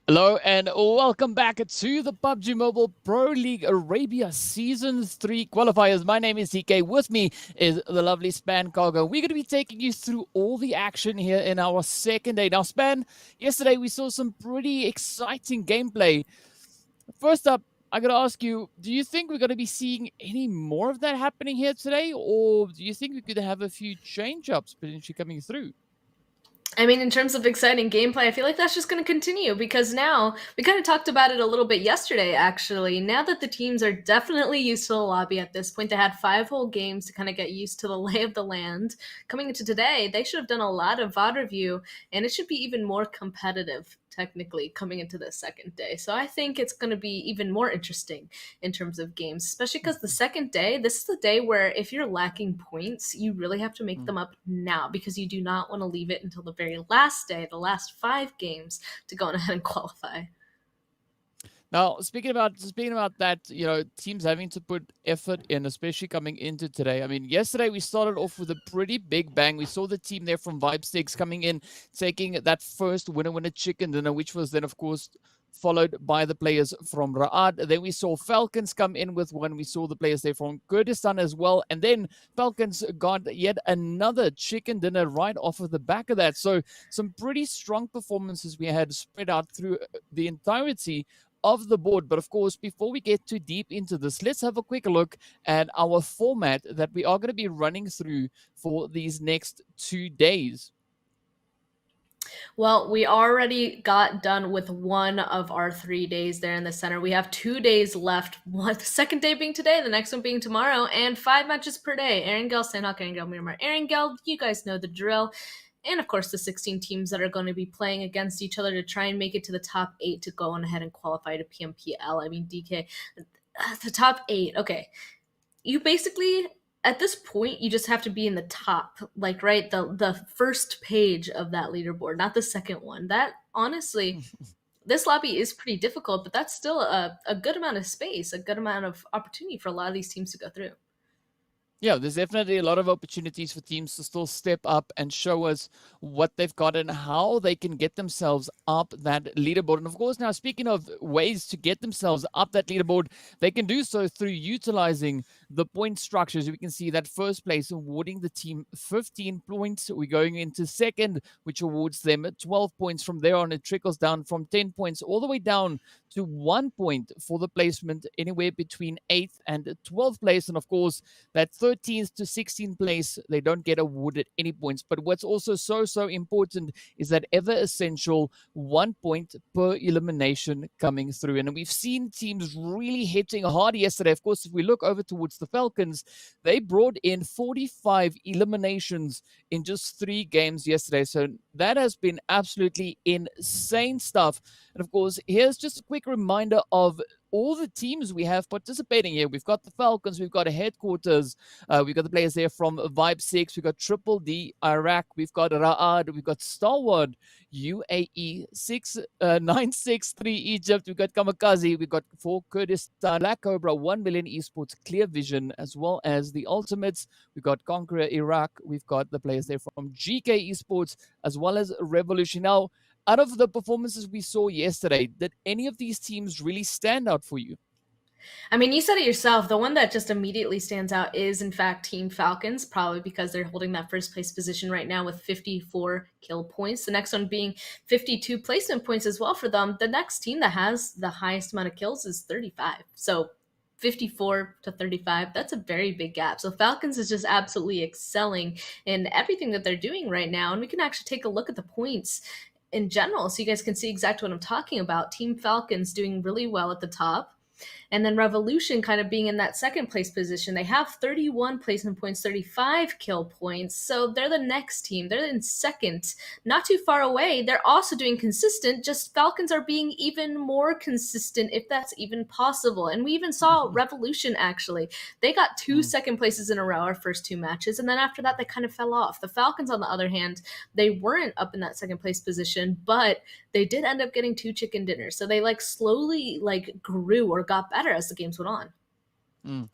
Hello and welcome back to the PUBG Mobile Pro League Arabia Season 3 qualifiers. My name is GEEKAY. With me is the lovely Span Cargo. We're going to be taking you through all the action here in our second day. Now, Span, yesterday we saw some pretty exciting gameplay. First up, I got to ask you, do you think we're going to be seeing any more of that happening here today? Or do you think we could have a few change-ups potentially coming through? I mean, in terms of exciting gameplay, I feel like that's just going to continue because now we kind of talked about it a little bit yesterday, actually. Now that the teams are definitely used to the lobby at this point, they had 5 whole games to kind of get used to the lay of the land. Coming into today, they should have done a lot of VOD review, and it should be even more competitive, technically, coming into the second day. So I think it's going to be even more interesting in terms of games, especially because the second day, this is the day where if you're lacking points, you really have to make them up now because you do not want to leave it until the very last day, the last 5 games, to go ahead and qualify. Now, speaking about that, teams having to put effort in, especially coming into today. I mean, yesterday we started off with a pretty big bang. We saw the team there from Vibe6 coming in, taking that first winner chicken dinner, which was then, of course, followed by the players from Ra'ad. Then we saw Falcons come in with one. We saw the players there from Kurdistan as well. And then Falcons got yet another chicken dinner right off of the back of that. So some pretty strong performances we had spread out through the entirety of the board. But of course, before we get too deep into this, let's have a quick look at our format that we are going to be running through for these next 2 days. Well, we already got done with one of our 3 days there in the center. We have 2 days left. The second day being today, the next one being tomorrow, and 5 matches per day. Erangel, Sanhok, Erangel, Miramar, Erangel. You guys know the drill. And of course, the 16 teams that are going to be playing against each other to try and make it to the top 8 to go on ahead and qualify to PMPL. I mean, DK, the top 8. Okay. You basically, at this point, you just have to be in the top, like, right, the first page of that leaderboard, not the second one. That honestly, this lobby is pretty difficult, but that's still a good amount of space, a good amount of opportunity for a lot of these teams to go through. Yeah, there's definitely a lot of opportunities for teams to still step up and show us what they've got and how they can get themselves up that leaderboard. And of course, now speaking of ways to get themselves up that leaderboard, they can do so through utilizing the point structures. We can see that first place awarding the team 15 points. We're going into second, which awards them 12 points. From there on, it trickles down from 10 points all the way down to 1 point for the placement anywhere between 8th and 12th place. And of course, that 13th to 16th place, they don't get awarded any points. But what's also so important is that ever essential 1 point per elimination coming through. And we've seen teams really hitting hard yesterday. Of course, if we look over towards the Falcons, they brought in 45 eliminations in just 3 games yesterday. So that has been absolutely insane stuff. And of course, here's just a quick reminder of all the teams we have participating here. We've got the Falcons, we've got a headquarters, we've got the players there from Vibe6, we've got Triple D Iraq, we've got Ra'ad, we've got Stalwart UAE 963 Egypt, we've got KAMIKAZE, we've got for Kurdistan, Black Cobra, 1 million Esports, Clear Vision, as well as the Ultimates. We've got CONQUEROR Iraq, we've got the players there from GEEKAY Esports, as well as Revolution. Now, out of the performances we saw yesterday, did any of these teams really stand out for you? I mean, you said it yourself. The one that just immediately stands out is, in fact, Team Falcons, probably because they're holding that first place position right now with 54 kill points. The next one being 52 placement points as well for them. The next team that has the highest amount of kills is 35. So 54 to 35, that's a very big gap. So Falcons is just absolutely excelling in everything that they're doing right now. And we can actually take a look at the points in general so you guys can see exactly what I'm talking about. Team Falcons doing really well at the top. And then Revolution kind of being in that second place position. They have 31 placement points, 35 kill points. So they're the next team. They're in second, not too far away. They're also doing consistent, just Falcons are being even more consistent, if that's even possible. And we even saw Revolution, actually. They got 2 second places in a row, our first 2 matches. And then after that, they kind of fell off. The Falcons, on the other hand, they weren't up in that second place position, but they did end up getting 2 chicken dinners. So they slowly grew or got better as the games went on.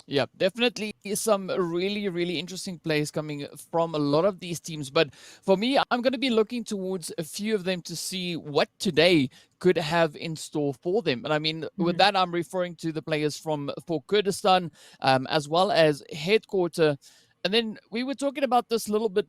Yeah, definitely some really, really interesting plays coming from a lot of these teams. But for me, I'm going to be looking towards a few of them to see what today could have in store for them. And I mean, with that, I'm referring to the players from for Kurdistan, as well as Headquarter. And then we were talking about this a little bit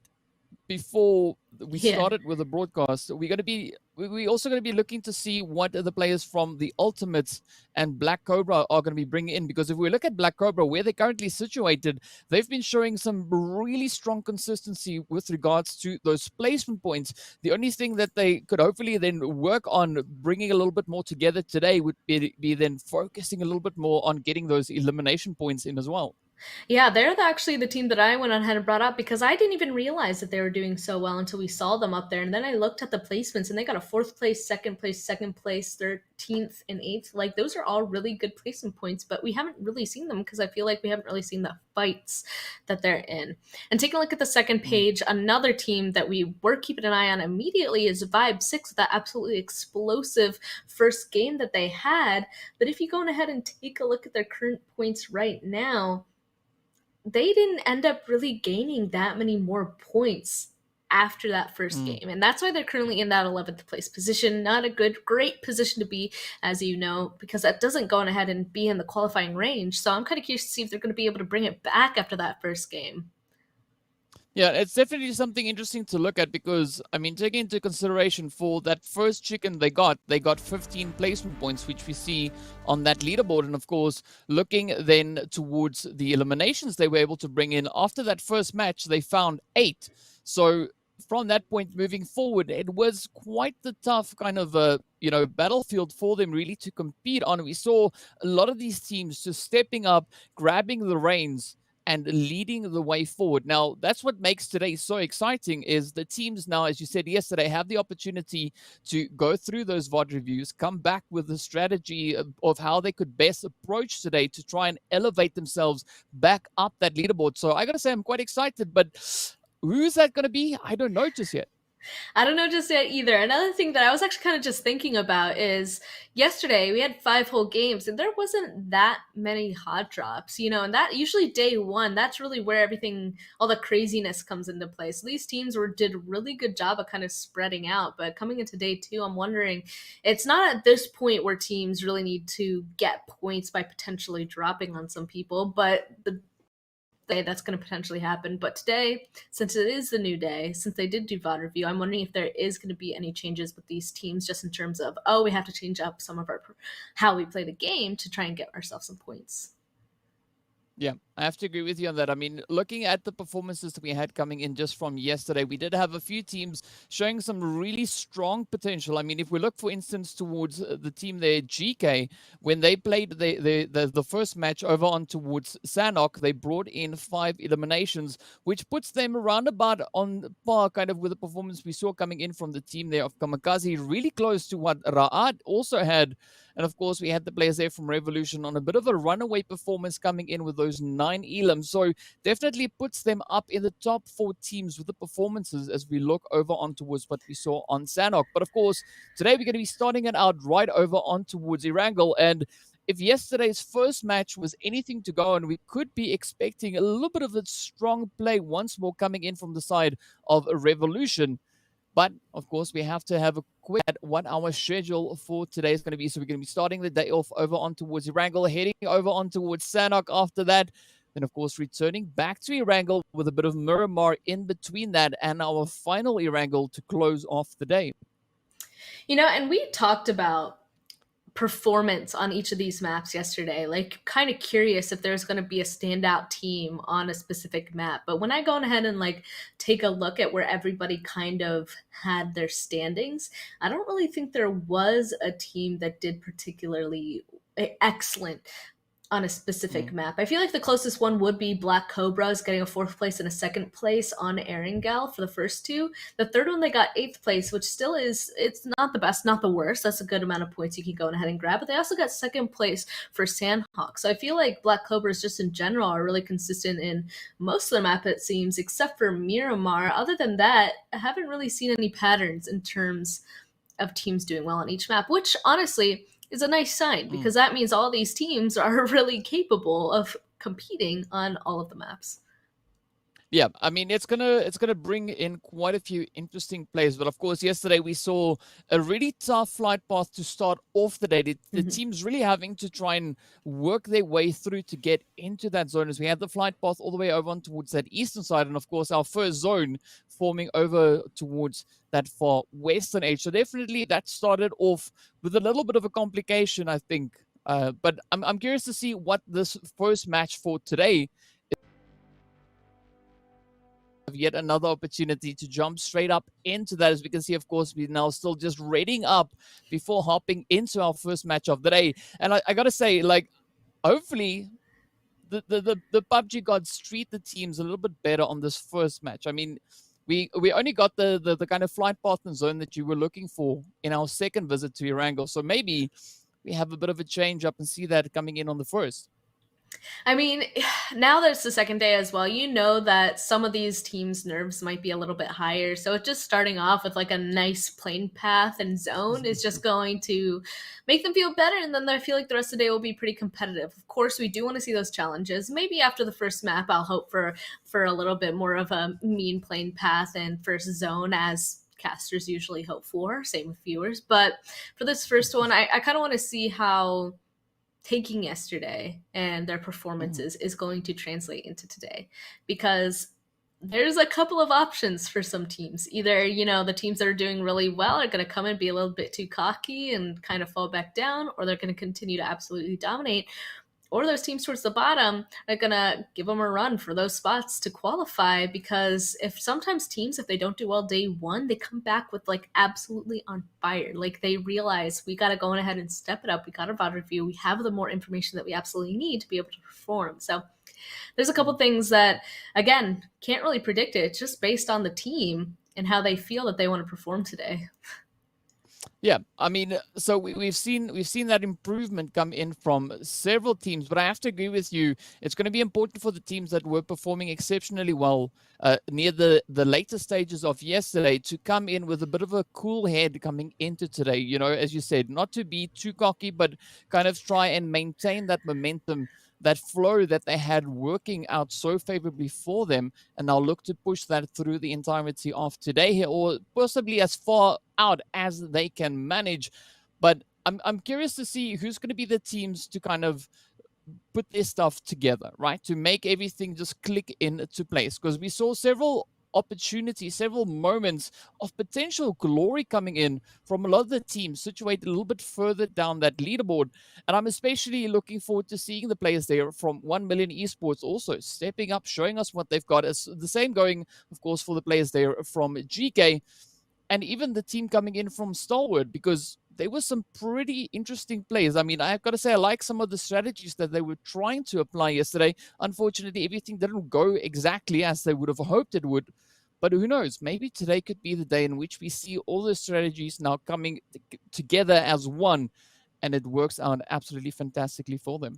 before we Yeah. started with the broadcast. We're going to be we also going to be looking to see what the players from the Ultimates and Black Cobra are going to be bringing in, because if we look at Black Cobra, where they're currently situated, they've been showing some really strong consistency with regards to those placement points. The only thing that they could hopefully then work on bringing a little bit more together today would be then focusing a little bit more on getting those elimination points in as well. Yeah, they're actually the team that I went ahead and brought up because I didn't even realize that they were doing so well until we saw them up there. And then I looked at the placements and they got a fourth place, second place, 13th, and eighth. Like those are all really good placement points, but we haven't really seen them because I feel like we haven't really seen the fights that they're in. And taking a look at the second page, another team that we were keeping an eye on immediately is Vibe 6, that absolutely explosive first game that they had. But if you go ahead and take a look at their current points right now, they didn't end up really gaining that many more points after that first game. And that's why they're currently in that 11th place position. Not a great position to be, as you know, because that doesn't go on ahead and be in the qualifying range. So I'm kind of curious to see if they're going to be able to bring it back after that first game. Yeah, it's definitely something interesting to look at, because, I mean, taking into consideration for that first chicken they got 15 placement points, which we see on that leaderboard. And of course, looking then towards the eliminations they were able to bring in after that first match, they found 8. So from that point moving forward, it was quite the tough kind of battlefield for them really to compete on. We saw a lot of these teams just stepping up, grabbing the reins, and leading the way forward. Now, that's what makes today so exciting, is the teams now, as you said yesterday, have the opportunity to go through those VOD reviews, come back with a strategy of how they could best approach today to try and elevate themselves back up that leaderboard. So I got to say, I'm quite excited, but who is that going to be? I don't know just yet. I don't know just yet either. Another thing that I was actually kind of just thinking about is yesterday we had 5 whole games and there wasn't that many hot drops, and that usually day one, that's really where everything, all the craziness comes into play. So these teams did a really good job of kind of spreading out. But coming into day two, I'm wondering, it's not at this point where teams really need to get points by potentially dropping on some people, but the day that's going to potentially happen. But today, since it is the new day, since they did do VOD review, I'm wondering if there is going to be any changes with these teams, just in terms of, we have to change up some of how we play the game to try and get ourselves some points. Yeah, I have to agree with you on that. I mean, looking at the performances that we had coming in just from yesterday, we did have a few teams showing some really strong potential. I mean, if we look, for instance, towards the team there, GEEKAY, when they played the first match over on towards Sanhok, they brought in 5 eliminations, which puts them around about on par kind of with the performance we saw coming in from the team there of KAMIKAZE, really close to what Ra'ad also had. And of course, we had the players there from Revolution on a bit of a runaway performance coming in with those 9 elims. So definitely puts them up in the top 4 teams with the performances as we look over on towards what we saw on Sanhok. But of course, today we're going to be starting it out right over on towards Erangel. And if yesterday's first match was anything to go, and we could be expecting a little bit of a strong play once more coming in from the side of a Revolution. But of course, we have to have a quick at what our schedule for today is going to be. So we're going to be starting the day off over on towards Erangel, heading over on towards Sanhok after that. Then, of course, returning back to Erangel with a bit of Miramar in between that, and our final Erangel to close off the day. And we talked about performance on each of these maps yesterday, like kind of curious if there's going to be a standout team on a specific map. But when I go ahead and take a look at where everybody kind of had their standings, I don't really think there was a team that did particularly excellent on a specific map. I feel like the closest one would be Black Cobras getting a 4th place and a 2nd place on Erangel for the first 2. The third one, they got 8th place, which still it's not the best, not the worst. That's a good amount of points you can go ahead and grab. But they also got 2nd place for Sanhok. So I feel like Black Cobras just in general are really consistent in most of the map, it seems, except for Miramar. Other than that, I haven't really seen any patterns in terms of teams doing well on each map, which honestly is a nice sign, because that means all these teams are really capable of competing on all of the maps. Yeah, I mean it's gonna bring in quite a few interesting players. But of course, yesterday we saw a really tough flight path to start off the day. The team's really having to try and work their way through to get into that zone. As we had the flight path all the way over on towards that eastern side, and of course our first zone forming over towards that far western edge. So definitely that started off with a little bit of a complication, I think. But I'm curious to see what this first match for today yet another opportunity to jump straight up into that. As we can see, of course, we're now still just reading up before hopping into our first match of the day. And I gotta say, like, hopefully the PUBG gods treat the teams a little bit better on this first match. I mean, we only got the kind of flight path and zone that you were looking for in our second visit to Erangel. So maybe we have a bit of a change up and see that coming in on the first. I mean, now that it's the second day as well, you know that some of these teams' nerves might be a little bit higher. So just starting off with like a nice plane path and zone is just going to make them feel better. And then I feel like the rest of the day will be pretty competitive. Of course, we do want to see those challenges. Maybe after the first map, I'll hope for a little bit more of a mean plane path and first zone, as casters usually hope for. Same with viewers. But for this first one, I kind of want to see how taking yesterday and their performances is going to translate into today, because there's a couple of options for some teams. Either, you know, the teams that are doing really well are going to come and be a little bit too cocky and kind of fall back down, or they're going to continue to absolutely dominate. Or those teams towards the bottom are going to give them a run for those spots to qualify, because if sometimes teams, if they don't do well day one, they come back with like absolutely on fire. Like they realize we got to go ahead and step it up. We got a VOD review. We have the more information that we absolutely need to be able to perform. So there's a couple things that, again, can't really predict it. It's just based on the team and how they feel that they want to perform today. Yeah, I mean, so we've seen that improvement come in from several teams, but I have to agree with you. It's going to be important for the teams that were performing exceptionally well near the later stages of yesterday to come in with a bit of a cool head coming into today. You know, as you said, not to be too cocky, but kind of try and maintain that momentum, that flow that they had working out so favorably for them, and now look to push that through the entirety of today here, or possibly as far out as they can manage. But I'm curious to see who's going to be the teams to kind of put their stuff together, right? To make everything just click into place, because we saw several opportunities, several moments of potential glory coming in from a lot of the teams situated a little bit further down that leaderboard. And I'm especially looking forward to seeing the players there from 1 million Esports also stepping up, showing us what they've got. As the same going, of course, for the players there from GEEKAY, and even the team coming in from Stalwart, because there were some pretty interesting plays. I mean, I've got to say, I like some of the strategies that they were trying to apply yesterday. Unfortunately, everything didn't go exactly as they would have hoped it would. But who knows? Maybe today could be the day in which we see all the strategies now coming together as one, and it works out absolutely fantastically for them.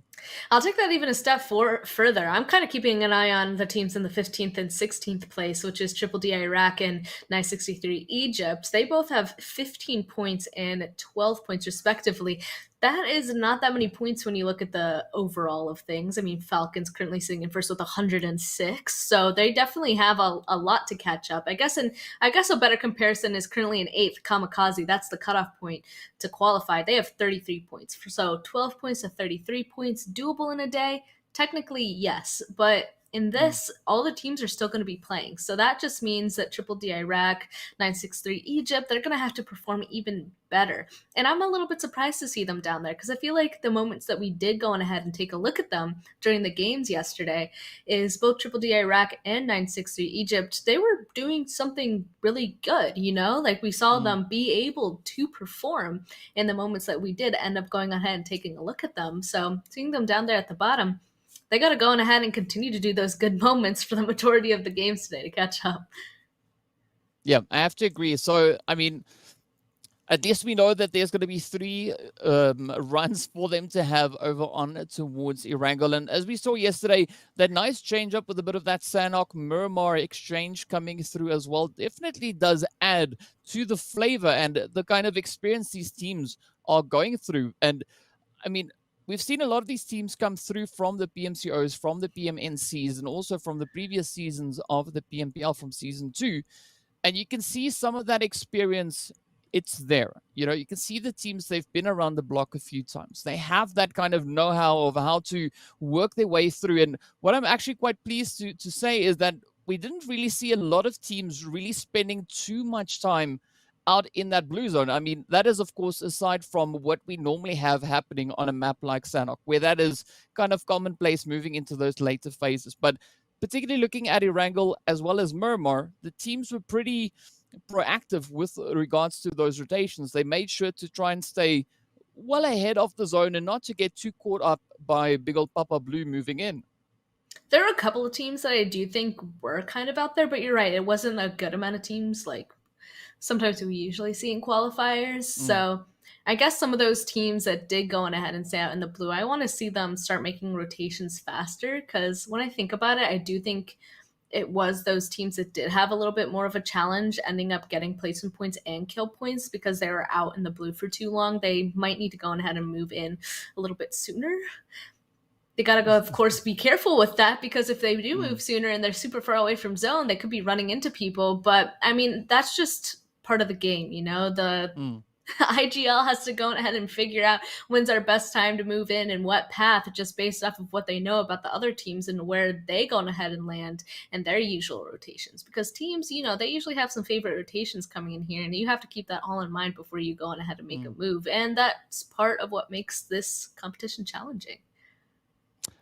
I'll take that even a step further. I'm kind of keeping an eye on the teams in the 15th and 16th place, which is Triple D Iraq and 963 Egypt. They both have 15 points and 12 points respectively. That is not that many points when you look at the overall of things. I mean, Falcons currently sitting in first with 106, so they definitely have a lot to catch up. I guess a better comparison is currently in eighth, KAMIKAZE. That's the cutoff point to qualify. They have 33 points, so 12 points to 33 points, doable in a day. Technically, yes, but in this, all the teams are still going to be playing. So that just means that Triple D Iraq, 963 Egypt, they're going to have to perform even better. And I'm a little bit surprised to see them down there, because I feel like the moments that we did go on ahead and take a look at them during the games yesterday is both Triple D Iraq and 963 Egypt, they were doing something really good, you know? Like we saw them be able to perform in the moments that we did end up going ahead and taking a look at them. So seeing them down there at the bottom, they got to go on ahead and continue to do those good moments for the majority of the games today to catch up. Yeah, I have to agree. So, I mean, at least we know that there's going to be 3 runs for them to have over on towards Erangel. And as we saw yesterday, that nice change up with a bit of that Sanhok Miramar exchange coming through as well definitely does add to the flavor and the kind of experience these teams are going through. And I mean, we've seen a lot of these teams come through from the PMCOs, from the PMNCs, and also from the previous seasons of the PMPL from season 2. And you can see some of that experience, it's there. You know, you can see the teams, they've been around the block a few times. They have that kind of know-how of how to work their way through. And what I'm actually quite pleased to say is that we didn't really see a lot of teams really spending too much time out in that blue zone. I mean, that is, of course, aside from what we normally have happening on a map like Sanhok, where that is kind of commonplace moving into those later phases. But particularly looking at Erangel as well as Miramar, the teams were pretty proactive with regards to those rotations. They made sure to try and stay well ahead of the zone and not to get too caught up by big old Papa Blue moving in. There are a couple of teams that I do think were kind of out there, but you're right. It wasn't a good amount of teams like sometimes we usually see in qualifiers. So I guess some of those teams that did go on ahead and stay out in the blue, I want to see them start making rotations faster, because when I think about it, I do think it was those teams that did have a little bit more of a challenge ending up getting placement points and kill points because they were out in the blue for too long. They might need to go on ahead and move in a little bit sooner. They got to go, of course, be careful with that, because if they do move sooner and they're super far away from zone, they could be running into people. But I mean, that's just part of the game, you know. The IGL has to go ahead and figure out when's our best time to move in and what path, just based off of what they know about the other teams and where they go ahead and land and their usual rotations. Because teams, you know, they usually have some favorite rotations coming in here, and you have to keep that all in mind before you go on ahead and make a move. And that's part of what makes this competition challenging.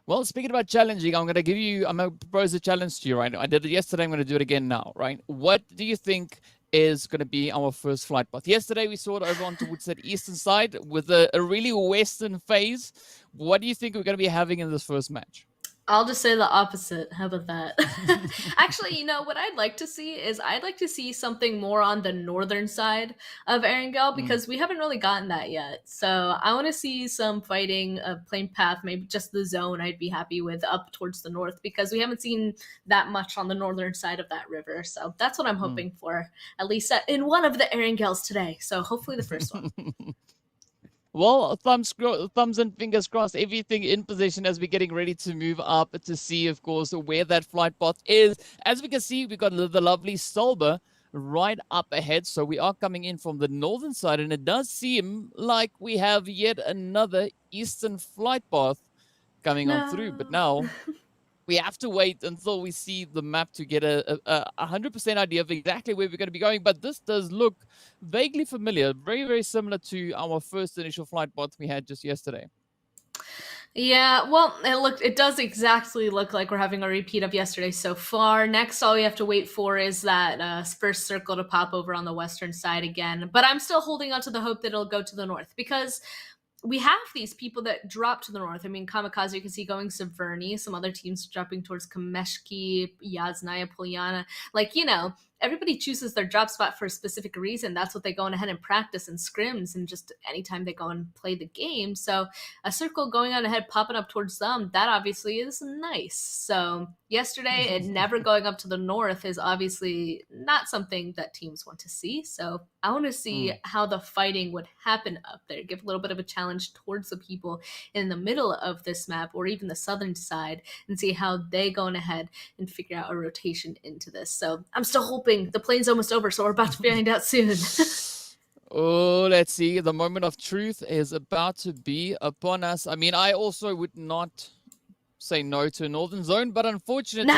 Well, speaking about challenging, I'm going to propose a challenge to you right now. I did it yesterday. I'm going to do it again now, right? What do you think is going to be our first flight path? Yesterday, we saw it over on towards that eastern side with a really western phase. What do you think we're going to be having in this first match? I'll just say the opposite. How about that? Actually, you know, what I'd like to see is I'd like to see something more on the northern side of Erangel, because we haven't really gotten that yet. So I want to see some fighting, a plain path, maybe just the zone I'd be happy with up towards the north, because we haven't seen that much on the northern side of that river. So that's what I'm hoping for, at least in one of the Erangels today. So hopefully the first one. Well, thumbs and fingers crossed, everything in position as we're getting ready to move up to see, of course, where that flight path is. As we can see, we've got the lovely Stalwart right up ahead. So we are coming in from the northern side, and it does seem like we have yet another eastern flight path coming on through. But now we have to wait until we see the map to get a 100% idea of exactly where we're going to be going. But this does look vaguely familiar, very, very similar to our first initial flight path we had just yesterday. Yeah, well, it does exactly look like we're having a repeat of yesterday so far. Next, all we have to wait for is that first circle to pop over on the western side again. But I'm still holding on to the hope that it'll go to the north, because we have these people that drop to the north. I mean, KAMIKAZE, you can see going to Verni, some other teams dropping towards Kameshki, Yaznaya, Polyana. Like, you know, everybody chooses their drop spot for a specific reason. That's what they go on ahead and practice and scrims, and just anytime they go and play the game. So a circle going on ahead, popping up towards them, that obviously is nice. So yesterday, it never going up to the north is obviously not something that teams want to see. So I want to see how the fighting would happen up there, give a little bit of a challenge towards the people in the middle of this map, or even the southern side, and see how they go on ahead and figure out a rotation into this. So I'm still hoping. The plane's almost over, so we're about to find out soon. Oh, let's see. The moment of truth is about to be upon us. I mean, I also would not say no to a northern zone, but unfortunately,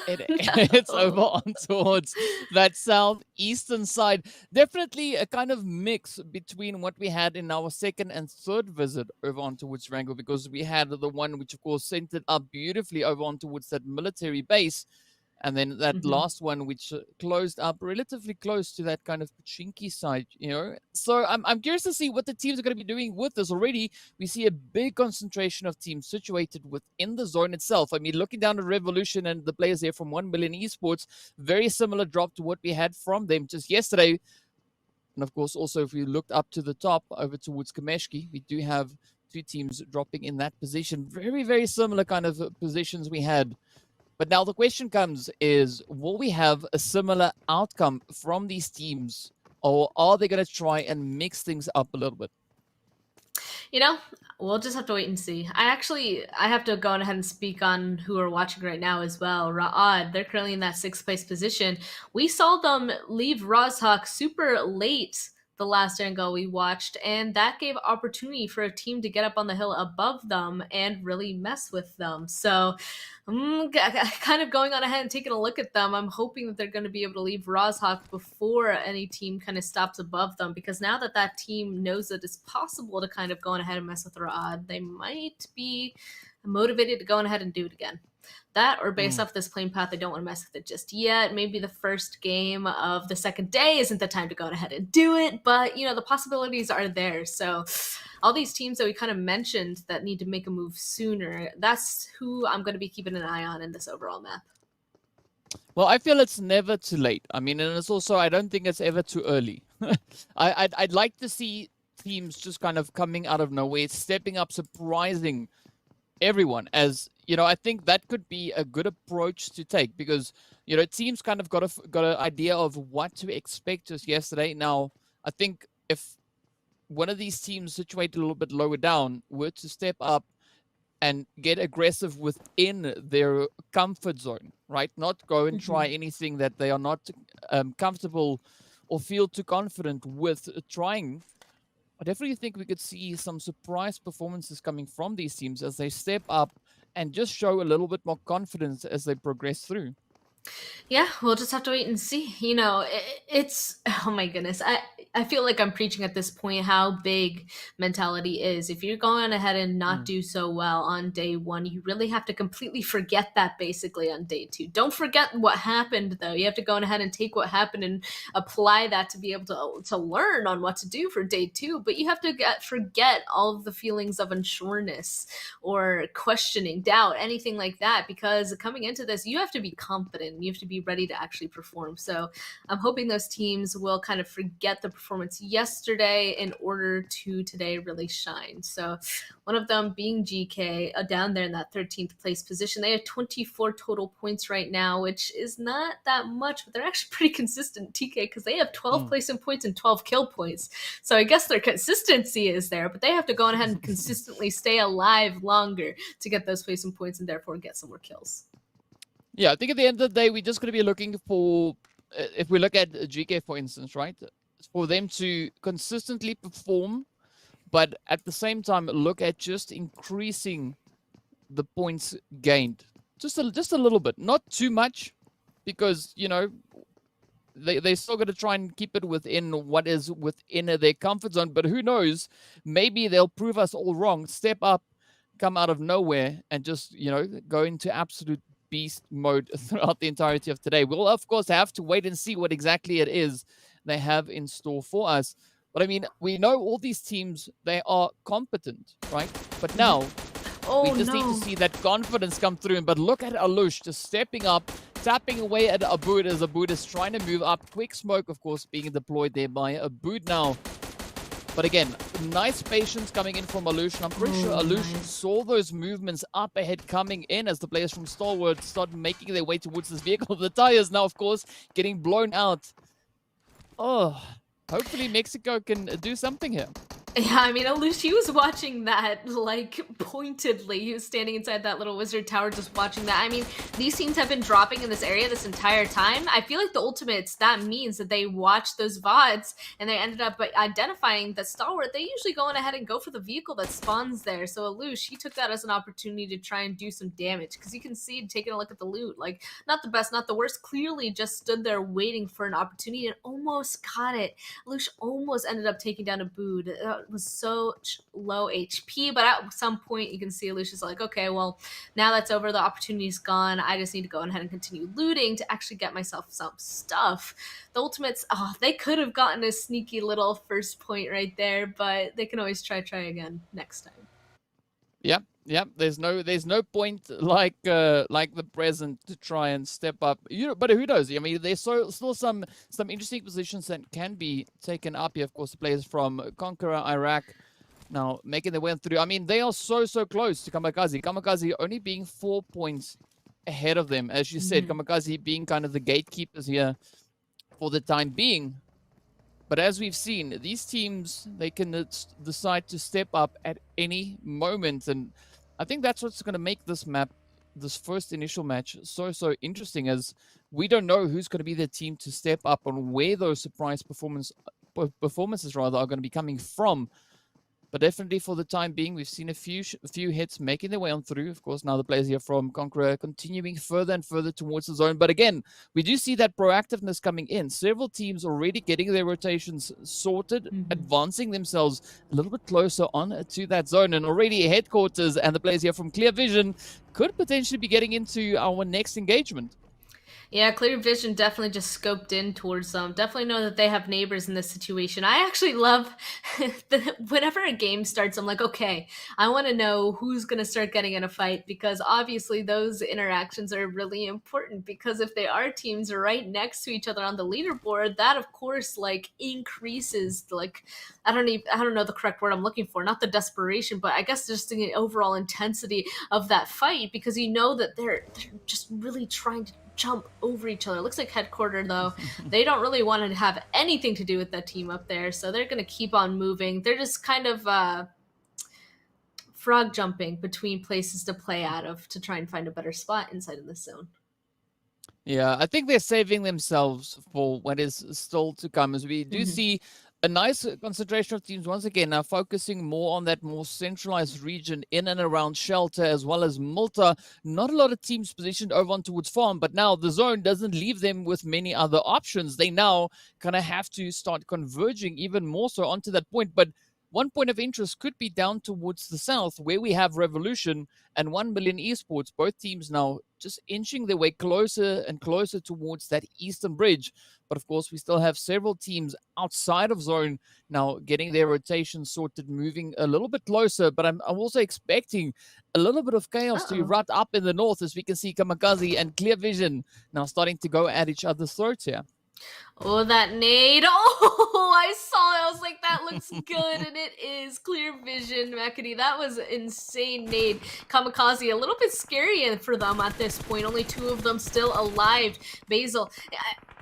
it's over on towards that southeastern side. Definitely a kind of mix between what we had in our second and third visit over on towards Erangel, because we had the one which, of course, centered up beautifully over on towards that military base. And then that last one, which closed up relatively close to that kind of Pachinki side, you know. So I'm curious to see what the teams are going to be doing with this. Already, we see a big concentration of teams situated within the zone itself. I mean, looking down at Revolution and the players there from 1 million Esports, very similar drop to what we had from them just yesterday. And of course, also, if we looked up to the top over towards Kameshki, we do have two teams dropping in that position. Very, very similar kind of positions we had. But now the question comes is, will we have a similar outcome from these teams, or are they going to try and mix things up a little bit? You know, we'll just have to wait and see. I have to go on ahead and speak on who are watching right now as well. Ra'ad, they're currently in that 6th place position. We saw them leave Rozhok super late the last angle we watched, and that gave opportunity for a team to get up on the hill above them and really mess with them. So kind of going on ahead and taking a look at them, I'm hoping that they're going to be able to leave Rozhok before any team kind of stops above them, because now that that team knows that it's possible to kind of go on ahead and mess with Ra'ad, they might be motivated to go on ahead and do it again. That, or based off this playing path, they don't want to mess with it just yet. Maybe the first game of the second day isn't the time to go ahead and do it, but, you know, the possibilities are there. So all these teams that we kind of mentioned that need to make a move sooner, that's who I'm going to be keeping an eye on in this overall map. Well, I feel it's never too late. I mean, and it's also, I don't think it's ever too early. I'd like to see teams just kind of coming out of nowhere, stepping up, surprising everyone. As you know, I think that could be a good approach to take, because you know, teams kind of got an idea of what to expect just yesterday. Now, I think if one of these teams situated a little bit lower down were to step up and get aggressive within their comfort zone, right? Not go and try anything that they are not comfortable or feel too confident with trying. I definitely think we could see some surprise performances coming from these teams as they step up and just show a little bit more confidence as they progress through. Yeah, we'll just have to wait and see. You know, it's oh my goodness. I feel like I'm preaching at this point how big mentality is. If you're going ahead and not do so well on day 1, you really have to completely forget that basically on day 2. Don't forget what happened though. You have to go ahead and take what happened and apply that to be able to learn on what to do for day 2. But you have to forget all of the feelings of unsureness or questioning, doubt, anything like that, because coming into this, you have to be confident. You have to be ready to actually perform. So I'm hoping those teams will kind of forget the performance yesterday in order to today really shine. So one of them being GEEKAY, down there in that 13th place position. They have 24 total points right now, which is not that much, but they're actually pretty consistent, TK, because they have 12 place in points and 12 kill points. So I guess their consistency is there, but they have to go ahead and consistently stay alive longer to get those place in points and therefore get some more kills. Yeah, I think at the end of the day, we're just going to be looking for, if we look at GEEKAY, for instance, right, for them to consistently perform, but at the same time, look at just increasing the points gained. Just a little bit, not too much, because, you know, they're still going to try and keep it within what is within their comfort zone. But who knows, maybe they'll prove us all wrong, step up, come out of nowhere, and just, you know, go into absolute beast mode throughout the entirety of today. We'll, of course, have to wait and see what exactly it is they have in store for us. But I mean, we know all these teams, they are competent, right? But now we just need to see that confidence come through. But look at Alush just stepping up, tapping away at Aboud as Aboud is trying to move up. Quick smoke, of course, being deployed there by Aboud now. But again, nice patience coming in from Alush. And I'm pretty sure Alush saw those movements up ahead coming in as the players from Stalwart started making their way towards this vehicle. The tires now, of course, getting blown out. Oh, hopefully Mexico can do something here. Yeah, I mean, Alush, he was watching that, like, pointedly. He was standing inside that little wizard tower just watching that. I mean, these teams have been dropping in this area this entire time. I feel like the ultimates, that means that they watched those VODs and they ended up identifying that Stalwart. They usually go on ahead and go for the vehicle that spawns there. So Alush, he took that as an opportunity to try and do some damage, because you can see, taking a look at the loot, like, not the best, not the worst, clearly just stood there waiting for an opportunity and almost got it. Alush almost ended up taking down Aboud. Was so low HP, but at some point you can see Alicia's like, okay, well, now that's over, the opportunity's gone, I just need to go ahead and continue looting to actually get myself some stuff. The ultimates, they could have gotten a sneaky little first point right there, but they can always try again next time. Yep. There's no point like the present to try and step up. You know, but who knows? I mean, there's still some interesting positions that can be taken up here. Of course, the players from CONQUEROR Iraq now making their way through. I mean, they are so close to KAMIKAZE. KAMIKAZE only being 4 points ahead of them, as you said. KAMIKAZE being kind of the gatekeepers here for the time being. But as we've seen, these teams, they can decide to step up at any moment. And I think that's what's going to make this map, this first initial match, so interesting, as we don't know who's going to be the team to step up and where those surprise performances rather are going to be coming from. But definitely for the time being, we've seen a few hits making their way on through. Of course, now the players here from CONQUEROR continuing further and further towards the zone. But again, we do see that proactiveness coming in. Several teams already getting their rotations sorted, advancing themselves a little bit closer on to that zone. And already headquarters and the players here from Clear Vision could potentially be getting into our next engagement. Yeah, Clear Vision definitely just scoped in towards them. Definitely know that they have neighbors in this situation. I actually love whenever a game starts, I'm like, okay, I want to know who's going to start getting in a fight, because obviously those interactions are really important, because if they are teams right next to each other on the leaderboard, that of course like increases like, I don't know the correct word I'm looking for, not the desperation, but I guess just the overall intensity of that fight, because you know that they're just really trying to jump over each other. It looks like headquarter though, they don't really want to have anything to do with that team up there, so they're going to keep on moving. They're just kind of frog jumping between places to play out of to try and find a better spot inside of this zone. Yeah, I think they're saving themselves for what is still to come, as we do see a nice concentration of teams once again now focusing more on that more centralized region in and around Shelter as well as Malta. Not a lot of teams positioned over on towards Farm, but now the zone doesn't leave them with many other options. They now kind of have to start converging even more so onto that point. But one point of interest could be down towards the south, where we have Revolution and 1 Million Esports. Both teams now just inching their way closer and closer towards that eastern bridge. But of course, we still have several teams outside of zone now getting their rotation sorted, moving a little bit closer. But I'm also expecting a little bit of chaos to erupt up in the north, as we can see KAMIKAZE and Clear Vision now starting to go at each other's throats here. Oh, that nade. Oh, I saw it. I was like, that looks good. And it is Clear Vision, Mekity. That was insane nade. KAMIKAZE, a little bit scary for them at this point. Only 2 of them still alive. Basil.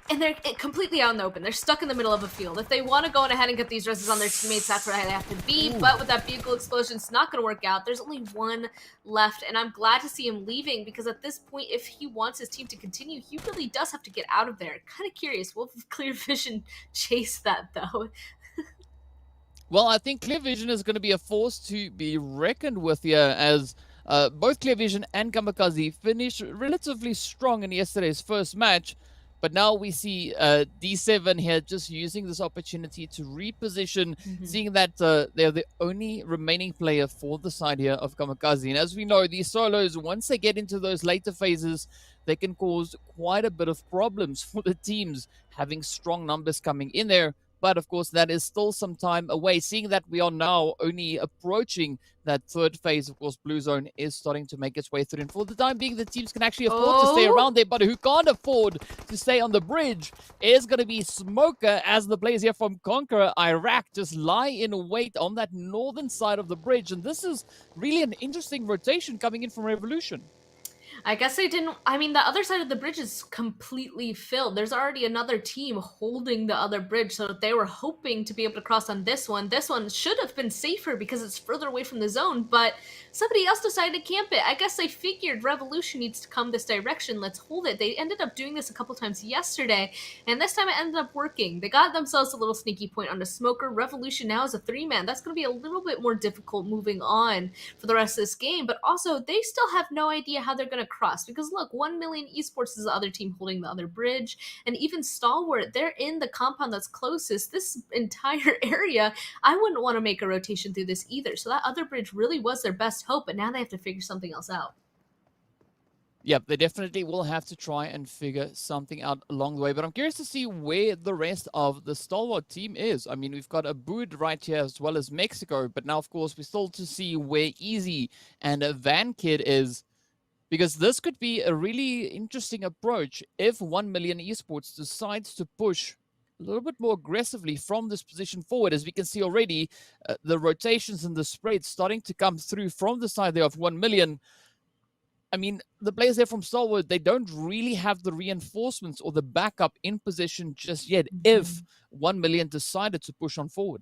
And they're completely out in the open. They're stuck in the middle of a field. If they want to go on ahead and get these reses on their teammates, that's where they have to be. Ooh. But with that vehicle explosion, it's not going to work out. There's only 1 left, and I'm glad to see him leaving, because at this point, if he wants his team to continue, he really does have to get out of there. Kind of curious. Will Clear Vision chase that, though? Well, I think Clear Vision is going to be a force to be reckoned with here, as both Clear Vision and KAMIKAZE finished relatively strong in yesterday's first match. But now we see D7 here just using this opportunity to reposition, seeing that they're the only remaining player for the side here of KAMIKAZE. And as we know, these solos, once they get into those later phases, they can cause quite a bit of problems for the teams, having strong numbers coming in there. But of course, that is still some time away. Seeing that we are now only approaching that third phase, of course, Blue Zone is starting to make its way through. And for the time being, the teams can actually afford to stay around there. But who can't afford to stay on the bridge is going to be Smoker, as the players here from CONQUEROR Iraq just lie in wait on that northern side of the bridge. And this is really an interesting rotation coming in from Revolution. I guess they didn't. I mean, the other side of the bridge is completely filled. There's already another team holding the other bridge, so they were hoping to be able to cross on this one. This one should have been safer because it's further away from the zone, but somebody else decided to camp it. I guess they figured Revolution needs to come this direction. Let's hold it. They ended up doing this a couple times yesterday, and this time it ended up working. They got themselves a little sneaky point on the Smoker. Revolution now is a 3-man. That's going to be a little bit more difficult moving on for the rest of this game, but also they still have no idea how they're going to cross, because look, 1 Million Esports is the other team holding the other bridge, and even Stalwart, they're in the compound that's closest. This entire area, I wouldn't want to make a rotation through this either, so that other bridge really was their best hope, but now they have to figure something else out. Yep, they definitely will have to try and figure something out along the way. But I'm curious to see where the rest of the Stalwart team is. I mean, we've got Abood right here as well as Mexico. But now, of course, we're still to see where Easy and Van Kid is. Because this could be a really interesting approach if 1 Million Esports decides to push a little bit more aggressively from this position forward. As we can see already, the rotations and the spread starting to come through from the side there of 1 Million. I mean, the players there from Stalwart, they don't really have the reinforcements or the backup in position just yet if 1 million decided to push on forward.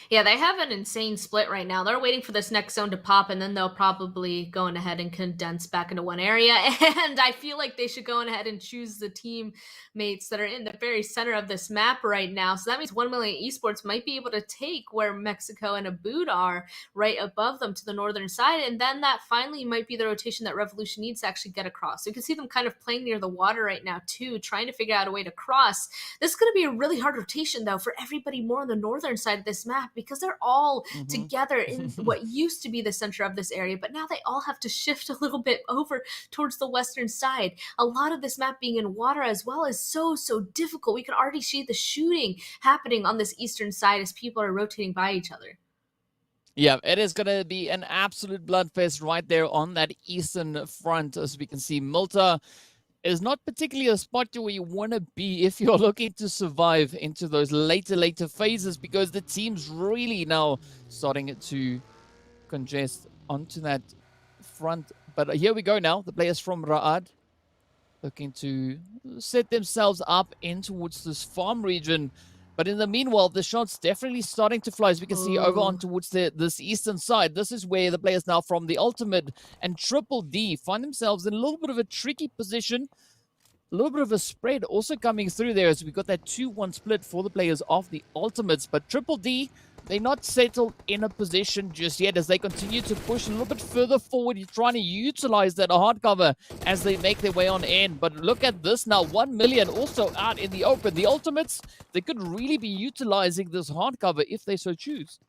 Yeah, they have an insane split right now. They're waiting for this next zone to pop, and then they'll probably go on ahead and condense back into one area. And I feel like they should go on ahead and choose the teammates that are in the very center of this map right now. So that means 1 million Esports might be able to take where Mexico and Abood are right above them to the northern side. And then that finally might be the rotation that Revolution needs to actually get across. So you can see them kind of playing near the water right now, too, trying to figure out a way to cross. This is going to be a really hard rotation, though, for everybody more on the northern side of this map, because they're all together in what used to be the center of this area, but now they all have to shift a little bit over towards the western side. A lot of this map being in water as well is so difficult. We can already see the shooting happening on this eastern side as people are rotating by each other. Yeah, it is going to be an absolute bloodfest right there on that eastern front. As we can see, Malta is not particularly a spot where you want to be if you're looking to survive into those later phases, because the team's really now starting to congest onto that front. But here we go now. The players from Ra'ad looking to set themselves up in towards this farm region. But in the meanwhile, the shots definitely starting to fly, as we can see over on towards this eastern side. This is where the players now from the Ultimate and Triple D find themselves in a little bit of a tricky position. A little bit of a spread also coming through there, as we got that 2-1 split for the players of the Ultimates. But Triple D, they're not settled in a position just yet as they continue to push a little bit further forward. You're trying to utilize that hard cover as they make their way on in. But look at this now, 1 million also out in the open. The Ultimates, they could really be utilizing this hard cover if they so choose.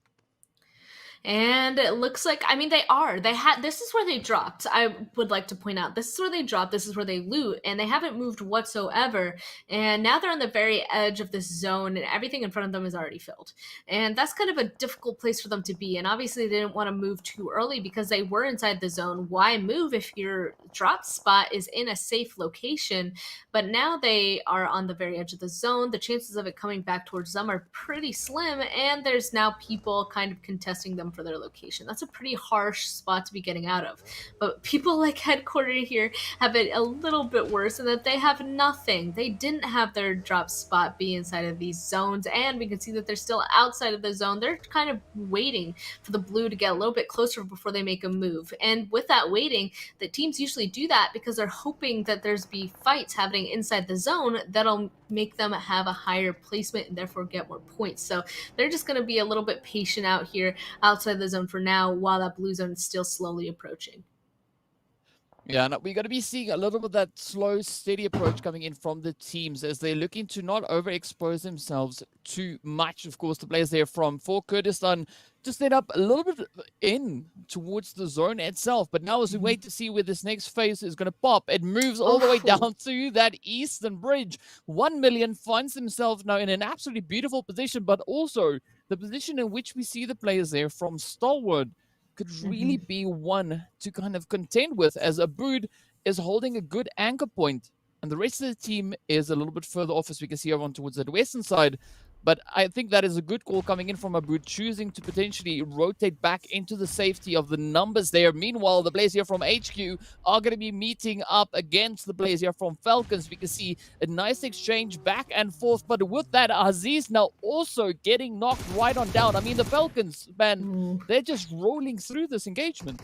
And it looks like, I mean, they are. This is where they dropped. I would like to point out, this is where they dropped, this is where they loot, and they haven't moved whatsoever. And now they're on the very edge of this zone, and everything in front of them is already filled. And that's kind of a difficult place for them to be. And obviously, they didn't want to move too early because they were inside the zone. Why move if your drop spot is in a safe location? But now they are on the very edge of the zone. The chances of it coming back towards them are pretty slim, and there's now people kind of contesting them for their location. That's a pretty harsh spot to be getting out of. But people like Headquarter here have it a little bit worse in that they have nothing. They didn't have their drop spot be inside of these zones, and we can see that they're still outside of the zone. They're kind of waiting for the blue to get a little bit closer before they make a move. And with that waiting, the teams usually do that because they're hoping that there's be fights happening inside the zone that'll make them have a higher placement and therefore get more points. So they're just going to be a little bit patient out here outside the zone for now while that blue zone is still slowly approaching. Yeah, and we're going to be seeing a little bit of that slow, steady approach coming in from the teams as they're looking to not overexpose themselves too much. Of course, the players there from Kurdistan just end up a little bit in towards the zone itself. But now as we wait to see where this next phase is going to pop, it moves all the way down to that eastern bridge. 1 million finds themselves now in an absolutely beautiful position, but also the position in which we see the players there from Stalwart could really be one to kind of contend with, as Abood is holding a good anchor point and the rest of the team is a little bit further off, as we can see over on towards the western side. But I think that is a good call coming in from Abood, choosing to potentially rotate back into the safety of the numbers there. Meanwhile, the players here from HQ are going to be meeting up against the players here from Falcons. We can see a nice exchange back and forth. But with that, Aziz now also getting knocked right on down. I mean, the Falcons, man, they're just rolling through this engagement.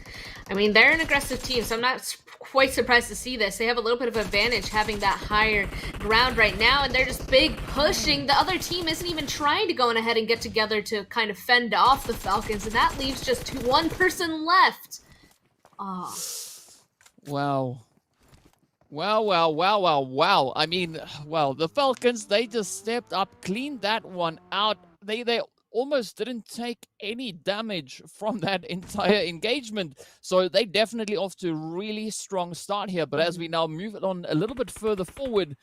I mean, they're an aggressive team, so I'm not quite surprised to see this. They have a little bit of advantage having that higher ground right now, and they're just big pushing. The other team isn't even trying to go on ahead and get together to kind of fend off the Falcons, and that leaves just one person left. Wow. Wow. I mean, well, the Falcons, they just stepped up, cleaned that one out. They almost didn't take any damage from that entire engagement. So they definitely off to a really strong start here. But as we now move it on a little bit further forward,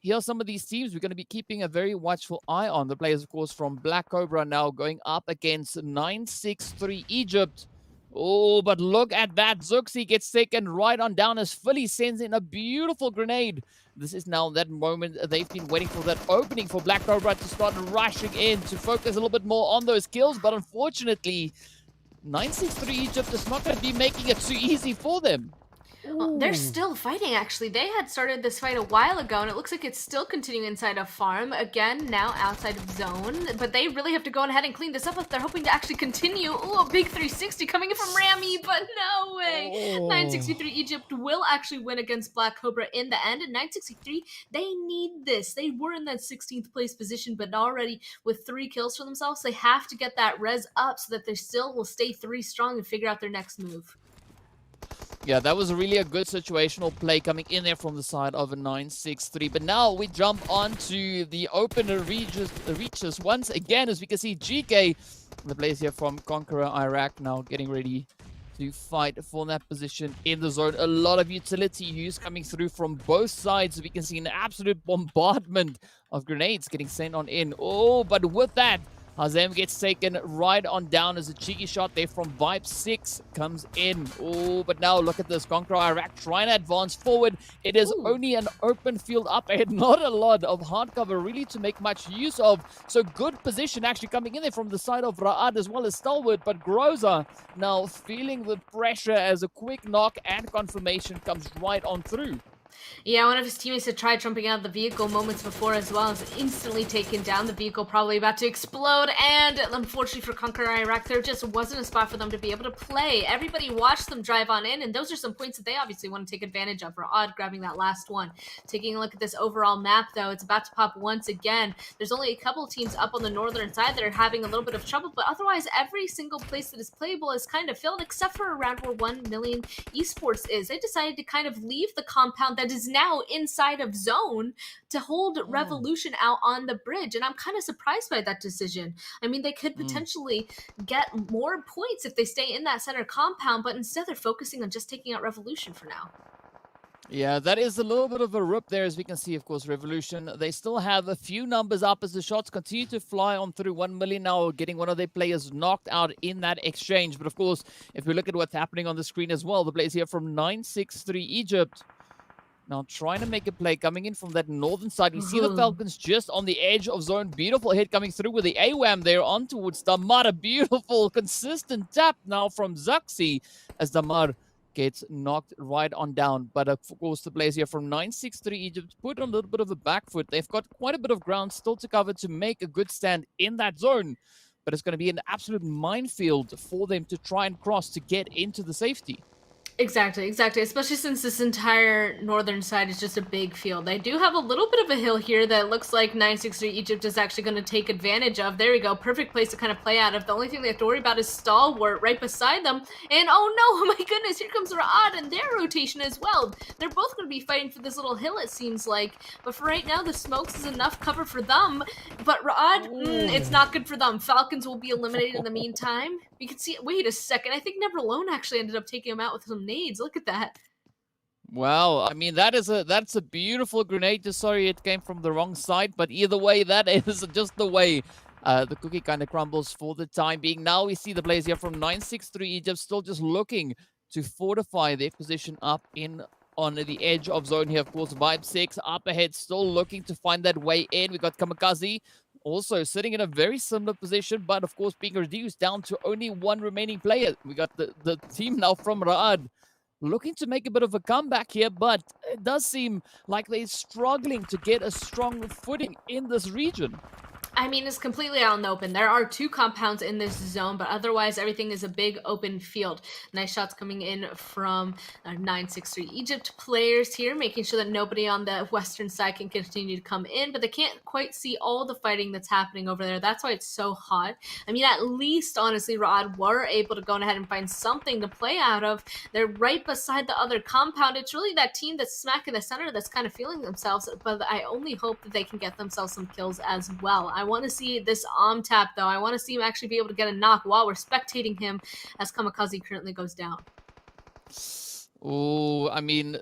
here are some of these teams we're going to be keeping a very watchful eye on. The players, of course, from Black Cobra now going up against 963 Egypt. Oh, but look at that. Zuxi gets taken right on down as Philly sends in a beautiful grenade. This is now that moment they've been waiting for, that opening for Black Cobra to start rushing in to focus a little bit more on those kills. But unfortunately, 963 Egypt is not going to be making it too easy for them. Well, they're Ooh. still fighting, actually. They had started this fight a while ago, and it looks like it's still continuing inside of farm. Again, now outside of zone. But they really have to go ahead and clean this up if they're hoping to actually continue. Ooh, a big 360 coming in from Rami, but no way. Oh. 963 Egypt will actually win against Black Cobra in the end. And 963, they need this. They were in that 16th place position, but already with 3 kills for themselves, they have to get that res up so that they still will stay 3 strong and figure out their next move. Yeah, that was really a good situational play coming in there from the side of a 963. But now we jump on to the opener reaches once again, as we can see GEEKAY, the players here from Conqueror Iraq, now getting ready to fight for that position in the zone. A lot of utility use coming through from both sides. We can see an absolute bombardment of grenades getting sent on in. Oh, but with that, Hazem gets taken right on down as a cheeky shot there from Vibe 6 comes in. Oh, but now look at this. Conqueror Iraq trying to advance forward. It is only an open field up ahead. Not a lot of hard cover really to make much use of. So good position actually coming in there from the side of Ra'ad as well as Stalwart. But Groza now feeling the pressure as a quick knock and confirmation comes right on through. Yeah, one of his teammates had tried jumping out of the vehicle moments before as well, as instantly taken down. The vehicle probably about to explode, and unfortunately for Conqueror Iraq, there just wasn't a spot for them to be able to play. Everybody watched them drive on in, and those are some points that they obviously want to take advantage of. Ra'ad grabbing that last one. Taking a look at this overall map, though, it's about to pop once again. There's only a couple teams up on the northern side that are having a little bit of trouble, but otherwise every single place that is playable is kind of filled, except for around where 1 million Esports is. They decided to kind of leave the compound that is now inside of zone to hold Revolution out on the bridge, and I'm kind of surprised by that decision. I mean, they could potentially get more points if they stay in that center compound, but instead they're focusing on just taking out Revolution for now. Yeah, that is a little bit of a rip there, as we can see, of course, Revolution. They still have a few numbers up as the shots continue to fly on through. 1 million now, getting one of their players knocked out in that exchange. But of course, if we look at what's happening on the screen as well, the players here from 963 Egypt now trying to make a play coming in from that northern side. We see the Falcons just on the edge of zone. Beautiful hit coming through with the AWAM there on towards Damar. A beautiful, consistent tap now from Zaxi as Damar gets knocked right on down. But of course, the players here from 963 Egypt put on a little bit of a back foot. They've got quite a bit of ground still to cover to make a good stand in that zone. But it's going to be an absolute minefield for them to try and cross to get into the safety. Exactly. Especially since this entire northern side is just a big field. They do have a little bit of a hill here that looks like 963 Egypt is actually going to take advantage of. There we go. Perfect place to kind of play out of. The only thing they have to worry about is Stalwart right beside them. And oh no, oh my goodness, here comes Ra'ad and their rotation as well. They're both going to be fighting for this little hill, it seems like. But for right now, the smokes is enough cover for them. But Ra'ad, it's not good for them. Falcons will be eliminated in the meantime. You can see, wait a second, I think Never Alone actually ended up taking him out with some nades. Look at that. Wow, I mean, that's a beautiful grenade. Just sorry it came from the wrong side, but either way, that is just the way the cookie kind of crumbles for the time being. Now we see the players here from 963 Egypt still just looking to fortify their position up in on the edge of zone here. Of course, Vibe 6 up ahead, still looking to find that way in. We got KAMIKAZE also sitting in a very similar position, but of course being reduced down to only 1 remaining player. We got the team now from Ra'ad looking to make a bit of a comeback here, but it does seem like they're struggling to get a strong footing in this region. I mean, it's completely out in the open. There are 2 compounds in this zone, but otherwise everything is a big open field. Nice shots coming in from 963 Egypt players here, making sure that nobody on the western side can continue to come in, but they can't quite see all the fighting that's happening over there. That's why it's so hot. I mean, at least, honestly, Ra'ad were able to go ahead and find something to play out of. They're right beside the other compound. It's really that team that's smack in the center that's kind of feeling themselves, but I only hope that they can get themselves some kills as well. I want to see this tap, though. I want to see him actually be able to get a knock while we're spectating him as KAMIKAZE currently goes down. Oh, I mean,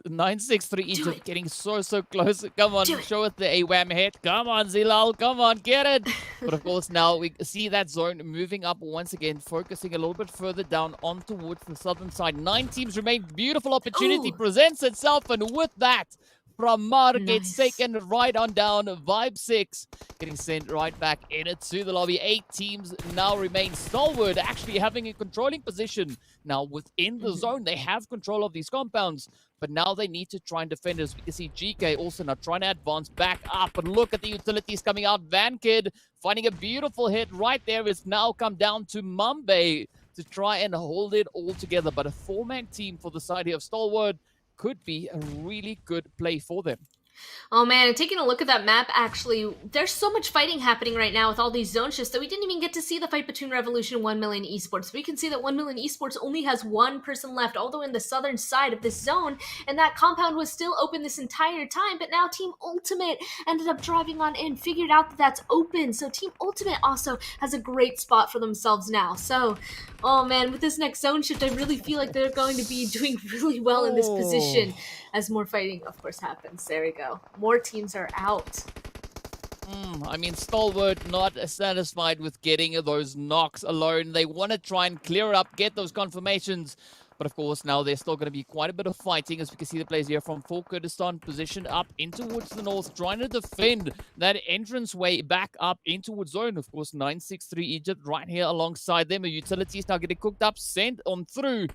963 Egypt getting so close. Come on, show us the AWAM hit. Come on, Zilal. Come on, get it. But of course, now we see that zone moving up once again, focusing a little bit further down on towards the southern side. 9 teams remain. Beautiful opportunity presents itself, and with that, from Mar gets Nice. taken right on down. Vibe 6 getting sent right back into the lobby. 8 teams now remain. Stalwart actually having a controlling position now within the zone. They have control of these compounds, but now they need to try and defend us. We can see GEEKAY also now trying to advance back up. And look at the utilities coming out. VanKid finding a beautiful hit right there. It's now come down to Mumbai to try and hold it all together. But a 4-man team for the side here of Stalwart could be a really good play for them. Oh man, and taking a look at that map, actually, there's so much fighting happening right now with all these zone shifts that we didn't even get to see the fight between Revolution and 1 Million Esports. We can see that 1 Million Esports only has one person left, although in the southern side of this zone, and that compound was still open this entire time, but now Team Ultimate ended up driving on in, figured out that that's open, so Team Ultimate also has a great spot for themselves now. So, oh man, with this next zone shift, I really feel like they're going to be doing really well in this position as more fighting, of course, happens. There we go. More teams are out. I mean, Stalwart not satisfied with getting those knocks alone. They want to try and clear up, get those confirmations. But of course, now there's still going to be quite a bit of fighting, as we can see the players here from full Kurdistan positioned up in towards the north, trying to defend that entranceway back up in towards zone. Of course, 963 Egypt right here alongside them. A utilities now getting cooked up, sent on through.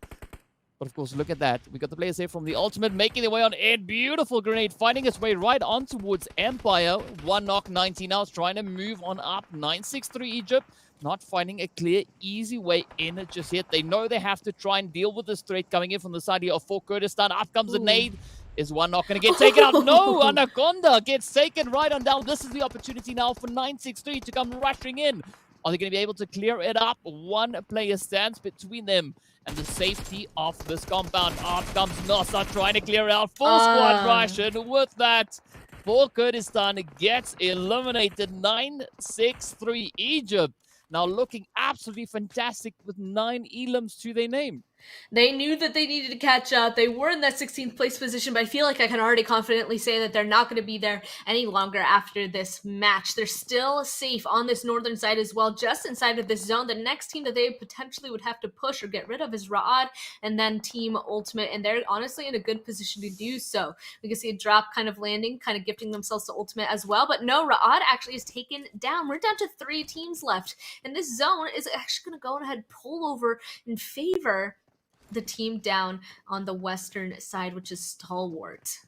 But of course, look at that. We got the players here from the Ultimate making their way on in. Beautiful grenade, finding its way right on towards Empire. 1 knock, 90 now, trying to move on up. 963 Egypt, not finding a clear, easy way in it just yet. They know they have to try and deal with this threat coming in from the side here of Fort Kurdistan. Up comes a nade. Is 1 knock going to get taken out? No, Anaconda gets taken right on down. This is the opportunity now for 963 to come rushing in. Are they going to be able to clear it up? One player stands between them and the safety of this compound. Up comes Nossa trying to clear it out. Full squad rush, and with that, for Kurdistan gets eliminated. 963 Egypt now looking absolutely fantastic with 9 elims to their name. They knew that they needed to catch up. They were in that 16th place position, but I feel like I can already confidently say that they're not going to be there any longer after this match. They're still safe on this northern side as well, just inside of this zone. The next team that they potentially would have to push or get rid of is Ra'ad and then Team Ultimate, and they're honestly in a good position to do so. We can see a drop kind of landing, kind of gifting themselves to Ultimate as well, but no, Ra'ad actually is taken down. We're down to 3 teams left, and this zone is actually going to go ahead and pull over in favor the team down on the western side, which is Stalwart.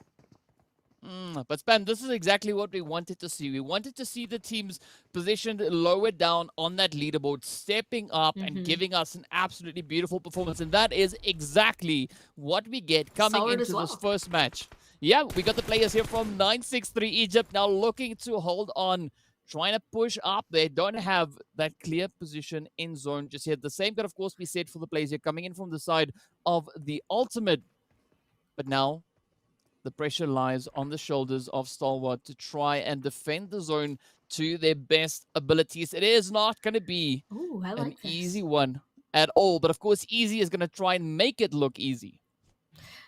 But Spam, this is exactly what we wanted to see. We wanted to see the teams positioned lower down on that leaderboard, stepping up and giving us an absolutely beautiful performance. And that is exactly what we get coming into this first match. Yeah, we got the players here from 963 Egypt now looking to hold on, trying to push up. They don't have that clear position in zone just yet. The same could, of course, be said for the players here coming in from the side of the Ultimate. But now the pressure lies on the shoulders of Stalwart to try and defend the zone to their best abilities. It is not going to be an easy one at all. But, of course, easy is going to try and make it look easy.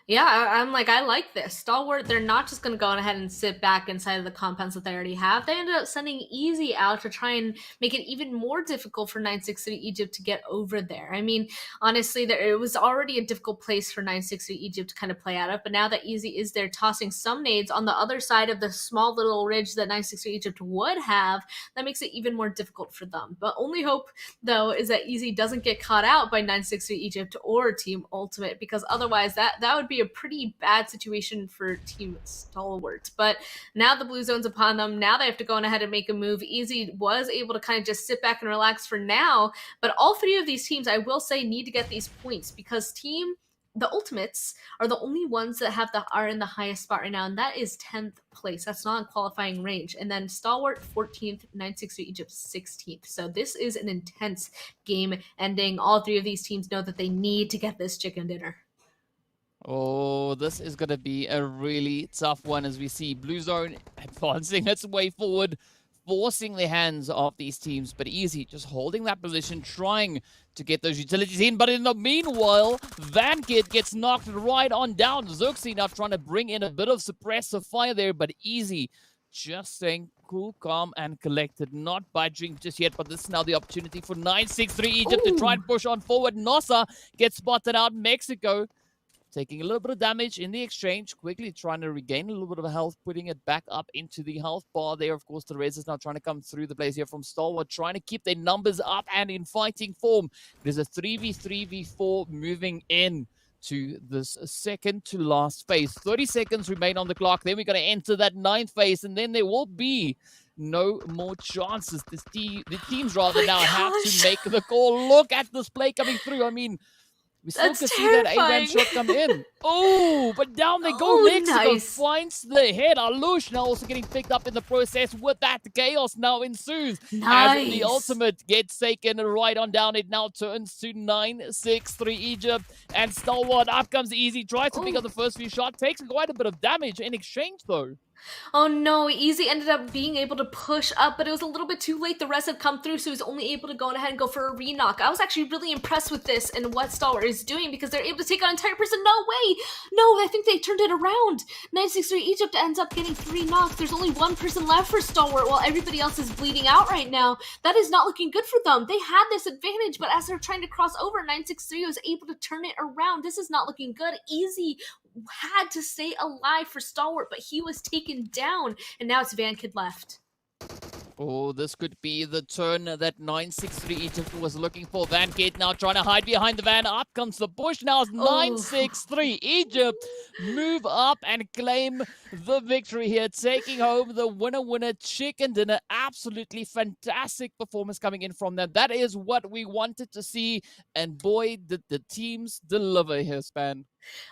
Yeah, I'm like, I like this. Stalwart, they're not just going to go ahead and sit back inside of the compounds that they already have. They ended up sending Easy out to try and make it even more difficult for 963 Egypt to get over there. I mean, honestly, it was already a difficult place for 963 Egypt to kind of play out of, but now that Easy is there tossing some nades on the other side of the small little ridge that 963 Egypt would have, that makes it even more difficult for them. But only hope, though, is that Easy doesn't get caught out by 963 Egypt or Team Ultimate, because otherwise that would be a pretty bad situation for Team Stalwart. But now the blue zone's upon them. Now they have to go on ahead and make a move. Easy was able to kind of just sit back and relax for now. But all 3 of these teams, I will say, need to get these points, because the Ultimates are the only ones that are in the highest spot right now, and that is 10th place. That's not in qualifying range. And then Stalwart 14th, 963 Egypt 16th. So this is an intense game ending. All 3 of these teams know that they need to get this chicken dinner. Oh, this is going to be a really tough one, as we see Blue Zone advancing its way forward, forcing the hands of these teams. But Easy just holding that position, trying to get those utilities in. But in the meanwhile, VanKid gets knocked right on down. Zuxi now trying to bring in a bit of suppressive fire there, but Easy just staying cool, calm, and collected, not budging just yet. But this is now the opportunity for 963 Egypt to try and push on forward. Nossa gets spotted out. Mexico taking a little bit of damage in the exchange, quickly trying to regain a little bit of health, putting it back up into the health bar there. Of course, the Rez is now trying to come through the place here from Stalwart, trying to keep their numbers up and in fighting form. It is a 3v3v4 moving in to this second to last phase. 30 seconds remain on the clock. Then we're going to enter that 9th phase, and then there will be no more chances. The teams rather now have to make the call. Look at this play coming through. I mean, we still can see that A-Ram shot come in. Oh, but down they go. Mexico finds the head. Alush now also getting picked up in the process. With that, chaos now ensues. As the ultimate gets taken right on down. It now turns to 9-6-3 Egypt. And Stalwart, up comes Easy. Tries to pick up the first few shots. Takes quite a bit of damage in exchange, though. Oh no, Easy ended up being able to push up, but it was a little bit too late. The rest had come through, so he was only able to go ahead and go for a re-knock. I was actually really impressed with this and what Stalwart is doing, because they're able to take out an entire person. No way! No, I think they turned it around. 9-6-3 Egypt ends up getting 3 knocks. There's only 1 person left for Stalwart while everybody else is bleeding out right now. That is not looking good for them. They had this advantage, but as they're trying to cross over, 9-6-3 was able to turn it around. This is not looking good. Easy had to stay alive for Stalwart, but he was taken down, and now it's Van Kid left. Oh, this could be the turn that 9-6-3 Egypt was looking for. Van Kid now trying to hide behind the van. Up comes the push. Now it's 9-6-3 Egypt. Move up and claim the victory here. Taking home the winner chicken dinner. Absolutely fantastic performance coming in from them. That is what we wanted to see. And boy, did the teams deliver here, Span.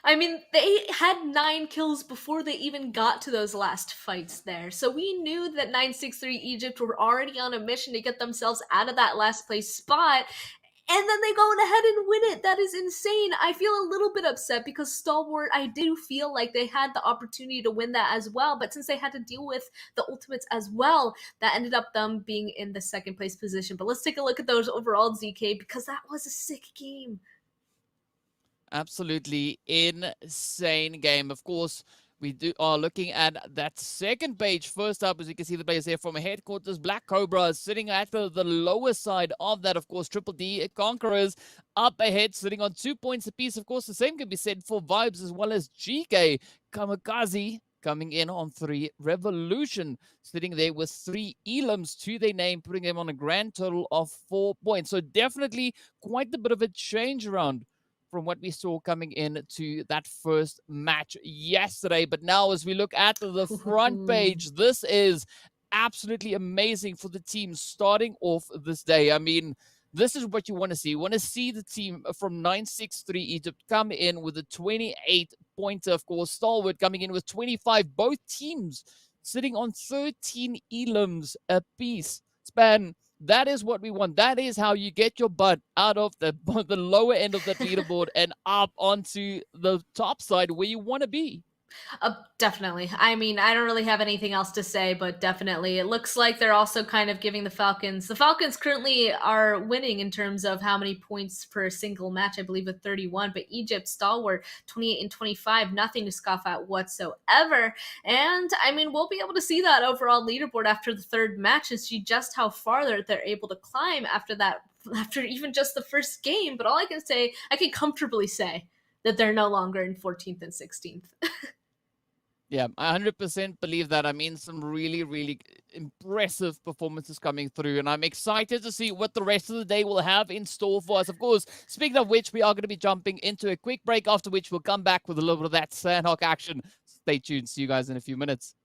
I mean, they had 9 kills before they even got to those last fights there. So we knew that 9-6-3 Egypt were already on a mission to get themselves out of that last place spot. And then they go ahead and win it. That is insane. I feel a little bit upset because Stalwart, I do feel like they had the opportunity to win that as well. But since they had to deal with the ultimates as well, that ended up them being in the 2nd place position. But let's take a look at those overall, ZK, because that was a sick game. Absolutely insane game. Of course, we are looking at that 2nd page. First up, as you can see the players here from headquarters, Black Cobra is sitting at the lower side of that. Of course, Triple D Conquerors up ahead, sitting on 2 points apiece. Of course, the same can be said for Vibes as well as GEEKAY. KAMIKAZE coming in on 3. Revolution sitting there with 3 elims to their name, putting them on a grand total of 4 points. So definitely quite a bit of a change around from what we saw coming in to that first match yesterday. But now as we look at the front page, this is absolutely amazing for the team starting off this day. I mean, this is what you want to see. You want to see the team from 9-6-3 Egypt come in with a 28-pointer. Of course, Stalwart coming in with 25. Both teams sitting on 13 elims apiece. Span, that is what we want. That is how you get your butt out of the lower end of the leaderboard and up onto the top side where you want to be. Definitely. I mean, I don't really have anything else to say, but definitely. It looks like they're also kind of giving the Falcons currently are winning in terms of how many points per single match, I believe with 31, but Egypt, Stalwart, 28 and 25, nothing to scoff at whatsoever. And I mean, we'll be able to see that overall leaderboard after the 3rd match and see just how far they're able to climb after that, after even just the first game. But all I can say, I can comfortably say that they're no longer in 14th and 16th. Yeah, I 100% believe that. I mean, some really, really impressive performances coming through, and I'm excited to see what the rest of the day will have in store for us. Of course, speaking of which, we are going to be jumping into a quick break, after which we'll come back with a little bit of that Sanhok action. Stay tuned. See you guys in a few minutes.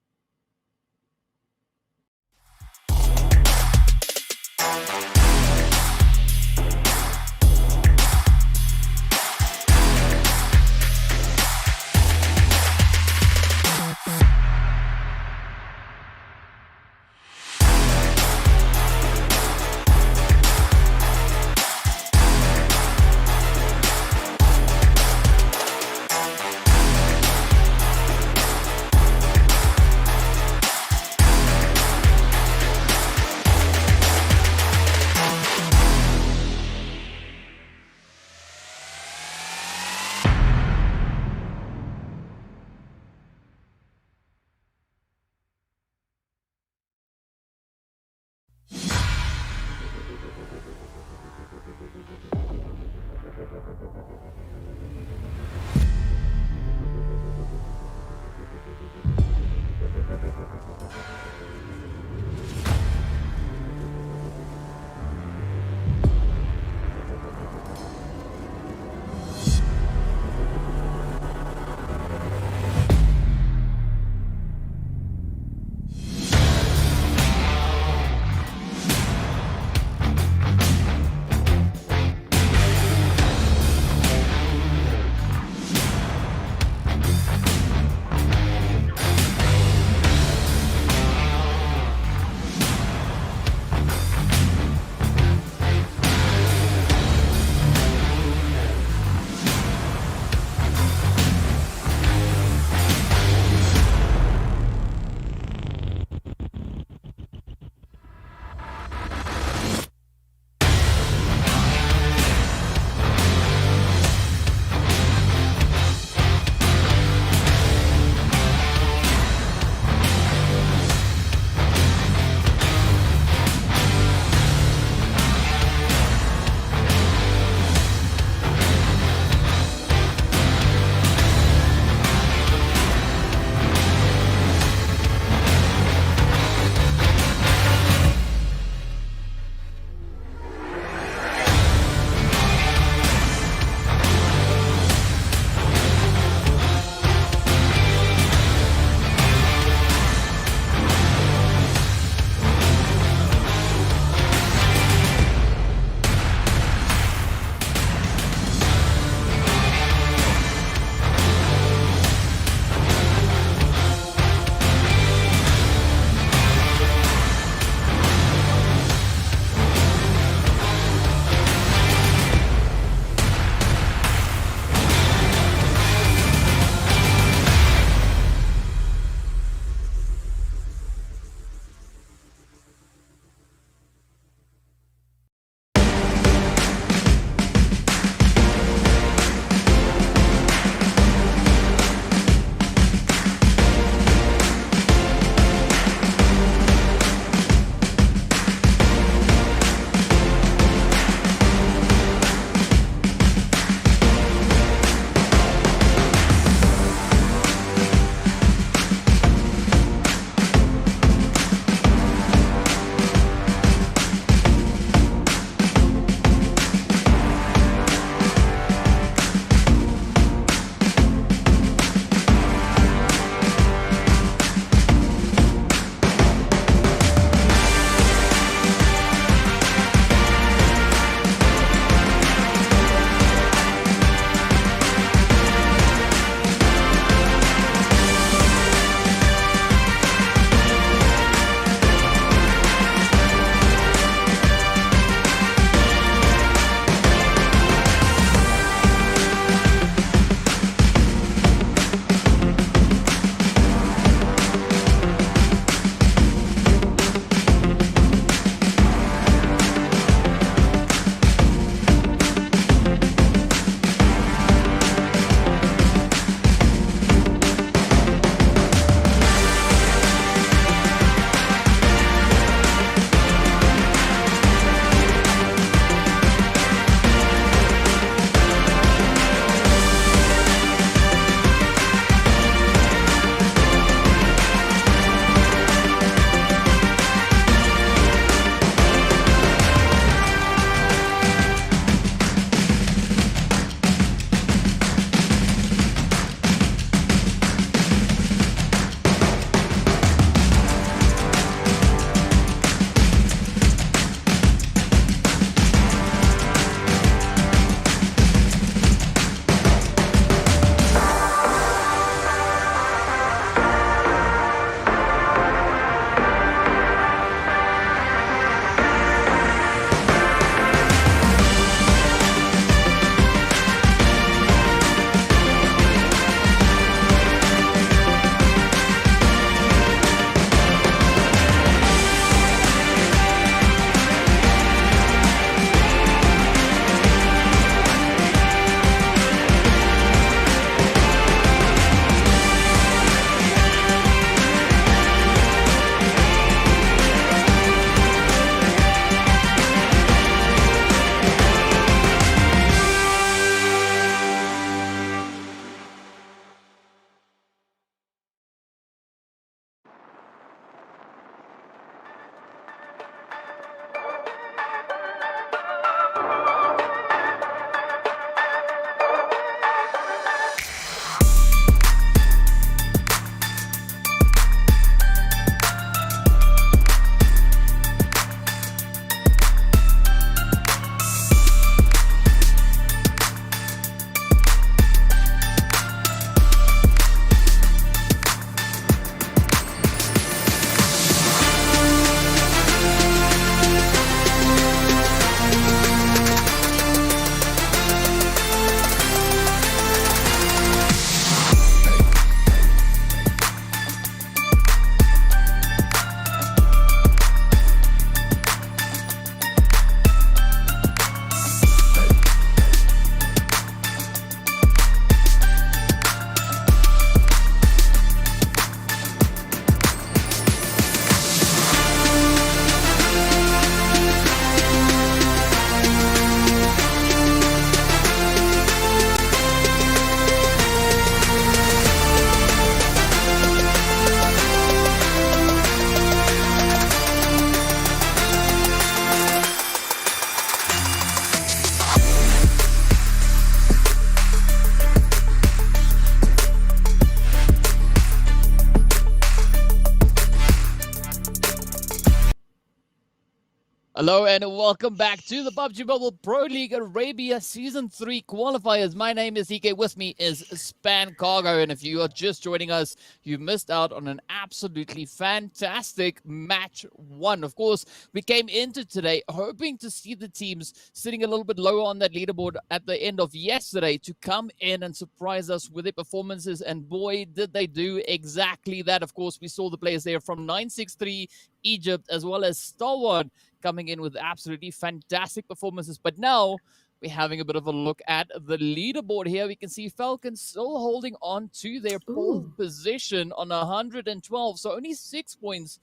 Hello and welcome back to the PUBG Mobile Pro League Arabia Season 3 qualifiers. My name is GEEKAY. With me is Span Cargo. And if you are just joining us, you missed out on an absolutely fantastic match 1. Of course, we came into today hoping to see the teams sitting a little bit lower on that leaderboard at the end of yesterday to come in and surprise us with their performances. And boy, did they do exactly that. Of course, we saw the players there from 963 Egypt as well as Stalwart coming in with absolutely fantastic performances. But now we're having a bit of a look at the leaderboard here. We can see Falcons still holding on to their pole position on 112. So only 6 points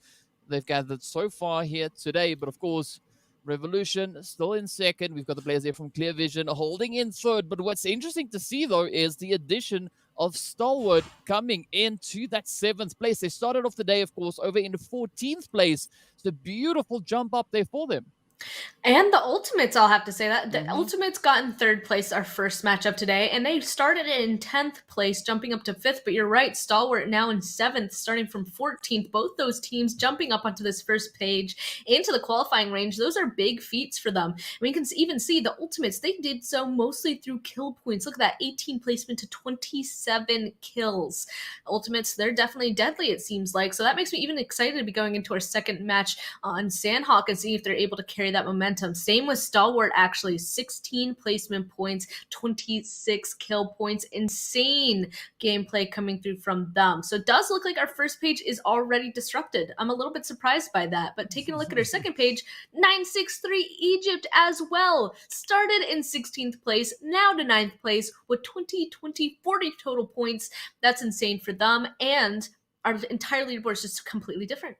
they've gathered so far here today. But of course, Revolution still in second. We've got the players there from Clear Vision holding in third. But what's interesting to see, though, is the addition of Stalwart coming into that 7th place. They started off the day, of course, over in the 14th place. It's a beautiful jump up there for them. And the Ultimates, I'll have to say that. The Ultimates got in 3rd place our first matchup today, and they started in 10th place, jumping up to 5th. But you're right, Stalwart now in 7th, starting from 14th. Both those teams jumping up onto this first page into the qualifying range. Those are big feats for them. We can even see the Ultimates, they did so mostly through kill points. Look at that, 18 placement to 27 kills. Ultimates, they're definitely deadly, it seems like. So that makes me even excited to be going into our second match on Sanhok and see if they're able to carry that momentum. Same with Stalwart, actually. 16 placement points, 26 kill points. Insane gameplay coming through from them. So it does look like our first page is already disrupted. I'm a little bit surprised by that. But taking a look at our second page, 963 Egypt as well. Started in 16th place, now to 9th place with 40 total points. That's insane for them. And our entire leaderboard is just completely different.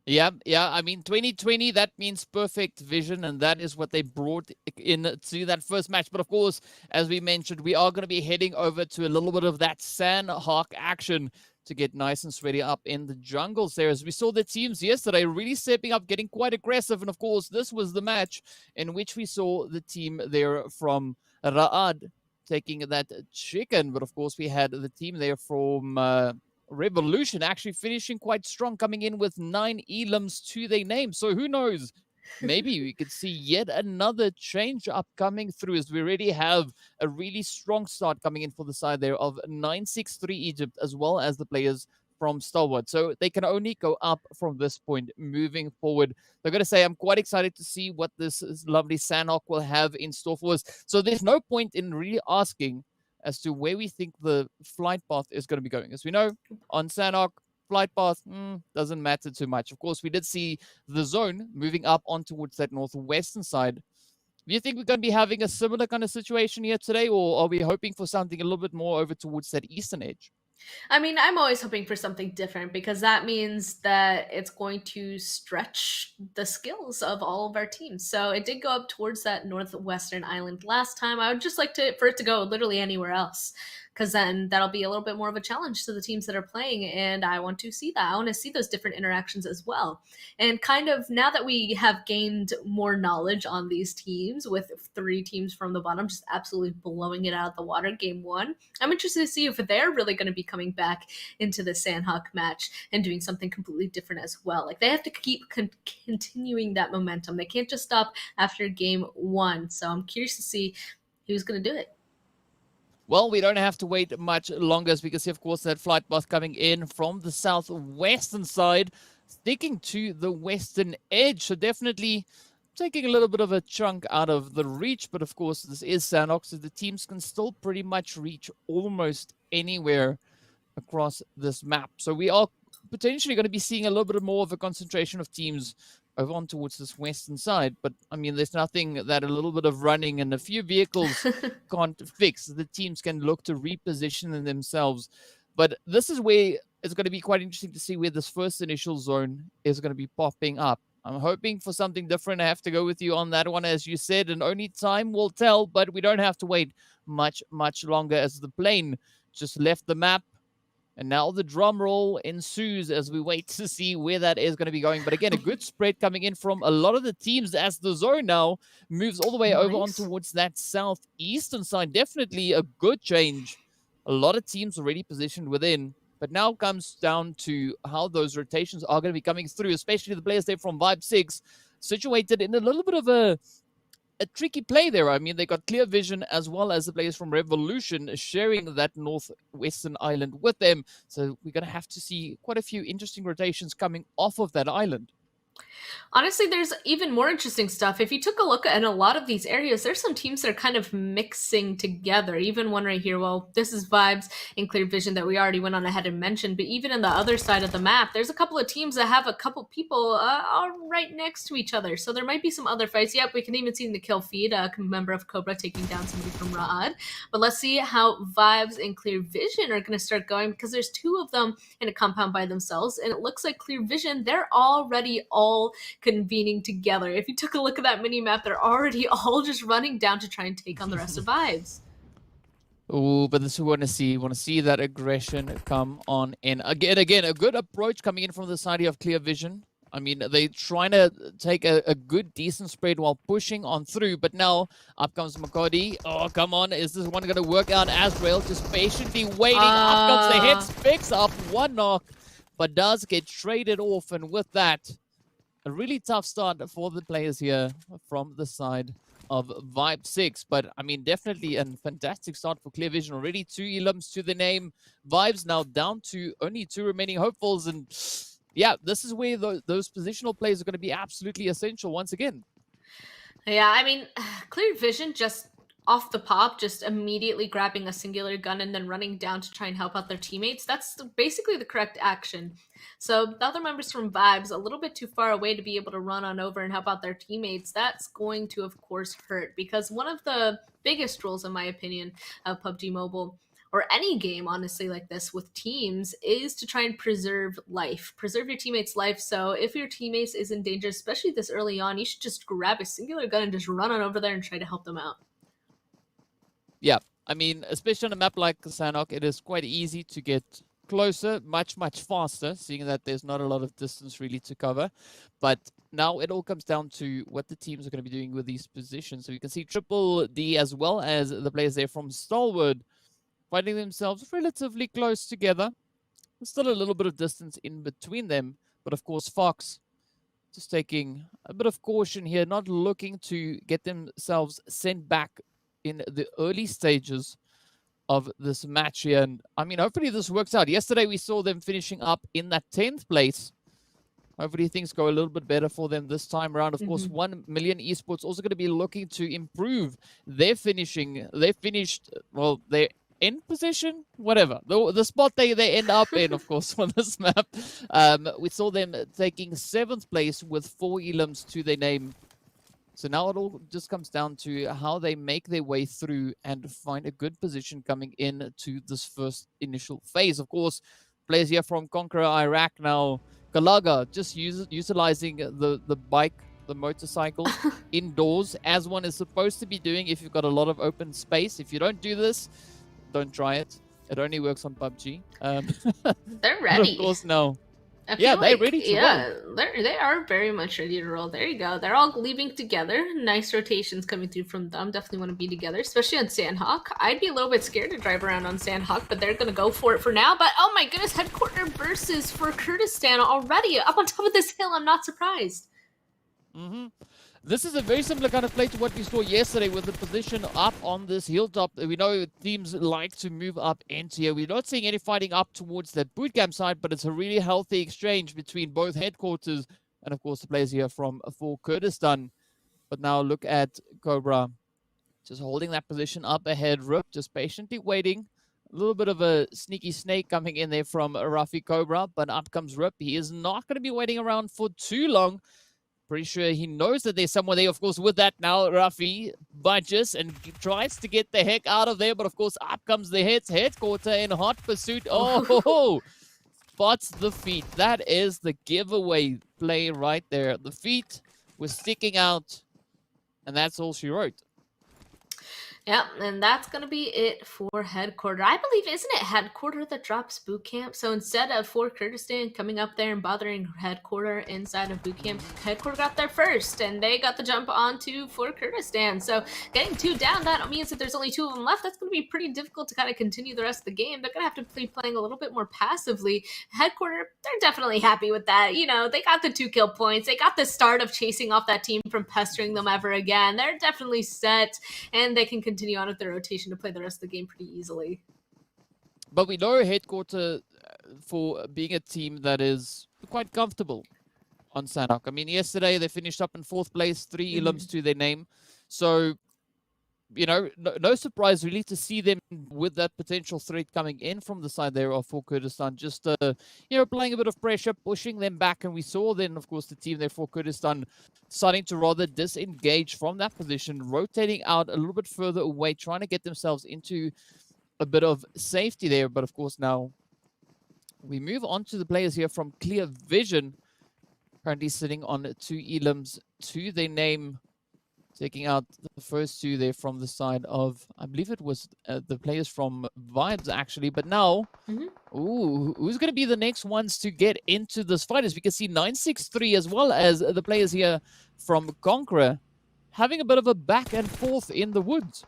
Yeah. I mean, 2020, that means perfect vision, and that is what they brought in to that first match. But of course, as we mentioned, we are going to be heading over to a little bit of that Sanhok action to get nice and sweaty up in the jungles there. As we saw the teams yesterday really stepping up, getting quite aggressive. And of course, this was the match in which we saw the team there from Ra'ad taking that chicken. But of course, we had the team there from Revolution actually finishing quite strong, coming in with 9 elims to their name. So who knows? Maybe we could see yet another change upcoming through, as we already have a really strong start coming in for the side there of 963 Egypt, as well as the players from Stalwart. So they can only go up from this point moving forward. They're going to say I'm quite excited to see what this lovely Sanhok will have in store for us. So there's no point in really asking as to where we think the flight path is going to be going. As we know, on Sanhok, flight path doesn't matter too much. Of course, we did see the zone moving up on towards that northwestern side. Do you think we're going to be having a similar kind of situation here today, or are we hoping for something a little bit more over towards that eastern edge? I mean, I'm always hoping for something different because that means that it's going to stretch the skills of all of our teams. So it did go up towards that northwestern island last time. I would just like for it to go literally anywhere else, because then that'll be a little bit more of a challenge to the teams that are playing, and I want to see that. I want to see those different interactions as well. And kind of now that we have gained more knowledge on these teams, with 3 teams from the bottom just absolutely blowing it out of the water game 1, I'm interested to see if they're really going to be coming back into the Sanhok match and doing something completely different as well. Like, they have to keep continuing that momentum. They can't just stop after game 1. So I'm curious to see who's going to do it. Well, we don't have to wait much longer, as we can see, of course, that flight path coming in from the southwestern side, sticking to the western edge. So definitely taking a little bit of a chunk out of the reach. But of course, this is Sanhok, so the teams can still pretty much reach almost anywhere across this map. So we are potentially going to be seeing a little bit more of a concentration of teams over on towards this western side. But I mean, there's nothing that a little bit of running and a few vehicles can't fix. The teams can look to reposition themselves. But this is where it's going to be quite interesting to see where this first initial zone is going to be popping up. I'm hoping for something different. I have to go with you on that one, as you said, and only time will tell. But we don't have to wait much longer, as the plane just left the map. And now the drum roll ensues as we wait to see where that is going to be going. But again, a good spread coming in from a lot of the teams, as the zone now moves all the way over on towards that southeastern side. Definitely a good change. A lot of teams already positioned within. But now comes down to how those rotations are going to be coming through, especially the players there from Vibe 6. situated in a little bit of a tricky play there. I mean, they got clear vision as well as the players from Revolution sharing that northwestern island with them. So we're going to have to see quite a few interesting rotations coming off of that island. Honestly, there's even more interesting stuff. If you took a look at a lot of these areas, there's some teams that are kind of mixing together. Even one right here, well, this is Vibes and Clear Vision that we already went on ahead and mentioned. But even in the other side of the map, there's a couple of teams that have a couple people right next to each other. So there might be some other fights. Yep, we can even see in the kill feed a member of Cobra taking down somebody from Ra'ad. But let's see how Vibes and Clear Vision are going to start going, because there's two of them in a compound by themselves. And it looks like Clear Vision, they're already all convening together. If you took a look at that mini map, they're already all just running down to try and take on the rest of Vibes. Oh, but this we want to see. We want to see that aggression come on in. Again, a good approach coming in from the side of Clear Vision. I mean, they're trying to take a good, decent spread while pushing on through. But now, up comes Makodi. Oh, come on. Is this one going to work out? Azrael just patiently waiting. Up comes the hits. Picks up one knock, but does get traded off. And with that, a really tough start for the players here from the side of Vibe 6. But, I mean, definitely a fantastic start for Clear Vision. Already 2 elims to the name. Vibes now down to only 2 remaining hopefuls. And, yeah, this is where those positional plays are going to be absolutely essential once again. Yeah, I mean, Clear Vision just off the pop, just immediately grabbing a singular gun and then running down to try and help out their teammates. That's basically the correct action. So the other members from Vibes, a little bit too far away to be able to run on over and help out their teammates. That's going to, of course, hurt, because one of the biggest rules, in my opinion, of PUBG Mobile, or any game, honestly, like this with teams, is to try and preserve life. Preserve your teammates' life. So if your teammates is in danger, especially this early on, you should just grab a singular gun and just run on over there and try to help them out. Yeah, I mean, especially on a map like Sanhok, it is quite easy to get closer, much faster, seeing that there's not a lot of distance really to cover. But now it all comes down to what the teams are going to be doing with these positions. So you can see Triple D as well as the players there from Stalwart finding themselves relatively close together. There's still a little bit of distance in between them. But of course, Fox just taking a bit of caution here, not looking to get themselves sent back in the early stages of this match here. And I mean, hopefully this works out. Yesterday we saw them finishing up in that 10th place. Hopefully things go a little bit better for them this time around. Of course, 1 million Esports also going to be looking to improve their finishing. They finished, well, their end position, whatever. The spot they end up in, of course, on this map. We saw them taking 7th place with 4 elims to their name. So now it all just comes down to how they make their way through and find a good position coming into this first initial phase. Of course, players here from CONQUEROR Iraq now. Galaga just utilizing the bike, the motorcycle indoors, as one is supposed to be doing if you've got a lot of open space. If you don't do this, don't try it. It only works on PUBG. They're ready. Of course, no. Yeah, they're ready to roll. They are very much ready to roll. There you go. They're all leaving together. Nice rotations coming through from them. Definitely want to be together, especially on Sanhok. I'd be a little bit scared to drive around on Sanhok, but they're going to go for it for now. But oh my goodness, headquarter versus for Kurdistan already up on top of this hill. I'm not surprised. This is a very similar kind of play to what we saw yesterday with the position up on this hilltop. We know teams like to move up into here. We're not seeing any fighting up towards that bootcamp side, but it's a really healthy exchange between both headquarters and, of course, the players here from for Kurdistan. But now look at Cobra just holding that position up ahead. Rip just patiently waiting. A little bit of a sneaky snake coming in there from Rafi Cobra, but up comes Rip. He is not going to be waiting around for too long. Pretty sure he knows that there's someone there. Of course, with that now, Rafi budges and tries to get the heck out of there. But, of course, up comes the headquarter in hot pursuit. Oh, spots the feet. That is the giveaway play right there. The feet were sticking out, and that's all she wrote. Yep, and that's going to be it for Headquarter. I believe, isn't it Headquarter that drops Boot Camp? So instead of for Kurdistan coming up there and bothering Headquarter inside of Boot Camp, Headquarter got there first, and they got the jump onto for Kurdistan. So getting 2 down, that means that there's only 2 of them left. That's going to be pretty difficult to kind of continue the rest of the game. They're going to have to be playing a little bit more passively. Headquarter, they're definitely happy with that. You know, they got the 2 kill points. They got the start of chasing off that team from pestering them ever again. They're definitely set, and they can continue on with their rotation to play the rest of the game pretty easily. But we know Headquarter for being a team that is quite comfortable on Sanhok. I mean, yesterday they finished up in 4th place, 3 elims to their name. So, you know, no surprise really to see them with that potential threat coming in from the side there of for Kurdistan. Just, you know, playing a bit of pressure, pushing them back. And we saw then, of course, the team there for Kurdistan starting to rather disengage from that position, rotating out a little bit further away, trying to get themselves into a bit of safety there. But, of course, now we move on to the players here from Clear Vision, currently sitting on 2 elims to their name, taking out the first 2 there from the side of, I believe it was the players from Vibes, actually. But now, ooh, who's going to be the next ones to get into this fight? As we can see, 963 as well as the players here from CONQUEROR having a bit of a back and forth in the woods.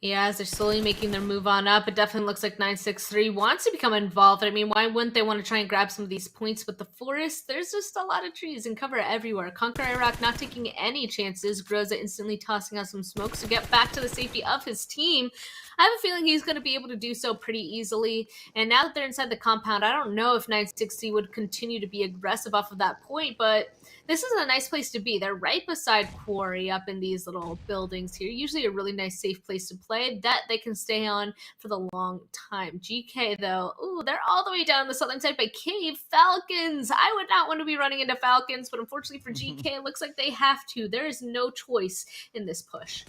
Yeah, as they're slowly making their move on up, it definitely looks like 963 wants to become involved. I mean, why wouldn't they want to try and grab some of these points with the forest? There's just a lot of trees and cover everywhere. Conqueror Iraq not taking any chances. Groza instantly tossing out some smokes to get back to the safety of his team. I have a feeling he's going to be able to do so pretty easily. And now that they're inside the compound, I don't know if 960 would continue to be aggressive off of that point, but this is a nice place to be. They're right beside Quarry up in these little buildings here. Usually a really nice, safe place to play that they can stay on for the long time. GK, though, ooh, they're all the way down the southern side by Cave. Falcons! I would not want to be running into Falcons, but unfortunately for GK, it looks like they have to. There is no choice in this push.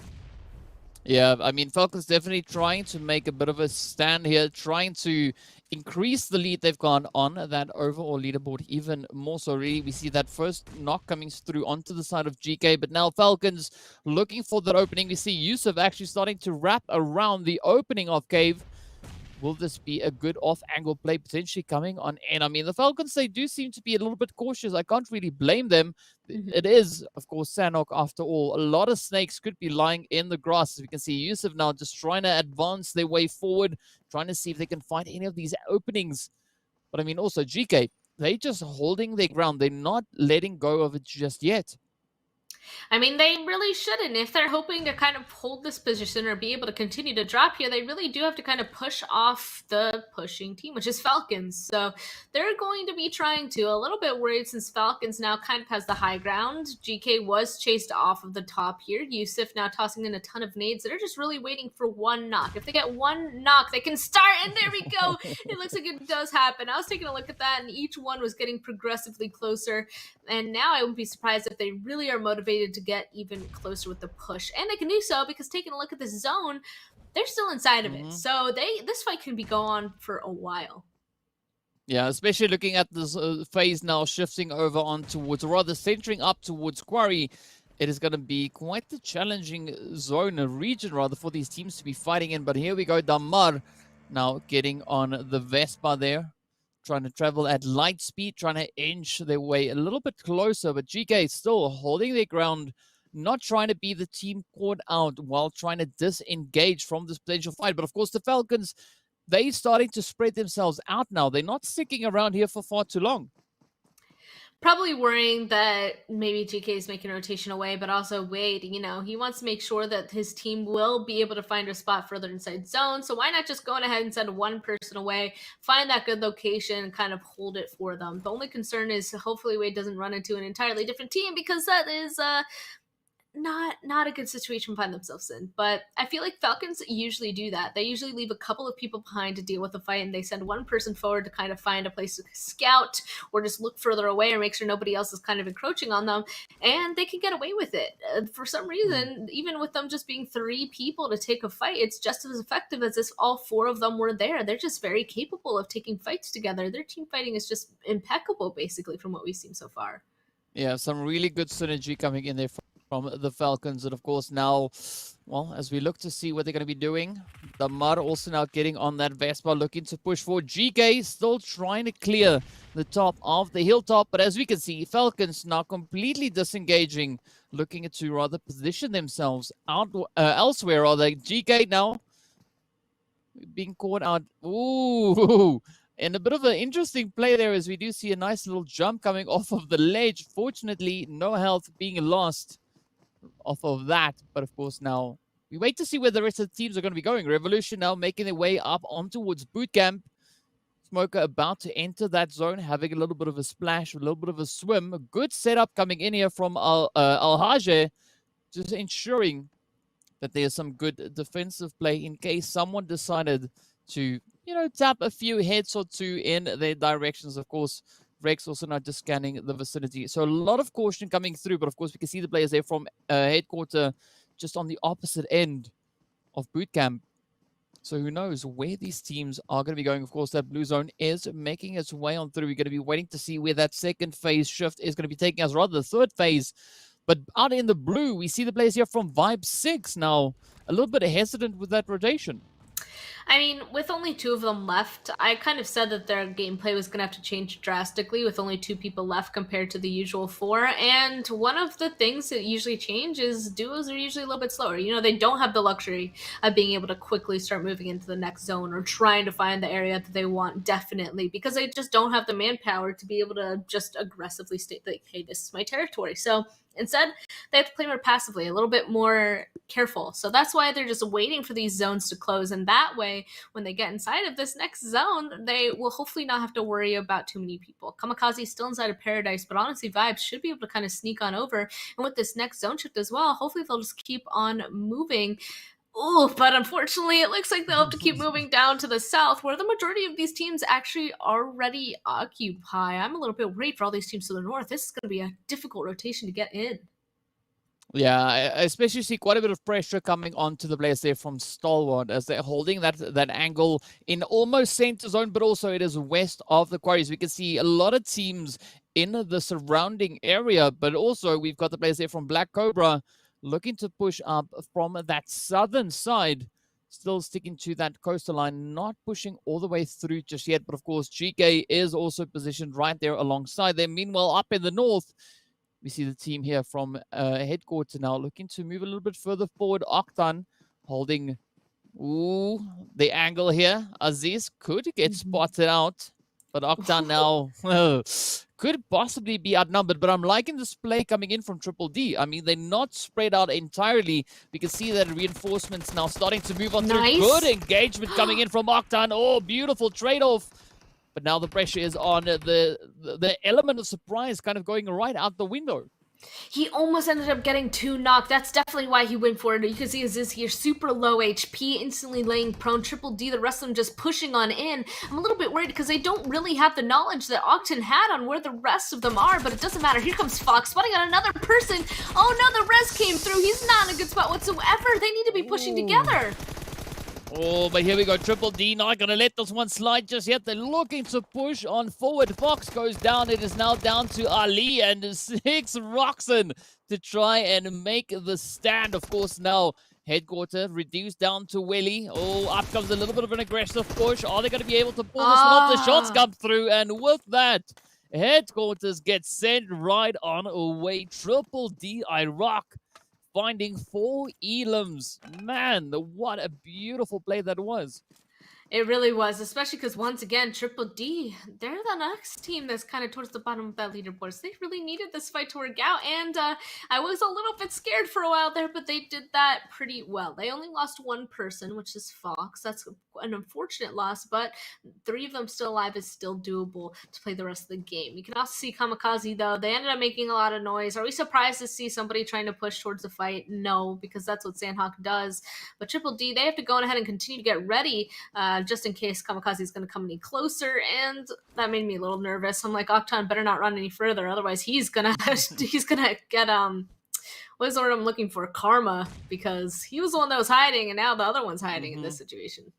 Yeah, I mean, Falcons definitely trying to make a bit of a stand here, trying to increase the lead they've gone on that overall leaderboard even more so. Really, we see that first knock coming through onto the side of GK, but now Falcons looking for that opening. We see Yusuf actually starting to wrap around the opening of Cave. Will this be a good off-angle play potentially coming on in? I mean, the Falcons, they do seem to be a little bit cautious. I can't really blame them. It is, of course, Sanhok after all. A lot of snakes could be lying in the grass. As we can see, Yusuf now just trying to advance their way forward, trying to see if they can find any of these openings. But I mean, also, GK, they just holding their ground. They're not letting go of it just yet. I mean, they really shouldn't. If they're hoping to kind of hold this position or be able to continue to drop here, they really do have to kind of push off the pushing team, which is Falcons. So they're going to be trying to. A little bit worried since Falcons now kind of has the high ground. GK was chased off of the top here. Yusuf now tossing in a ton of nades. They're just really waiting for one knock. If they get one knock, they can start, and there we go. It looks like it does happen. I was taking a look at that, and each one was getting progressively closer. And now I wouldn't be surprised if they really are motivated to get even closer with the push. And they can do so because taking a look at this zone, they're still inside of it. So this fight can be going on for a while. Yeah, especially looking at this phase now shifting over on towards, or rather centering up towards Quarry. It is going to be quite the challenging zone, a region rather, for these teams to be fighting in. But here we go, Damar now getting on the Vespa there, trying to travel at light speed, trying to inch their way a little bit closer. But GK still holding their ground, not trying to be the team caught out while trying to disengage from this potential fight. But of course, the Falcons, they're starting to spread themselves out now. They're not sticking around here for far too long. Probably worrying that maybe GK is making a rotation away, but also Wade, you know, he wants to make sure that his team will be able to find a spot further inside zone. So why not just go ahead and send one person away, find that good location, and kind of hold it for them. The only concern is hopefully Wade doesn't run into an entirely different team, because that is not a good situation to find themselves in. But I feel like Falcons usually do that. They usually leave a couple of people behind to deal with the fight, and they send one person forward to kind of find a place to scout or just look further away or make sure nobody else is kind of encroaching on them, and they can get away with it. For some reason, even with them just being 3 people to take a fight, it's just as effective as if all 4 of them were there. They're just very capable of taking fights together. Their team fighting is just impeccable, basically, from what we've seen so far. Yeah, some really good synergy coming in there from the Falcons. And of course now, well, as we look to see what they're going to be doing, the Mud also now getting on that Vespa, looking to push for GEEKAY, still trying to clear the top of the hilltop. But as we can see, Falcons now completely disengaging, looking to rather position themselves out elsewhere. Are they GEEKAY now being caught out? Ooh. And a bit of an interesting play there, as we do see a nice little jump coming off of the ledge. Fortunately, no health being lost off of that. But of course, now we wait to see where the rest of the teams are going to be going. Revolution now making their way up on towards boot camp. Smoker about to enter that zone, having a little bit of a splash, a little bit of a swim. A good setup coming in here from Al-Hajj, just ensuring that there's some good defensive play in case someone decided to, you know, tap a few heads or two in their directions. Of course, Rex also now just scanning the vicinity. So a lot of caution coming through, but of course we can see the players there from headquarter just on the opposite end of boot camp. So who knows where these teams are going to be going. Of course, that blue zone is making its way on through. We're going to be waiting to see where that second phase shift is going to be taking us, rather the third phase. But out in the blue, we see the players here from Vibe 6 now, a little bit hesitant with that rotation. I mean, with only 2 of them left, I kind of said that their gameplay was going to have to change drastically with only 2 people left compared to the usual 4. And one of the things that usually change is duos are usually a little bit slower. You know, they don't have the luxury of being able to quickly start moving into the next zone or trying to find the area that they want definitely, because they just don't have the manpower to be able to just aggressively state that, hey, this is my territory. So instead, they have to play more passively, a little bit more careful. So that's why they're just waiting for these zones to close. And that way, when they get inside of this next zone, they will hopefully not have to worry about too many people. Kamikaze is still inside of Paradise, but honestly, Vibes should be able to kind of sneak on over. And with this next zone shift as well, hopefully they'll just keep on moving. Oh, but unfortunately, it looks like they'll have to keep moving down to the south, where the majority of these teams actually already occupy. I'm a little bit worried for all these teams to the north. This is going to be a difficult rotation to get in. Yeah, I especially see quite a bit of pressure coming onto the players there from Stalwart, as they're holding that angle in almost center zone, but also it is west of the quarries. We can see a lot of teams in the surrounding area, but also we've got the players there from Black Cobra looking to push up from that southern side, still sticking to that coastal line, not pushing all the way through just yet. But of course, GEEKAY is also positioned right there alongside them. Meanwhile, up in the north, we see the team here from headquarters now looking to move a little bit further forward. Octan holding the angle here. Aziz could get spotted out, but Octan now could possibly be outnumbered. But I'm liking this play coming in from Triple D. I mean, they're not spread out entirely. We can see that reinforcements now starting to move on through. Good engagement coming in from Octan. Oh, beautiful trade-off. But now the pressure is on the element of surprise kind of going right out the window. He almost ended up getting 2 knocked. That's definitely why he went for it. You can see Aziz here, super low HP, instantly laying prone. Triple D, the rest of them just pushing on in. I'm a little bit worried because they don't really have the knowledge that Octan had on where the rest of them are, but it doesn't matter. Here comes Fox, spotting on another person. Oh no, the res came through. He's not in a good spot whatsoever. They need to be pushing together. Oh, but here we go. Triple D not going to let this one slide just yet. They're looking to push on forward. Fox goes down. It is now down to Ali and 6 Roxon to try and make the stand. Of course, now headquarter reduced down to Willie. Oh, up comes a little bit of an aggressive push. Are they going to be able to pull this one off? The shots come through, and with that, headquarters gets sent right on away. Triple D Iraq finding 4 elims. Man, what a beautiful play that was. It really was, especially because once again, Triple D, they're the next team that's kind of towards the bottom of that leaderboard. So they really needed this fight to work out, and I was a little bit scared for a while there, but they did that pretty well. They only lost 1 person, which is Fox. That's an unfortunate loss, but 3 of them still alive is still doable to play the rest of the game. You can also see Kamikaze, though. They ended up making a lot of noise. Are we surprised to see somebody trying to push towards the fight? No, because that's what Sanhok does. But Triple D, they have to go ahead and continue to get ready, just in case Kamikaze is going to come any closer, and that made me a little nervous. I'm like, Octan better not run any further, otherwise he's gonna get what is the word I'm looking for? Karma, because he was the one that was hiding, and now the other one's hiding in this situation.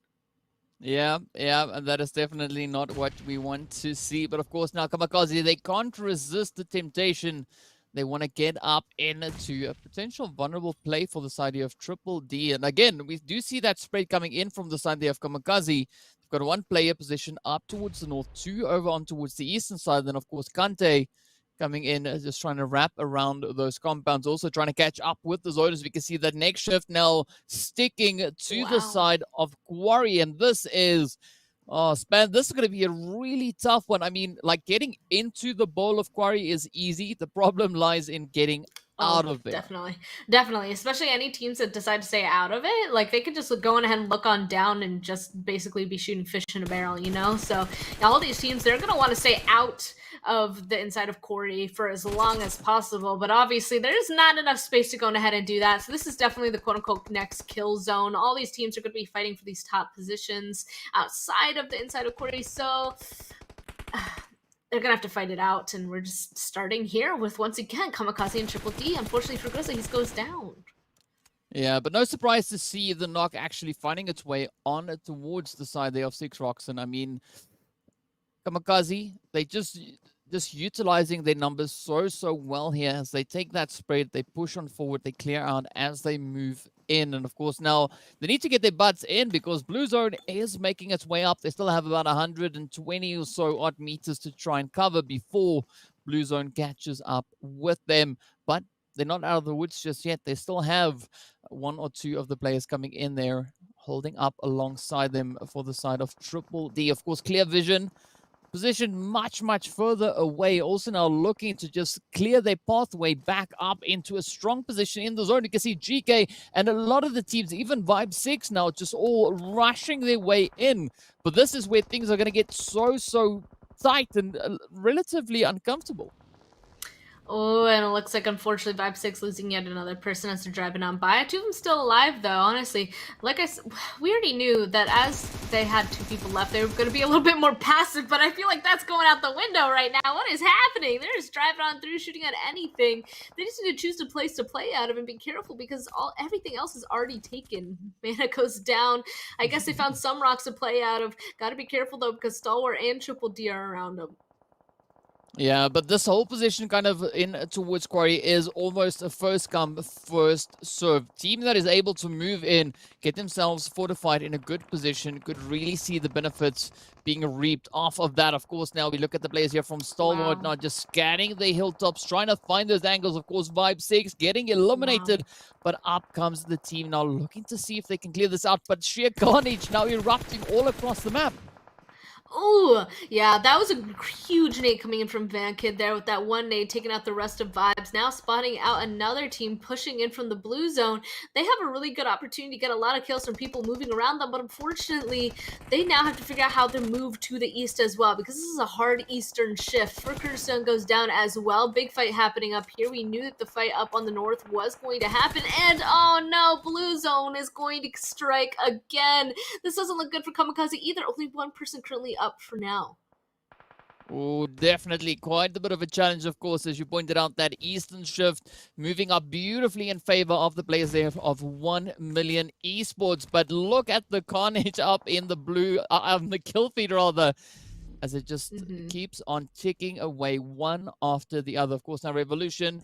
Yeah, and that is definitely not what we want to see. But of course, now Kamikaze, they can't resist the temptation They want to get up into a potential vulnerable play for the side here of Triple D. And again, we do see that spread coming in from the side there of KAMIKAZE. They've got one player position up towards the north, two over on towards the eastern side. Then, of course, Kante coming in, just trying to wrap around those compounds, also trying to catch up with the zoners. We can see that next shift now sticking to the side of Quarry. And this is... Oh, Span, this is going to be a really tough one. I mean, like, getting into the bowl of Quarry is easy. The problem lies in getting out of there. Definitely. Especially any teams that decide to stay out of it. Like, they could just go on ahead and look on down and just basically be shooting fish in a barrel, you know? So, all these teams, they're going to want to stay out of the inside of Quarry for as long as possible. But obviously, there's not enough space to go ahead and do that. So, this is definitely the quote-unquote next kill zone. All these teams are going to be fighting for these top positions outside of the inside of Quarry. So... they're gonna have to fight it out, and we're just starting here with, once again, KAMIKAZE and Triple D. Unfortunately for Grizzly, he goes down. Yeah, but no surprise to see the knock actually finding its way on towards the side there of Six Rocks. And I mean, KAMIKAZE, they just utilizing their numbers so well here as they take that spread, they push on forward, they clear out as they move in. And of course now they need to get their butts in because Blue Zone is making its way up. They still have about 120 or so odd meters to try and cover before Blue Zone catches up with them. But they're not out of the woods just yet. They still have one or two of the players coming in there holding up alongside them for the side of Triple D. Of course, clear vision. Position much further away, also now looking to just clear their pathway back up into a strong position in the zone. You can see GEEKAY and a lot of the teams, even Vibe 6 now, just all rushing their way in. But this is where things are going to get so tight and relatively uncomfortable. Oh, and it looks like, unfortunately, Vibe 6 losing yet another person as they're driving on by. Two of them still alive, though, honestly. Like I said, we already knew that as they had two people left, they were going to be a little bit more passive, but I feel like that's going out the window right now. What is happening? They're just driving on through, shooting at anything. They just need to choose a place to play out of and be careful because everything else is already taken. Mana goes down. I guess they found some rocks to play out of. Got to be careful, though, because Stalwart and Triple D are around them. Yeah, but this whole position kind of in towards Quarry is almost a first come, first serve. Team that is able to move in, get themselves fortified in a good position, could really see the benefits being reaped off of that. Of course, now we look at the players here from Stalwart, not just scanning the hilltops, trying to find those angles. Of course, Vibe 6 getting eliminated, but up comes the team now looking to see if they can clear this out. But sheer carnage now erupting all across the map. Oh, yeah, that was a huge nade coming in from Van Kid there with that one nade taking out the rest of Vibes. Now spotting out another team pushing in from the blue zone. They have a really good opportunity to get a lot of kills from people moving around them, but unfortunately, they now have to figure out how to move to the east as well because this is a hard eastern shift. For Kurdistan goes down as well. Big fight happening up here. We knew that the fight up on the north was going to happen, and oh no, blue zone is going to strike again. This doesn't look good for KAMIKAZE either. Only one person currently up for now. Oh, definitely quite a bit of a challenge, of course, as you pointed out, that eastern shift moving up beautifully in favor of the players there of 1 million esports. But look at the carnage up in the blue, the kill feed rather, as it just keeps on ticking away one after the other. Of course, now Revolution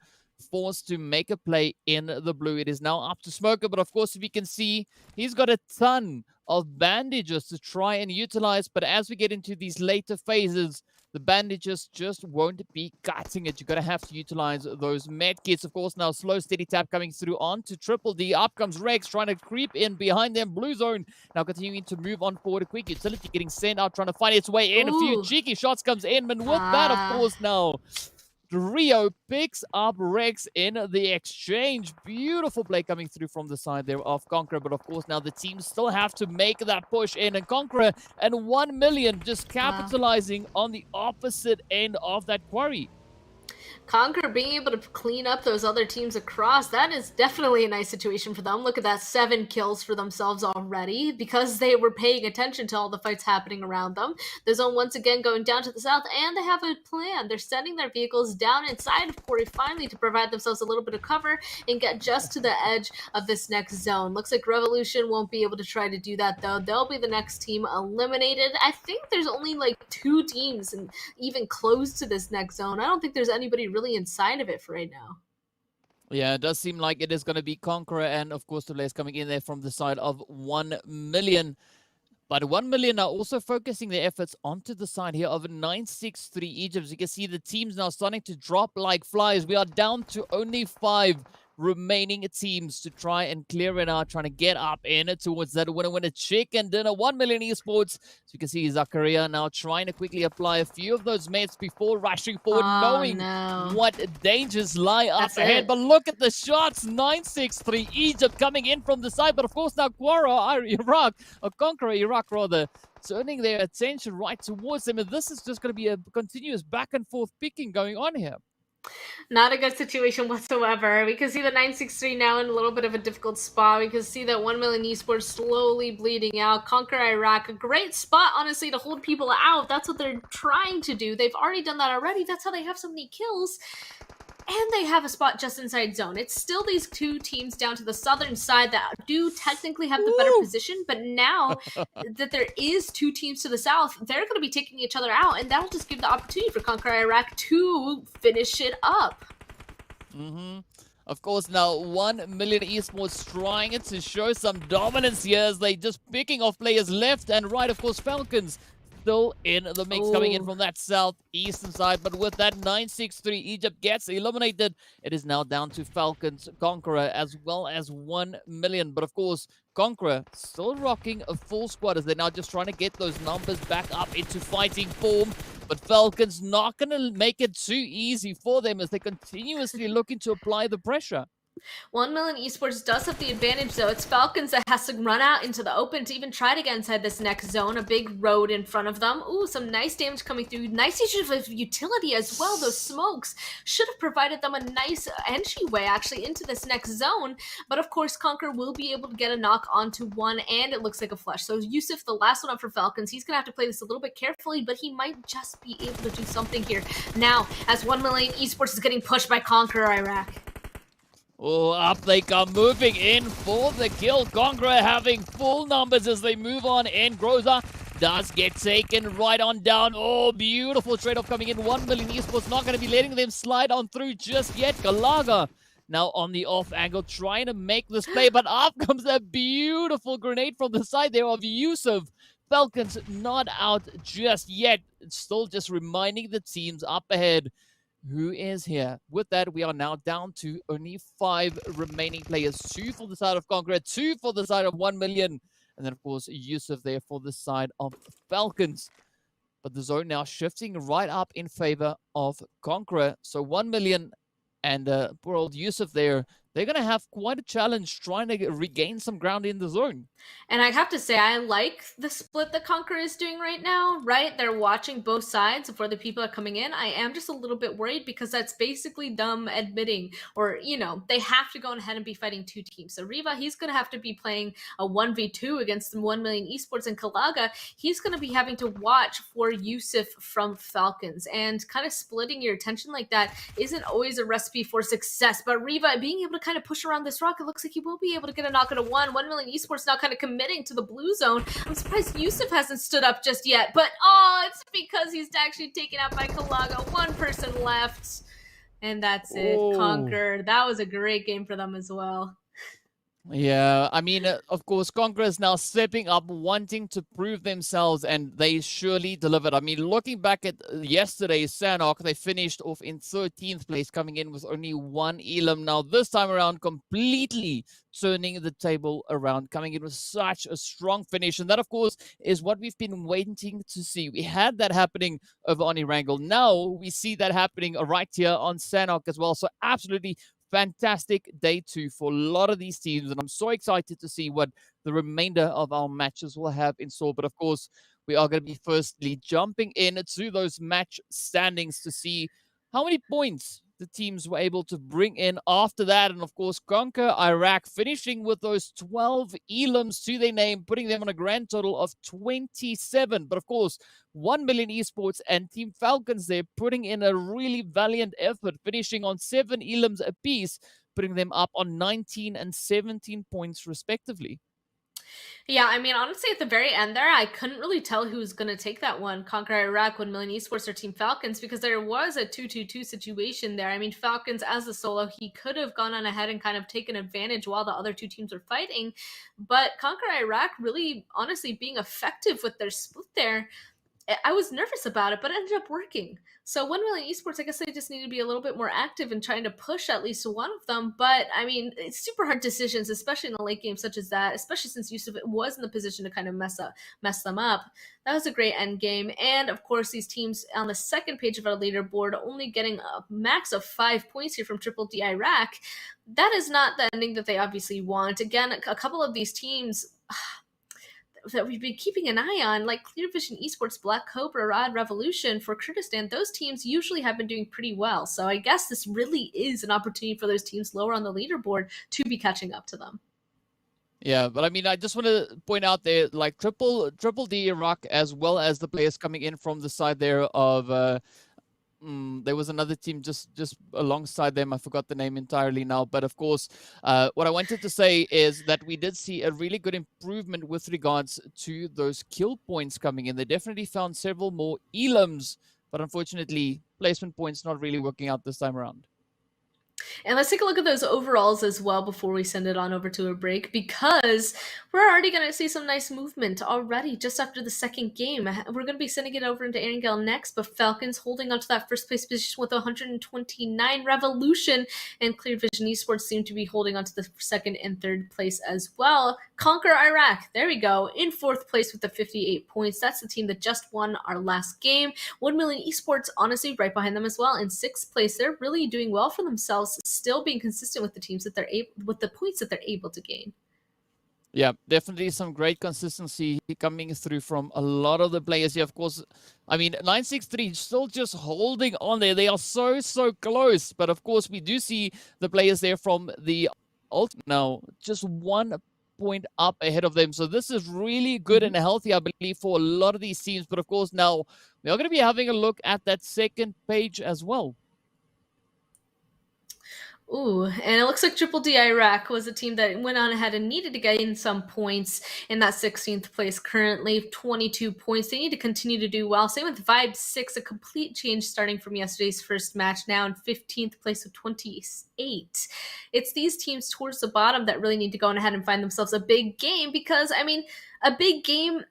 forced to make a play in the blue. It is now up to Smoker, but of course, if you can see, he's got a ton of bandages to try and utilize, but as we get into these later phases, the bandages just won't be cutting it. You're going to have to utilize those med kits. Of course, now slow, steady tap coming through on to Triple D. Up comes Rex, trying to creep in behind them. Blue zone now continuing to move on forward. A quick utility getting sent out, trying to find its way in. A few cheeky shots comes in, and with that, of course, now Rio picks up Rex in the exchange. Beautiful play coming through from the side there of KONQUEROR. But of course, now the teams still have to make that push in. And KONQUEROR and 1 million just capitalizing on the opposite end of that quarry. KONQUEROR being able to clean up those other teams across, that is definitely a nice situation for them. Look at that, 7 kills for themselves already because they were paying attention to all the fights happening around them. The zone once again going down to the south, and they have a plan. They're sending their vehicles down inside of Quarry finally to provide themselves a little bit of cover and get just to the edge of this next zone. Looks like Revolution won't be able to try to do that though. They'll be the next team eliminated. I think there's only like 2 teams and even close to this next zone. I don't think there's anybody really really inside of it for right now. Yeah, it does seem like it is going to be Conqueror, and of course the players coming in there from the side of 1 million. But 1 million are also focusing their efforts onto the side here of 963 Egypt. As you can see, the teams now starting to drop like flies. We are down to only 5 remaining teams to try and clear it out, trying to get up in towards that winner chicken dinner. 1 million Esports. So you can see Zakaria now trying to quickly apply a few of those meds before rushing forward, knowing no. what dangers lie up That's ahead. it. But look at the shots. 963 Egypt coming in from the side. But of course now Iraq, or Conqueror Iraq rather, turning their attention right towards them. And this is just going to be a continuous back and forth picking going on here. Not a good situation whatsoever. We can see the 963 now in a little bit of a difficult spot. We can see that 1 million Esports slowly bleeding out. Conquer Iraq, a great spot, honestly, to hold people out. That's what they're trying to do. They've already done that already. That's how they have so many kills. And they have a spot just inside zone. It's still these two teams down to the southern side that do technically have the better position, but now that there is two teams to the south, they're going to be taking each other out, and that'll just give the opportunity for Conquer Iraq to finish it up. Of course, now 1 million Esports trying to show some dominance here as they just picking off players left and right. Of course, Falcons still in the mix, coming in from that southeastern side. But with that 963, Egypt gets eliminated. It is now down to Falcons, Conqueror, as well as 1 million. But of course, Conqueror still rocking a full squad as they're now just trying to get those numbers back up into fighting form. But Falcons not going to make it too easy for them as they continuously looking to apply the pressure. 1 million Esports does have the advantage, though. It's Falcons that has to run out into the open to even try to get inside this next zone. A big road in front of them. Ooh, some nice damage coming through. Nice use of utility as well. Those smokes should have provided them a nice entryway, actually, into this next zone. But, of course, Conquer will be able to get a knock onto one, and it looks like a flush. So, Yusuf, the last one up for Falcons, he's going to have to play this a little bit carefully, but he might just be able to do something here. Now, as 1 million Esports is getting pushed by Conquer Iraq. Oh, up they come, moving in for the kill. Conqueror having full numbers as they move on in. Groza does get taken right on down. Oh, beautiful trade-off coming in. 1 million Esports not going to be letting them slide on through just yet. Galaga now on the off angle, trying to make this play, but up comes a beautiful grenade from the side there of Yusuf. Falcons not out just yet. It's still just reminding the teams up ahead who is here. With that, we are now down to only 5 remaining players. 2 for the side of Conqueror, 2 for the side of 1 million. And then, of course, Yusuf there for the side of Falcons. But the zone now shifting right up in favor of Conqueror. So 1 million and poor old Yusuf there. They're going to have quite a challenge trying to regain some ground in the zone. And I have to say, I like the split that Conqueror is doing right now, right? They're watching both sides before the people are coming in. I am just a little bit worried because that's basically them admitting, or, you know, they have to go ahead and be fighting 2 teams. So Riva, he's going to have to be playing a 1v2 against the 1 million Esports, and Kalaga, he's going to be having to watch for Yusuf from Falcons. And kind of splitting your attention like that isn't always a recipe for success. But Riva, being able to kind of push around this rock, it looks like he will be able to get a knock on a 1 million Esports now kind of committing to the blue zone. I'm surprised Yusuf hasn't stood up just yet, but it's because he's actually taken out by Kalaga. 1 person left, and that's it. Conquer. That was a great game for them as well. Yeah, I mean, of course, Conqueror is now stepping up, wanting to prove themselves, and they surely delivered. I mean, looking back at yesterday's Sanhok, they finished off in 13th place, coming in with only 1 elim. Now, this time around, completely turning the table around, coming in with such a strong finish. And that, of course, is what we've been waiting to see. We had that happening over on Erangel. Now, we see that happening right here on Sanhok as well. So, absolutely fantastic day 2 for a lot of these teams, and I'm so excited to see what the remainder of our matches will have in store. But of course, we are going to be firstly jumping in to those match standings to see how many points the teams were able to bring in after that. And of course, Conquer Iraq finishing with those 12 elims to their name, putting them on a grand total of 27. But of course, 1 million Esports and Team Falcons there putting in a really valiant effort, finishing on 7 elims apiece, putting them up on 19 and 17 points respectively. Yeah, I mean, honestly, at the very end there, I couldn't really tell who was going to take that one. Conqueror Iraq, 1 million Esports, or Team Falcons, because there was a 2-2-2 situation there. I mean, Falcons, as a solo, he could have gone on ahead and kind of taken advantage while the other two teams were fighting. But Conqueror Iraq really, honestly, being effective with their split there, I was nervous about it, but it ended up working. So 1 million Esports, I guess they just need to be a little bit more active in trying to push at least one of them. But I mean, it's super hard decisions, especially in the late game such as that, especially since Yusuf was in the position to kind of mess them up. That was a great end game. And of course, these teams on the second page of our leaderboard only getting a max of 5 points here from Triple D Iraq. That is not the ending that they obviously want. Again, a couple of these teams that we've been keeping an eye on, like Clear Vision Esports, Black Cobra, Rod Revolution for Kurdistan, those teams usually have been doing pretty well. So I guess this really is an opportunity for those teams lower on the leaderboard to be catching up to them. Yeah, but I mean, I just want to point out there, like Triple D Iraq, as well as the players coming in from the side there of there was another team just alongside them. I forgot the name entirely now. But of course, what I wanted to say is that we did see a really good improvement with regards to those kill points coming in. They definitely found several more elims, but unfortunately, placement points not really working out this time around. And let's take a look at those overalls as well before we send it on over to a break, because we're already going to see some nice movement already just after the second game. We're going to be sending it over into Erangel next, but Falcons holding on to that first place position with 129 Revolution, and Clear Vision Esports seem to be holding on to the second and third place as well. Conquer Iraq, there we go, in fourth place with the 58 points. That's the team that just won our last game. 1 million Esports, honestly, right behind them as well in sixth place. They're really doing well for themselves, still being consistent with the teams that they're able, with the points that they're able to gain. Yeah, definitely some great consistency coming through from a lot of the players here. Of course, I mean, 963 still just holding on there. They are so close. But of course, we do see the players there from the ult now, just 1 point up ahead of them. So this is really good and healthy, I believe, for a lot of these teams. But of course, now we are going to be having a look at that second page as well. Ooh, and it looks like Triple D Iraq was a team that went on ahead and needed to gain some points in that 16th place currently, 22 points. They need to continue to do well. Same with Vibe 6, a complete change starting from yesterday's first match, now in 15th place with 28. It's these teams towards the bottom that really need to go on ahead and find themselves a big game, because, I mean, a big game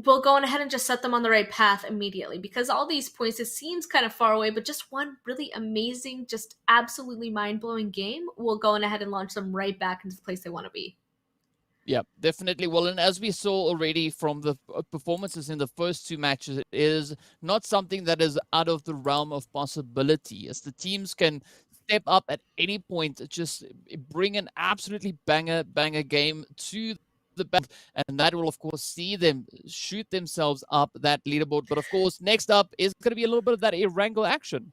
will go on ahead and just set them on the right path immediately, because all these points, it seems kind of far away, but just one really amazing, just absolutely mind-blowing game will go on ahead and launch them right back into the place they want to be. Yeah, definitely. Well, and as we saw already from the performances in the first 2 matches, it is not something that is out of the realm of possibility, as the teams can step up at any point, just bring an absolutely banger game to the back, and that will of course see them shoot themselves up that leaderboard. But of course, next up is going to be a little bit of that Erangel action.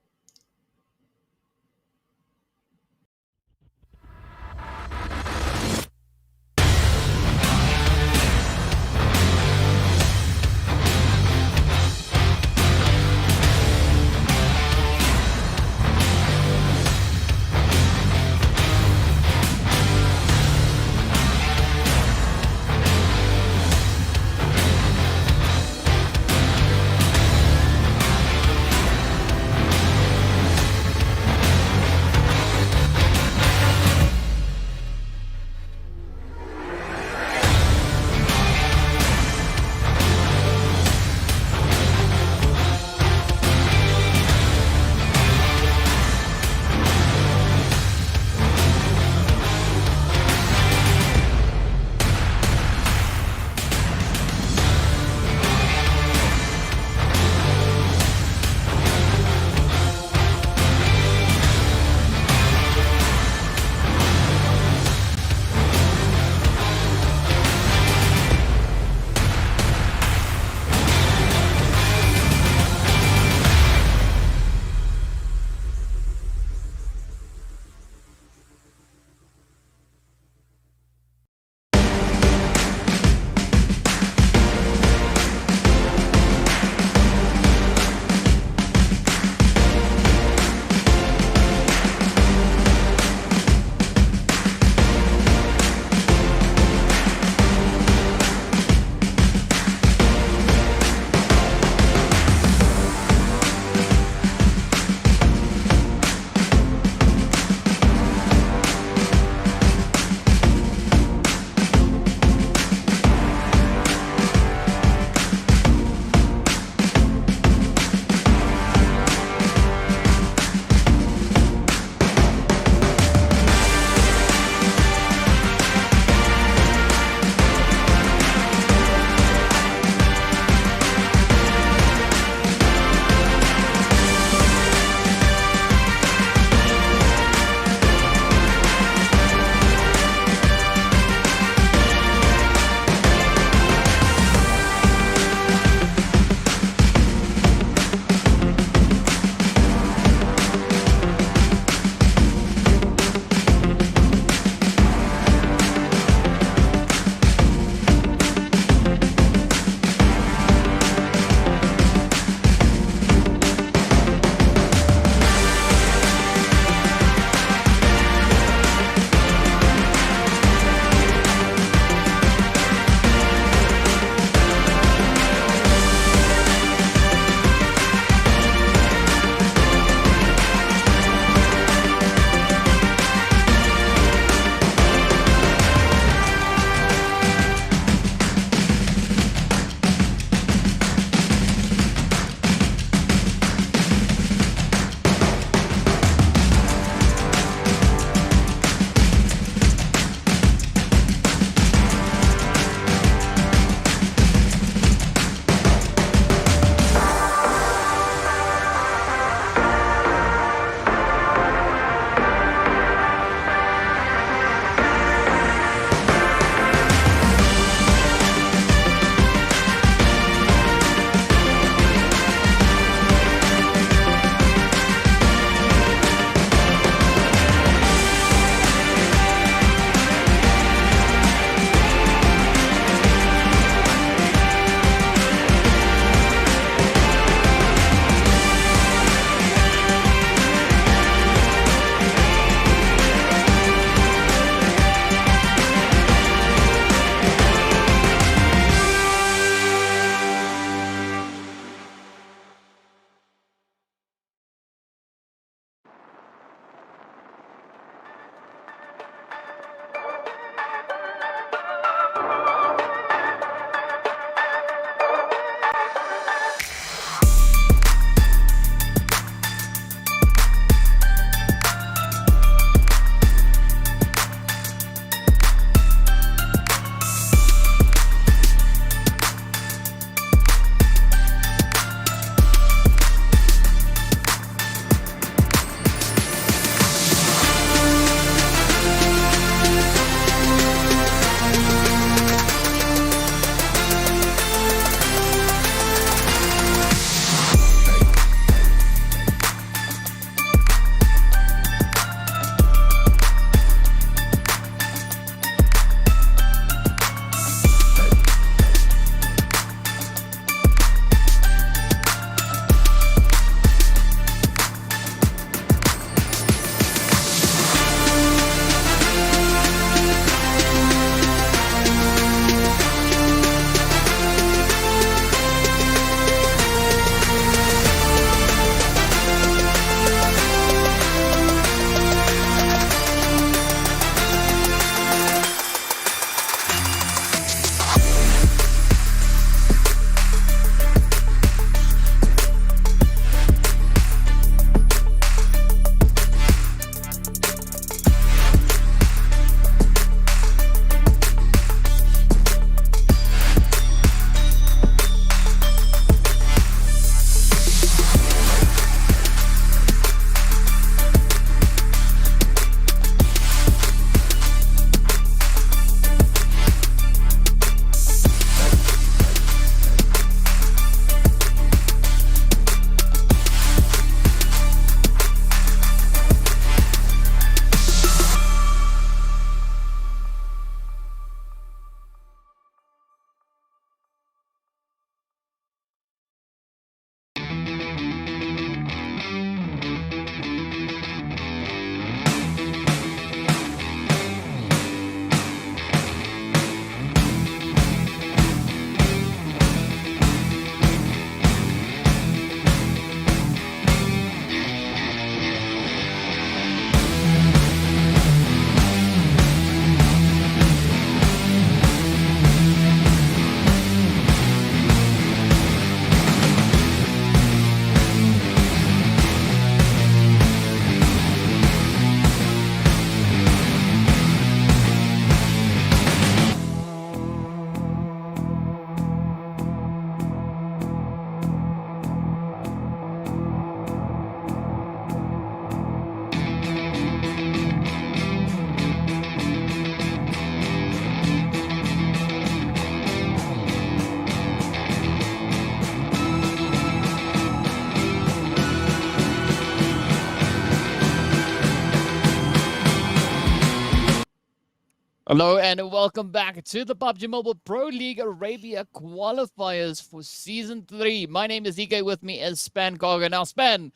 Hello and welcome back to the PUBG Mobile Pro League Arabia Qualifiers for Season 3. My name is GEEKAY, with me is Span Cargo. Now, Span,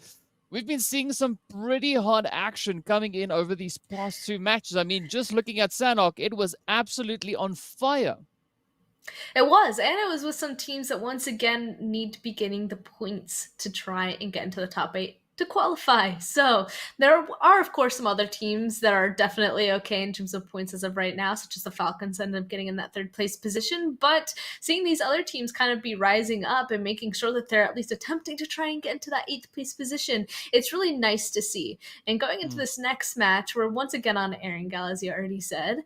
we've been seeing some pretty hot action coming in over these past two matches. I mean, just looking at Sanhok, it was absolutely on fire. It was, and it was with some teams that once again need to be getting the points to try and get into the top 8 to qualify. So there are, of course, some other teams that are definitely okay in terms of points as of right now, such as the Falcons ended up getting in that 3rd place position. But seeing these other teams kind of be rising up and making sure that they're at least attempting to try and get into that 8th place position, it's really nice to see. And going into this next match, we're once again on Erangel, as you already said.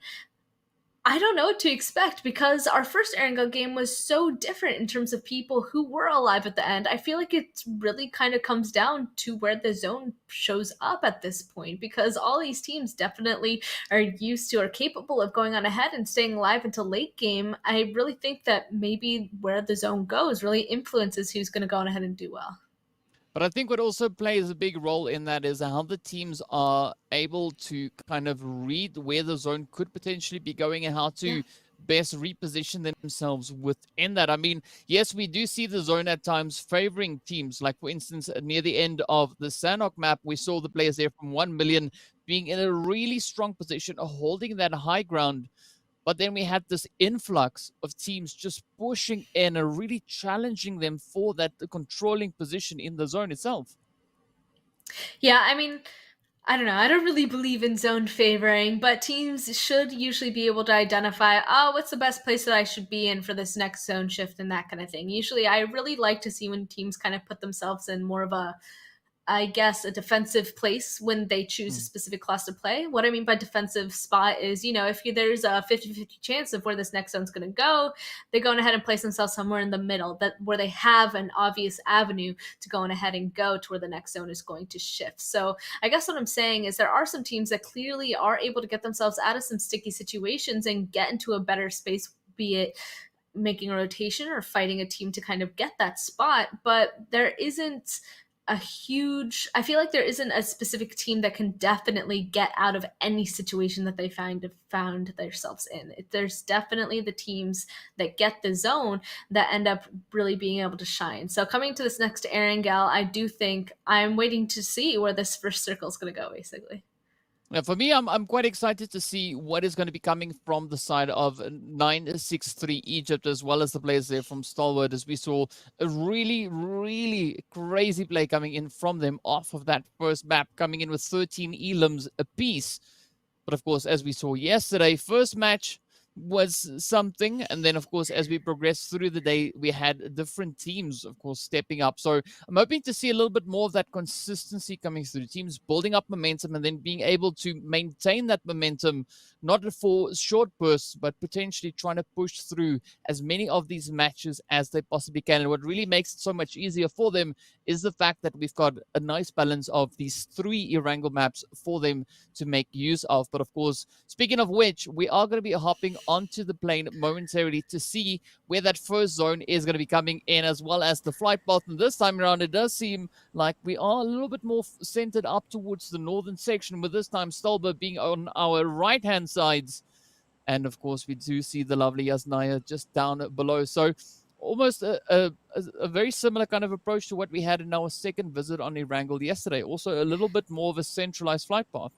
I don't know what to expect because our first Erangel game was so different in terms of people who were alive at the end. I feel like it really kind of comes down to where the zone shows up at this point, because all these teams definitely are used to, are capable of going on ahead and staying alive until late game. I really think that maybe where the zone goes really influences who's going to go on ahead and do well. But I think what also plays a big role in that is how the teams are able to kind of read where the zone could potentially be going and how to best reposition themselves within that. I mean, yes, we do see the zone at times favoring teams. Like, for instance, near the end of the Sanhok map, we saw the players there from 1 million being in a really strong position, holding that high ground. But then we had this influx of teams just pushing in and really challenging them for that controlling position in the zone itself. Yeah, I mean, I don't know. I don't really believe in zone favoring, but teams should usually be able to identify, oh, what's the best place that I should be in for this next zone shift and that kind of thing. Usually, I really like to see when teams kind of put themselves in more of a, I guess, a defensive place when they choose a specific class to play. What I mean by defensive spot is, you know, if there's a 50-50 chance of where this next zone's going to go, they go on ahead and place themselves somewhere in the middle, that where they have an obvious avenue to go on ahead and go to where the next zone is going to shift. So I guess what I'm saying is there are some teams that clearly are able to get themselves out of some sticky situations and get into a better space, be it making a rotation or fighting a team to kind of get that spot. But there isn't I feel like there isn't a specific team that can definitely get out of any situation that they found themselves in. There's definitely the teams that get the zone that end up really being able to shine. So coming to this next Erangel, I do think I'm waiting to see where this first circle is going to go, basically. Yeah, for me, I'm quite excited to see what is going to be coming from the side of 963 Egypt, as well as the players there from Stalwart, as we saw a really, really crazy play coming in from them off of that first map, coming in with 13 elims apiece. But of course, as we saw yesterday, first match was something, and then of course as we progressed through the day, we had different teams of course stepping up. So I'm hoping to see a little bit more of that consistency coming through, teams building up momentum and then being able to maintain that momentum, not for short bursts but potentially trying to push through as many of these matches as they possibly can. And what really makes it so much easier for them is the fact that we've got a nice balance of these 3 Erangel maps for them to make use of. But of course, speaking of which, we are going to be hopping onto the plane momentarily to see where that first zone is going to be coming in, as well as the flight path. And this time around, it does seem like we are a little bit more centered up towards the northern section, with this time Stalwart being on our right-hand sides. And of course, we do see the lovely Yasnaya just down below. So almost a very similar kind of approach to what we had in our second visit on Erangel yesterday. Also a little bit more of a centralized flight path.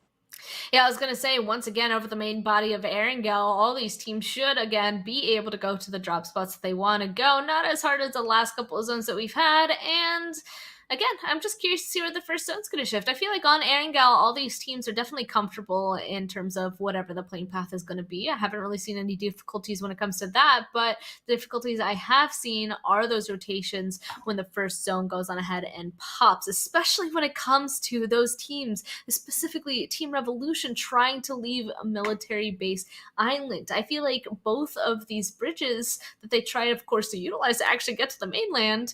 Yeah, I was going to say, once again, over the main body of Erangel, all these teams should, again, be able to go to the drop spots that they want to go. Not as hard as the last couple of zones that we've had. And again, I'm just curious to see where the first zone's going to shift. I feel like on Erangel, all these teams are definitely comfortable in terms of whatever the playing path is going to be. I haven't really seen any difficulties when it comes to that, but the difficulties I have seen are those rotations when the first zone goes on ahead and pops, especially when it comes to those teams, specifically Team Revolution trying to leave a military-based island. I feel like both of these bridges that they try, of course, to utilize to actually get to the mainland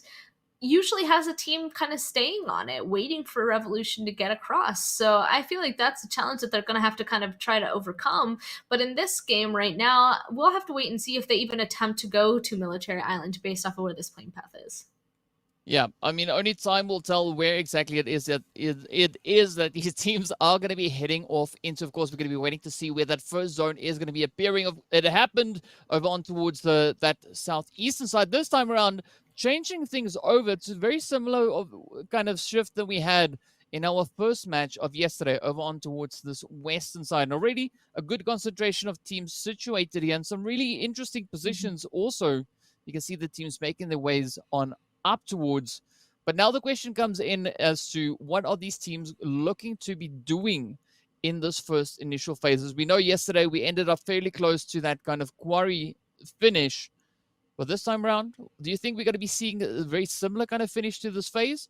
usually has a team kind of staying on it, waiting for Revolution to get across. So I feel like that's a challenge that they're going to have to kind of try to overcome. But in this game right now, we'll have to wait and see if they even attempt to go to Military Island based off of where this plane path is. Yeah, I mean, only time will tell where exactly it is that these teams are going to be heading off into. Of course, we're going to be waiting to see where that first zone is going to be appearing. It happened over on towards that southeastern side this time around, changing things over to very similar of kind of shift that we had in our first match of yesterday over on towards this western side. And already a good concentration of teams situated here and some really interesting positions also. You can see the teams making their ways on up towards. But now the question comes in as to what are these teams looking to be doing in this first initial phases. We know yesterday we ended up fairly close to that kind of quarry finish. But this time around, do you think we're going to be seeing a very similar kind of finish to this phase?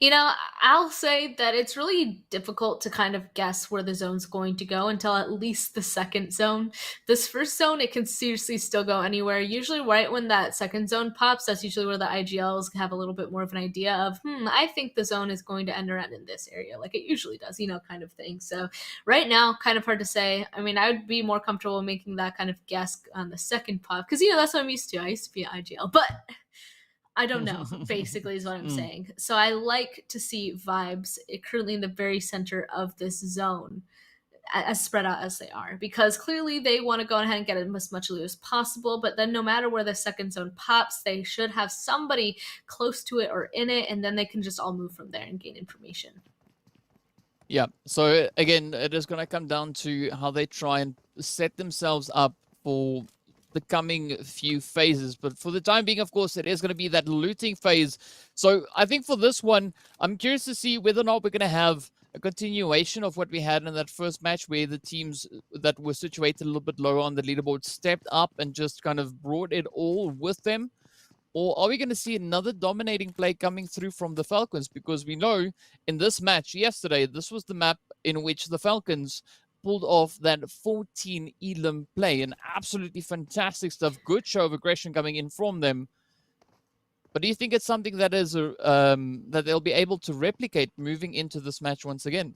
You know, I'll say that it's really difficult to kind of guess where the zone's going to go until at least the second zone. This first zone, it can seriously still go anywhere. Usually, right when that second zone pops, that's usually where the IGLs have a little bit more of an idea of, I think the zone is going to end around in this area, like it usually does, kind of thing. So, right now, kind of hard to say. I mean, I would be more comfortable making that kind of guess on the second pop because, that's what I'm used to. I used to be an IGL, but I don't know, basically, is what I'm saying. So I like to see vibes currently in the very center of this zone, as spread out as they are, because clearly they want to go ahead and get as much loot as possible. But then no matter where the second zone pops, they should have somebody close to it or in it, and then they can just all move from there and gain information. Yeah. So again, it is going to come down to how they try and set themselves up for the coming few phases. But for the time being, of course, it is going to be that looting phase. So I think for this one, I'm curious to see whether or not we're going to have a continuation of what we had in that first match where the teams that were situated a little bit lower on the leaderboard stepped up and just kind of brought it all with them. Or are we going to see another dominating play coming through from the Falcons? Because we know in this match yesterday, this was the map in which the Falcons pulled off that 14 elim play, and absolutely fantastic stuff. Good show of aggression coming in from them. But do you think it's something that is that they'll be able to replicate moving into this match once again?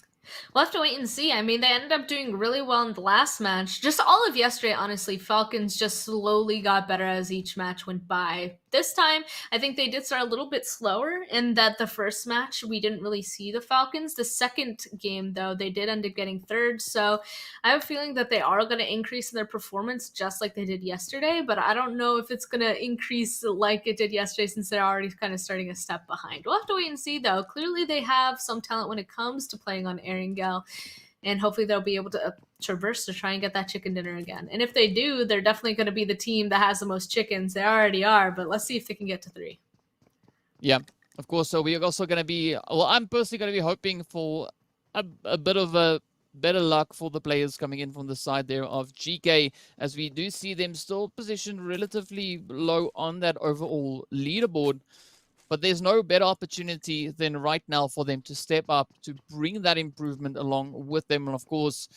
We'll have to wait and see. I mean, they ended up doing really well in the last match. Just all of yesterday, honestly, Falcons just slowly got better as each match went by. This time, I think they did start a little bit slower in that the first match, we didn't really see the Falcons. The second game, though, they did end up getting third. So I have a feeling that they are going to increase in their performance just like they did yesterday. But I don't know if it's going to increase like it did yesterday since they're already kind of starting a step behind. We'll have to wait and see, though. Clearly, they have some talent when it comes to playing on Erangel, and hopefully they'll be able to traverse to try and get that chicken dinner again. And if they do, they're definitely going to be the team that has the most chickens. They already are, but let's see if they can get to 3. Yeah, of course. So we're also going to be, well, I'm personally going to be hoping for a bit of a better luck for the players coming in from the side there of GEEKAY, as we do see them still positioned relatively low on that overall leaderboard. But there's no better opportunity than right now for them to step up, to bring that improvement along with them. And of course,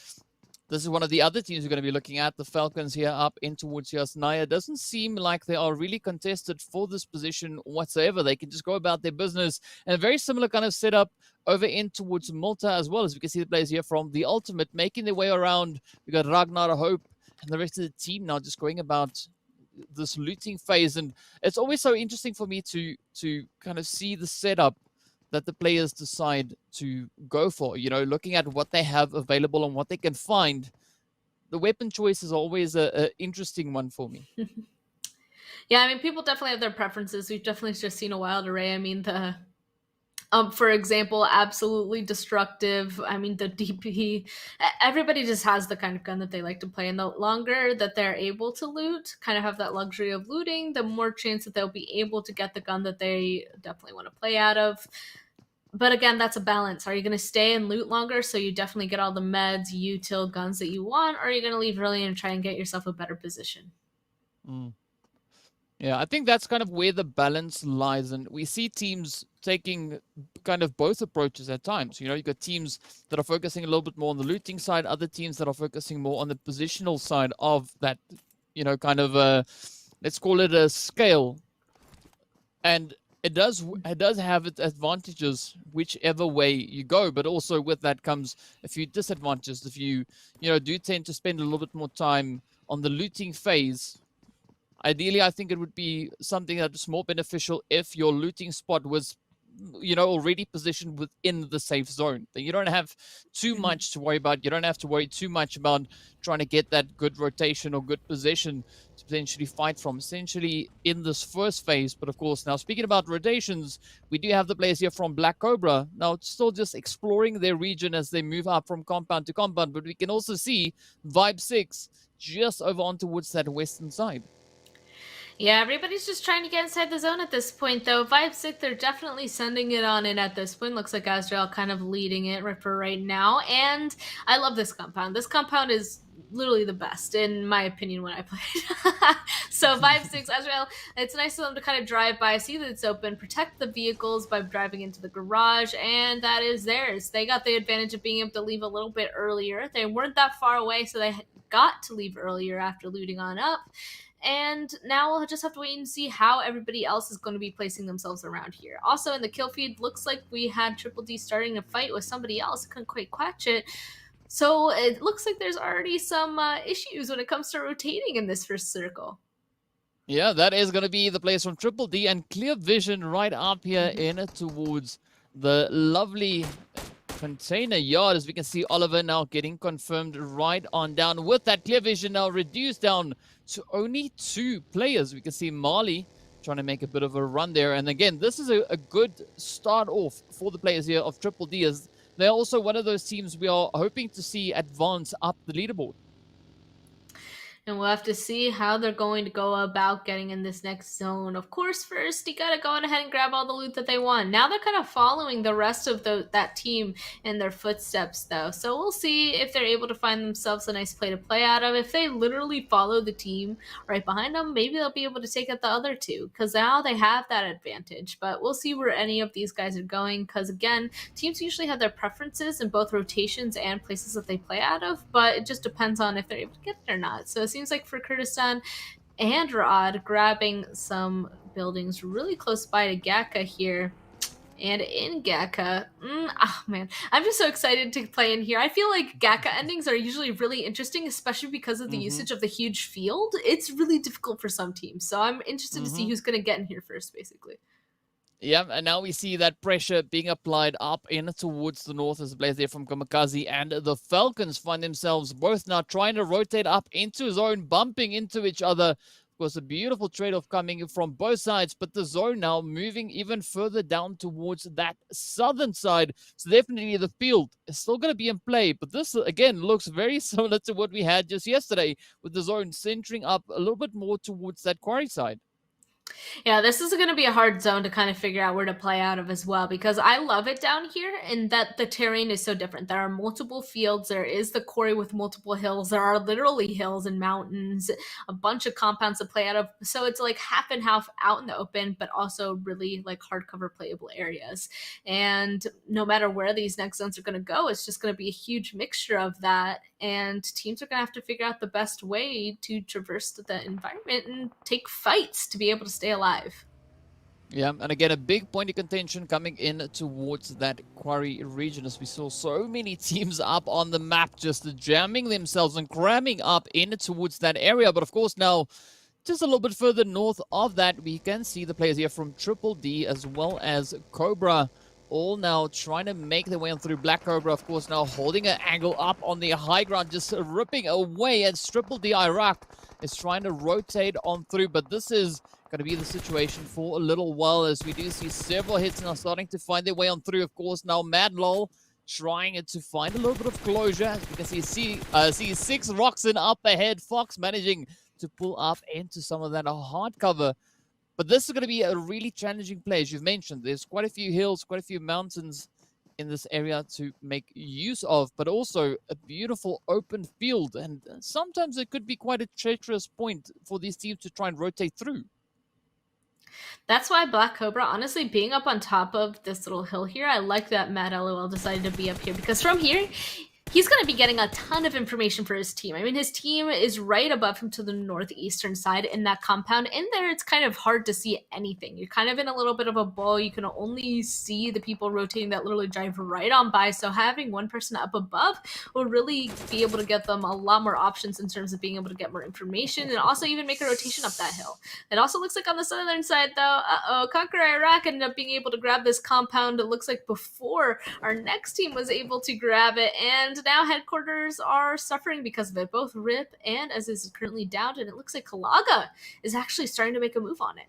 this is one of the other teams we're going to be looking at, the Falcons here up in towards Yasnaya. Doesn't seem like they are really contested for this position whatsoever. They can just go about their business. And a very similar kind of setup over in towards Malta as well, as we can see the players here from the Ultimate making their way around. We got Ragnar, Hope, and the rest of the team now just going about this looting phase. And it's always so interesting for me to kind of see the setup that the players decide to go for, looking at what they have available and what they can find. The weapon choice is always a interesting one for me. Yeah, I mean, people definitely have their preferences. We've definitely just seen a wild array. I mean, for example, absolutely destructive. I mean, the DP, everybody just has the kind of gun that they like to play. And the longer that they're able to loot, kind of have that luxury of looting, the more chance that they'll be able to get the gun that they definitely want to play out of. But again, that's a balance. Are you going to stay and loot longer so you definitely get all the meds, util, guns that you want? Or are you going to leave early and try and get yourself a better position? Yeah, I think that's kind of where the balance lies. And we see teams taking kind of both approaches at times. You've got teams that are focusing a little bit more on the looting side, other teams that are focusing more on the positional side of that, kind of let's call it a scale. And it does have its advantages whichever way you go, but also with that comes a few disadvantages. If you do tend to spend a little bit more time on the looting phase, Ideally, I think it would be something that's more beneficial if your looting spot was, already positioned within the safe zone. Then you don't have too much to worry about. You don't have to worry too much about trying to get that good rotation or good position to potentially fight from, essentially in this first phase. But of course, now speaking about rotations, we do have the players here from Black Cobra. Now, it's still just exploring their region as they move up from compound to compound. But we can also see Vibe 6 just over on towards that western side. Yeah, everybody's just trying to get inside the zone at this point, though. Vibe 6, they're definitely sending it on in at this point. Looks like Azrael kind of leading it for right now. And I love this compound. This compound is literally the best, in my opinion, when I played. So Vibe 6, Azrael, it's nice for them to kind of drive by, see that it's open, protect the vehicles by driving into the garage, and that is theirs. They got the advantage of being able to leave a little bit earlier. They weren't that far away, so they got to leave earlier after looting on up. And now we'll just have to wait and see how everybody else is going to be placing themselves around here. Also, in the kill feed, looks like we had Triple D starting a fight with somebody else. Couldn't quite catch it. So it looks like there's already some issues when it comes to rotating in this first circle. Yeah, that is going to be the place from Triple D, and clear vision right up here in towards the lovely container yard, as we can see Oliver now getting confirmed right on down. With that clear vision now reduced down to only 2 players. We can see Marley trying to make a bit of a run there. And again, this is a good start off for the players here of Triple D, as they're also one of those teams we are hoping to see advance up the leaderboard. And we'll have to see how they're going to go about getting in this next zone. Of course, first, you got to go ahead and grab all the loot that they want. Now they're kind of following the rest of that team in their footsteps, though. So we'll see if they're able to find themselves a nice play to play out of. If they literally follow the team right behind them, maybe they'll be able to take out the other 2, because now they have that advantage. But we'll see where any of these guys are going, because, again, teams usually have their preferences in both rotations and places that they play out of, but it just depends on if they're able to get it or not. So it seems like for Kurdistan and Ra'ad, grabbing some buildings really close by to GEEKAY here. And in GEEKAY, man, I'm just so excited to play in here. I feel like GEEKAY endings are usually really interesting, especially because of the usage of the huge field. It's really difficult for some teams, so I'm interested to see who's going to get in here first, basically. Yeah, and now we see that pressure being applied up in towards the north as the players there from KAMIKAZE and the Falcons find themselves both now trying to rotate up into zone, bumping into each other. Of course, a beautiful trade-off coming from both sides, but the zone now moving even further down towards that southern side. So definitely the field is still going to be in play, but this, again, looks very similar to what we had just yesterday, with the zone centering up a little bit more towards that quarry side. Yeah, this is going to be a hard zone to kind of figure out where to play out of as well, because I love it down here in that the terrain is so different. There are multiple fields. There is the quarry with multiple hills. There are literally hills and mountains, a bunch of compounds to play out of. So it's like half and half out in the open, but also really like hardcover playable areas. And no matter where these next zones are going to go, it's just going to be a huge mixture of that. And teams are going to have to figure out the best way to traverse the environment and take fights to be able to stay alive. Yeah, and again, a big point of contention coming in towards that quarry region, as we saw so many teams up on the map just jamming themselves and cramming up in towards that area. But of course now, just a little bit further north of that, we can see the players here from Triple D as well as Cobra all now trying to make their way on through. Black Cobra, of course, now holding an angle up on the high ground, just ripping away as Triple D Iraq is trying to rotate on through. But this is going to be the situation for a little while, as we do see several hits now starting to find their way on through. Of course, now Madlol trying to find a little bit of closure. As we can see 6 rocks in up ahead. Fox managing to pull up into some of that hard cover. But this is going to be a really challenging play, as you've mentioned. There's quite a few hills, quite a few mountains in this area to make use of, but also a beautiful open field. And sometimes it could be quite a treacherous point for these teams to try and rotate through. That's why Black Cobra, honestly, being up on top of this little hill here, I like that Matt LOL decided to be up here, because from here, He's going to be getting a ton of information for his team. I mean, his team is right above him to the northeastern side in that compound. In there, it's kind of hard to see anything. You're kind of in a little bit of a bowl. You can only see the people rotating that literally drive right on by. So having one person up above will really be able to get them a lot more options in terms of being able to get more information and also even make a rotation up that hill. It also looks like on the southern side, though, CONQUEROR Iraq ended up being able to grab this compound. It looks like before our next team was able to grab it, and now headquarters are suffering because of it. Both Rip and Aziz is currently down, and it looks like Kalaga is actually starting to make a move on it.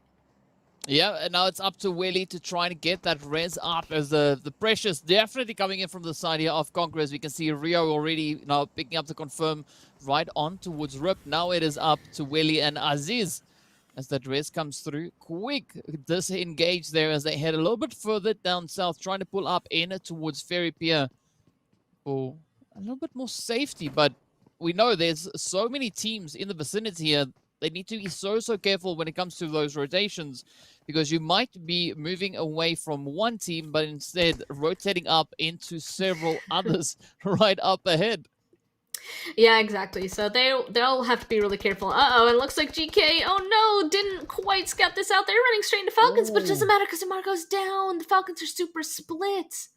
Yeah, and now it's up to Willie to try and get that res up as the pressure's definitely coming in from the side here of CONQUEROR. As we can see Rio already now picking up to confirm right on towards Rip. Now it is up to Willie and Aziz as that res comes through. Quick disengage there as they head a little bit further down south, trying to pull up in towards Ferry Pier for a little bit more safety, but we know there's so many teams in the vicinity here. They need to be so careful when it comes to those rotations, because you might be moving away from one team, but instead rotating up into several others right up ahead. Yeah, exactly. So they'll have to be really careful. It looks like GK, oh no, didn't quite scout this out. They're running straight into Falcons, but it doesn't matter because Marco's down. The Falcons are super split.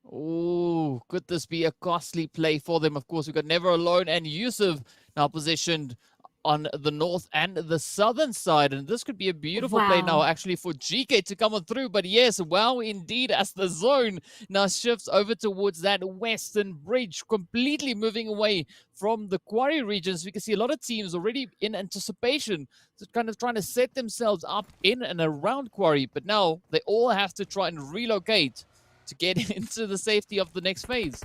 Oh, could this be a costly play for them? Of course, we've got Never Alone and Yusuf now positioned on the north and the southern side, and this could be a beautiful play now actually for GEEKAY to come on through. But yes, wow indeed, as the zone now shifts over towards that western bridge, completely moving away from the quarry regions. We can see a lot of teams already in anticipation, just kind of trying to set themselves up in and around quarry, but now they all have to try and relocate to get into the safety of the next phase.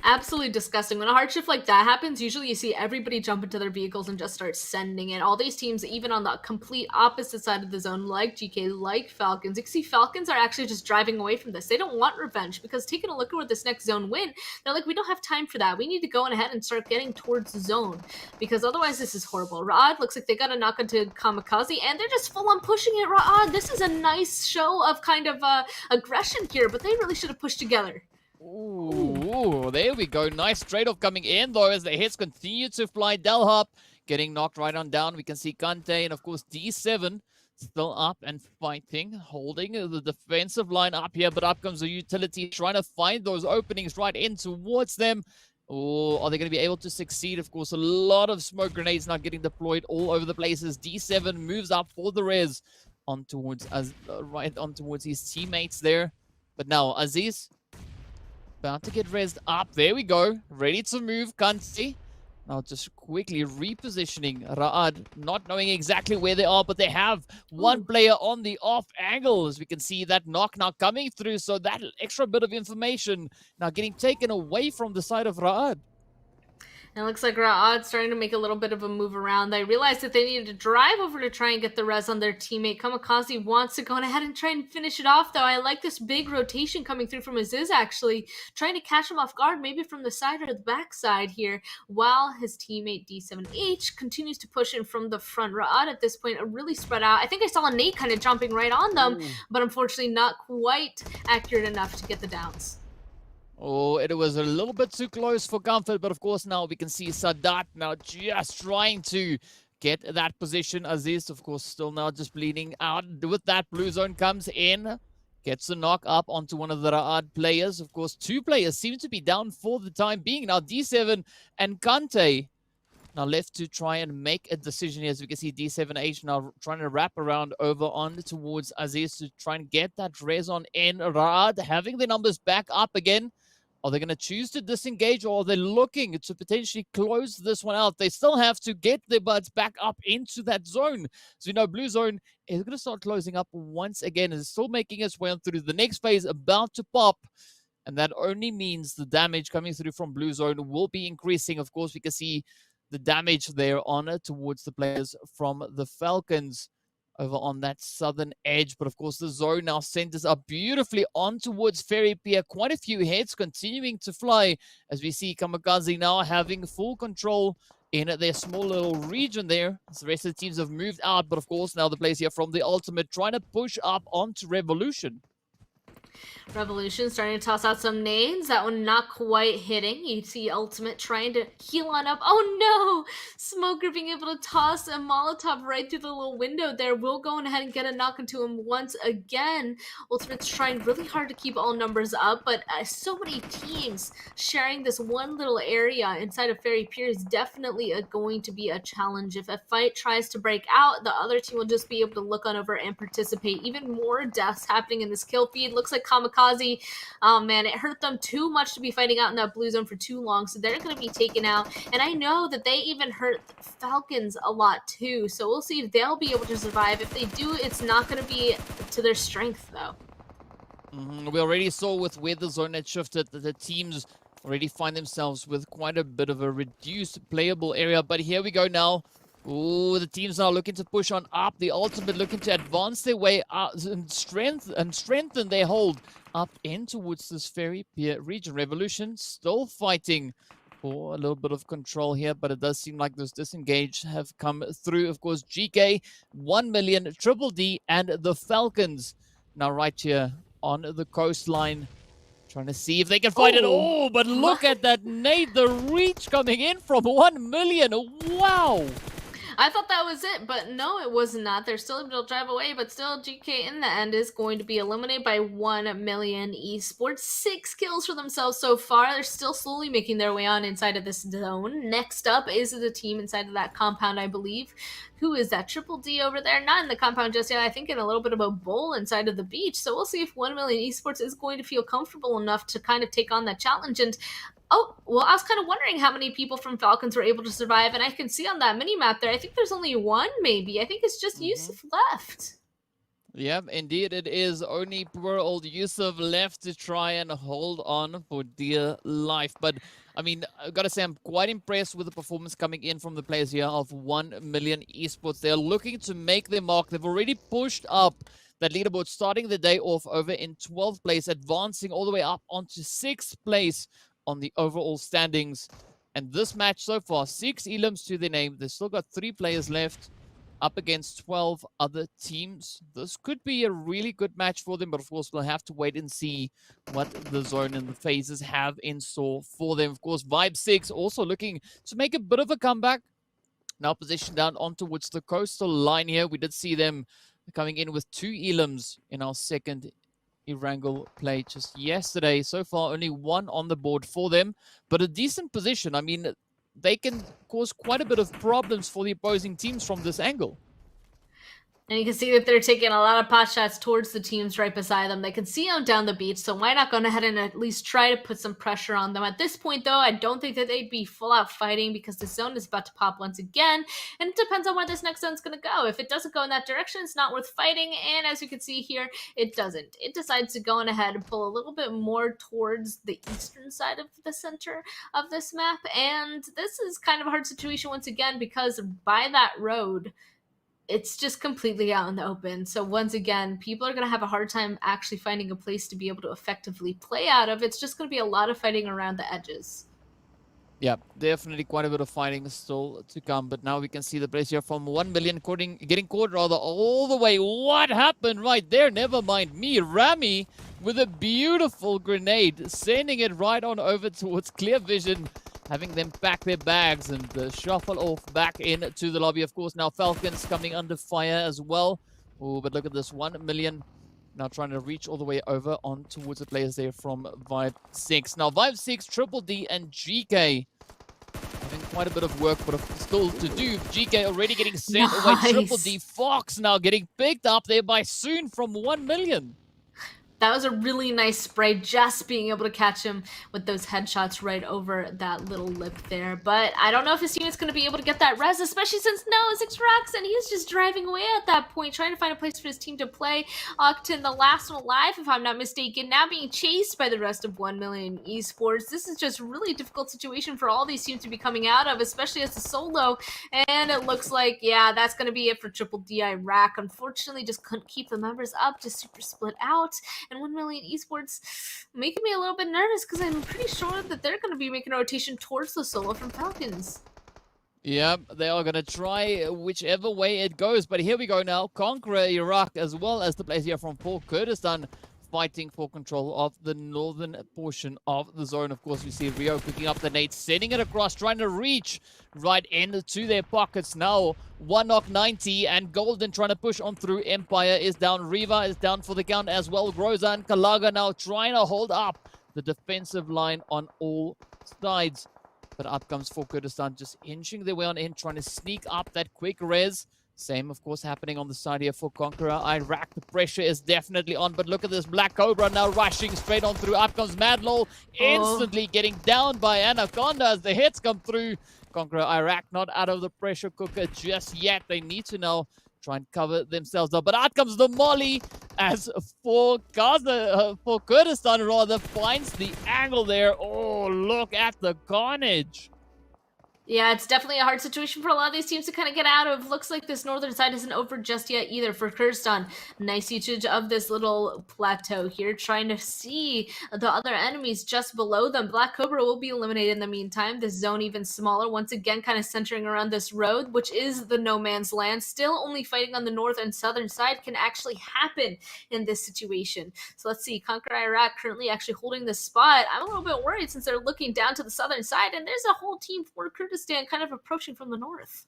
Absolutely disgusting. When a hard shift like that happens, usually you see everybody jump into their vehicles and just start sending it. All these teams, even on the complete opposite side of the zone, like GK, like Falcons, you can see Falcons are actually just driving away from this. They don't want revenge, because taking a look at where this next zone went, they're like, we don't have time for that. We need to go on ahead and start getting towards the zone, because otherwise this is horrible. Ra'ad looks like they got a knock into KAMIKAZE, and they're just full on pushing it. Ra'ad, this is a nice show of kind of aggression here, but they really should have pushed together. Ooh, there we go. Nice trade-off coming in, though, as the hits continue to fly. Delhop getting knocked right on down. We can see Kante and, of course, D7 still up and fighting, holding the defensive line up here, but up comes the utility, trying to find those openings right in towards them. Oh, are they going to be able to succeed? Of course, a lot of smoke grenades now getting deployed all over the places. D7 moves up for the res on towards right on towards his teammates there. But now Aziz about to get rezzed up. There we go. Ready to move. Kante now just quickly repositioning. Ra'ad not knowing exactly where they are, but they have one player on the off angle, as we can see that knock now coming through. So that extra bit of information now getting taken away from the side of Ra'ad. And it looks like Ra'ad starting to make a little bit of a move around. They realized that they needed to drive over to try and get the res on their teammate. KAMIKAZE wants to go ahead and try and finish it off, though. I like this big rotation coming through from Aziz, actually, trying to catch him off guard, maybe from the side or the back side here, while his teammate D7H continues to push in from the front. Ra'ad at this point are really spread out. I think I saw a Nate kind of jumping right on them, but unfortunately not quite accurate enough to get the downs. Oh, it was a little bit too close for comfort, but of course now we can see Sadat now just trying to get that position. Aziz, of course, still now just bleeding out. With that, blue zone comes in, gets a knock up onto one of the Ra'ad players. Of course, two players seem to be down for the time being. Now D7 and Kante now left to try and make a decision here. As we can see D7H now trying to wrap around over on towards Aziz to try and get that res on in. Ra'ad having the numbers back up again. Are they going to choose to disengage, or are they looking to potentially close this one out? They still have to get their butts back up into that zone. So, you know, blue zone is going to start closing up once again. It's still making its way on through the next phase, about to pop. And that only means the damage coming through from blue zone will be increasing. Of course, we can see the damage there on it towards the players from the Falcons over on that southern edge. But of course, the zone now centers up beautifully on towards Ferry Pier. Quite a few heads continuing to fly as we see KAMIKAZE now having full control in their small little region there. As the rest of the teams have moved out, but of course now the players here from the Ultimate trying to push up onto Revolution. Revolution starting to toss out some nades. That one not quite hitting. You see Ultimate trying to heal on up. Oh no! Smoker being able to toss a Molotov right through the little window there. Will go ahead and get a knock into him once again. Ultimate's trying really hard to keep all numbers up, but so many teams sharing this one little area inside of Ferry Pier is definitely going to be a challenge. If a fight tries to break out, the other team will just be able to look on over and participate. Even more deaths happening in this kill feed. Looks like KAMIKAZE, oh man, it hurt them too much to be fighting out in that blue zone for too long, so they're going to be taken out. And I know that they even hurt Falcons a lot too, so we'll see if they'll be able to survive. If they do, it's not going to be to their strength though. We already saw with where the zone had shifted that the teams already find themselves with quite a bit of a reduced playable area, but here we go now. Ooh, the teams are looking to push on up. The Ultimate looking to advance their way up and strengthen their hold up in towards this Ferry Pier region. Revolution still fighting for a little bit of control here, but it does seem like those disengage have come through. Of course, GEEKAY, 1 million, Triple D, and the Falcons now right here on the coastline, trying to see if they can fight it. Oh, but look at that nade, the reach coming in from 1 million. Wow. I thought that was it, but no, it was not. They're still able to drive away, but still GK in the end is going to be eliminated by 1 million Esports. 6 kills for themselves so far. They're still slowly making their way on inside of this zone. Next up is the team inside of that compound, I believe. Who is that? Triple D over there. Not in the compound just yet. I think in a little bit of a bowl inside of the beach. So we'll see if 1 million Esports is going to feel comfortable enough to kind of take on that challenge. And oh, well, I was kind of wondering how many people from Falcons were able to survive, and I can see on that mini-map there, I think there's only one, maybe. I think it's just Yusuf left. Yeah, indeed it is. Only poor old Yusuf left to try and hold on for dear life. But, I mean, I've got to say, I'm quite impressed with the performance coming in from the players here of 1 million Esports. They're looking to make their mark. They've already pushed up that leaderboard, starting the day off over in 12th place, advancing all the way up onto 6th place on the overall standings. And this match so far, 6 elims to their name. They've still got 3 players left up against 12 other teams. This could be a really good match for them, but of course we'll have to wait and see what the zone and the phases have in store for them. Of course, Vibe 6 also looking to make a bit of a comeback. Now positioned down on towards the coastal line here. We did see them coming in with 2 elims in our second Erangel play just yesterday. So far, only 1 on the board for them, but a decent position. I mean, they can cause quite a bit of problems for the opposing teams from this angle. And you can see that they're taking a lot of pot shots towards the teams right beside them. They can see them down the beach, so why not go ahead and at least try to put some pressure on them? At this point, though, I don't think that they'd be full-out fighting because the zone is about to pop once again, and it depends on where this next zone's going to go. If it doesn't go in that direction, it's not worth fighting, and as you can see here, it doesn't. It decides to go on ahead and pull a little bit more towards the eastern side of the center of this map, and this is kind of a hard situation once again because by that road, it's just completely out in the open. So once again, people are going to have a hard time actually finding a place to be able to effectively play out of. It's just going to be a lot of fighting around the edges. Yeah, definitely quite a bit of fighting still to come. But now we can see the place here from 1 million getting caught rather all the way. What happened right there? Never mind me. Rami with a beautiful grenade, sending it right on over towards Clear Vision, having them pack their bags and shuffle off back into the lobby. Of course, now Falcons coming under fire as well. Oh, but look at this, 1 million now trying to reach all the way over on towards the players there from Vibe 6. Now, Vibe 6, Triple D, and GEEKAY having quite a bit of work, but still to do. GEEKAY already getting sent away. Triple D, Fox now getting picked up there by Soon from 1 million. That was a really nice spray, just being able to catch him with those headshots right over that little lip there. But I don't know if his team is going to be able to get that res, especially since no, 6 rocks, and he's just driving away at that point, trying to find a place for his team to play. Octon, the last one alive, if I'm not mistaken, now being chased by the rest of 1 million Esports. This is just a really difficult situation for all these teams to be coming out of, especially as a solo. And it looks like, yeah, that's going to be it for Triple D Iraq. Unfortunately, just couldn't keep the members up, just super split out. And 1 million Esports making me a little bit nervous because I'm pretty sure that they're going to be making a rotation towards the solo from Falcons. Yeah, they are going to try whichever way it goes. But here we go now. CONQUEROR Iraq, as well as the players here from Kurdistan, fighting for control of the northern portion of the zone. Of course, we see Rio picking up the nade, sending it across, trying to reach right into their pockets now. One knock 90, and Golden trying to push on through. Empire is down, Riva is down for the count as well. Groza and Kalaga now trying to hold up the defensive line on all sides. But up comes for Kurdistan, just inching their way on in, trying to sneak up that quick res. Same, of course, happening on the side here for Conqueror. Iraq, the pressure is definitely on, but look at this Black Cobra now rushing straight on through. Up comes Madlol, instantly getting down by Anaconda as the hits come through. Conqueror Iraq not out of the pressure cooker just yet. They need to now try and cover themselves up. But out comes the Molly as for Gaza, for Kurdistan rather, finds the angle there. Oh, look at the carnage. Yeah, it's definitely a hard situation for a lot of these teams to kind of get out of. Looks like this northern side isn't over just yet either for Kurdistan. Nice usage of this little plateau here, trying to see the other enemies just below them. Black Cobra will be eliminated in the meantime. This zone even smaller, once again kind of centering around this road, which is the no man's land. Still only fighting on the north and southern side can actually happen in this situation. So let's see, Conquer Iraq currently actually holding this spot. I'm a little bit worried since they're looking down to the southern side, and there's a whole team for Kurdistan kind of approaching from the north.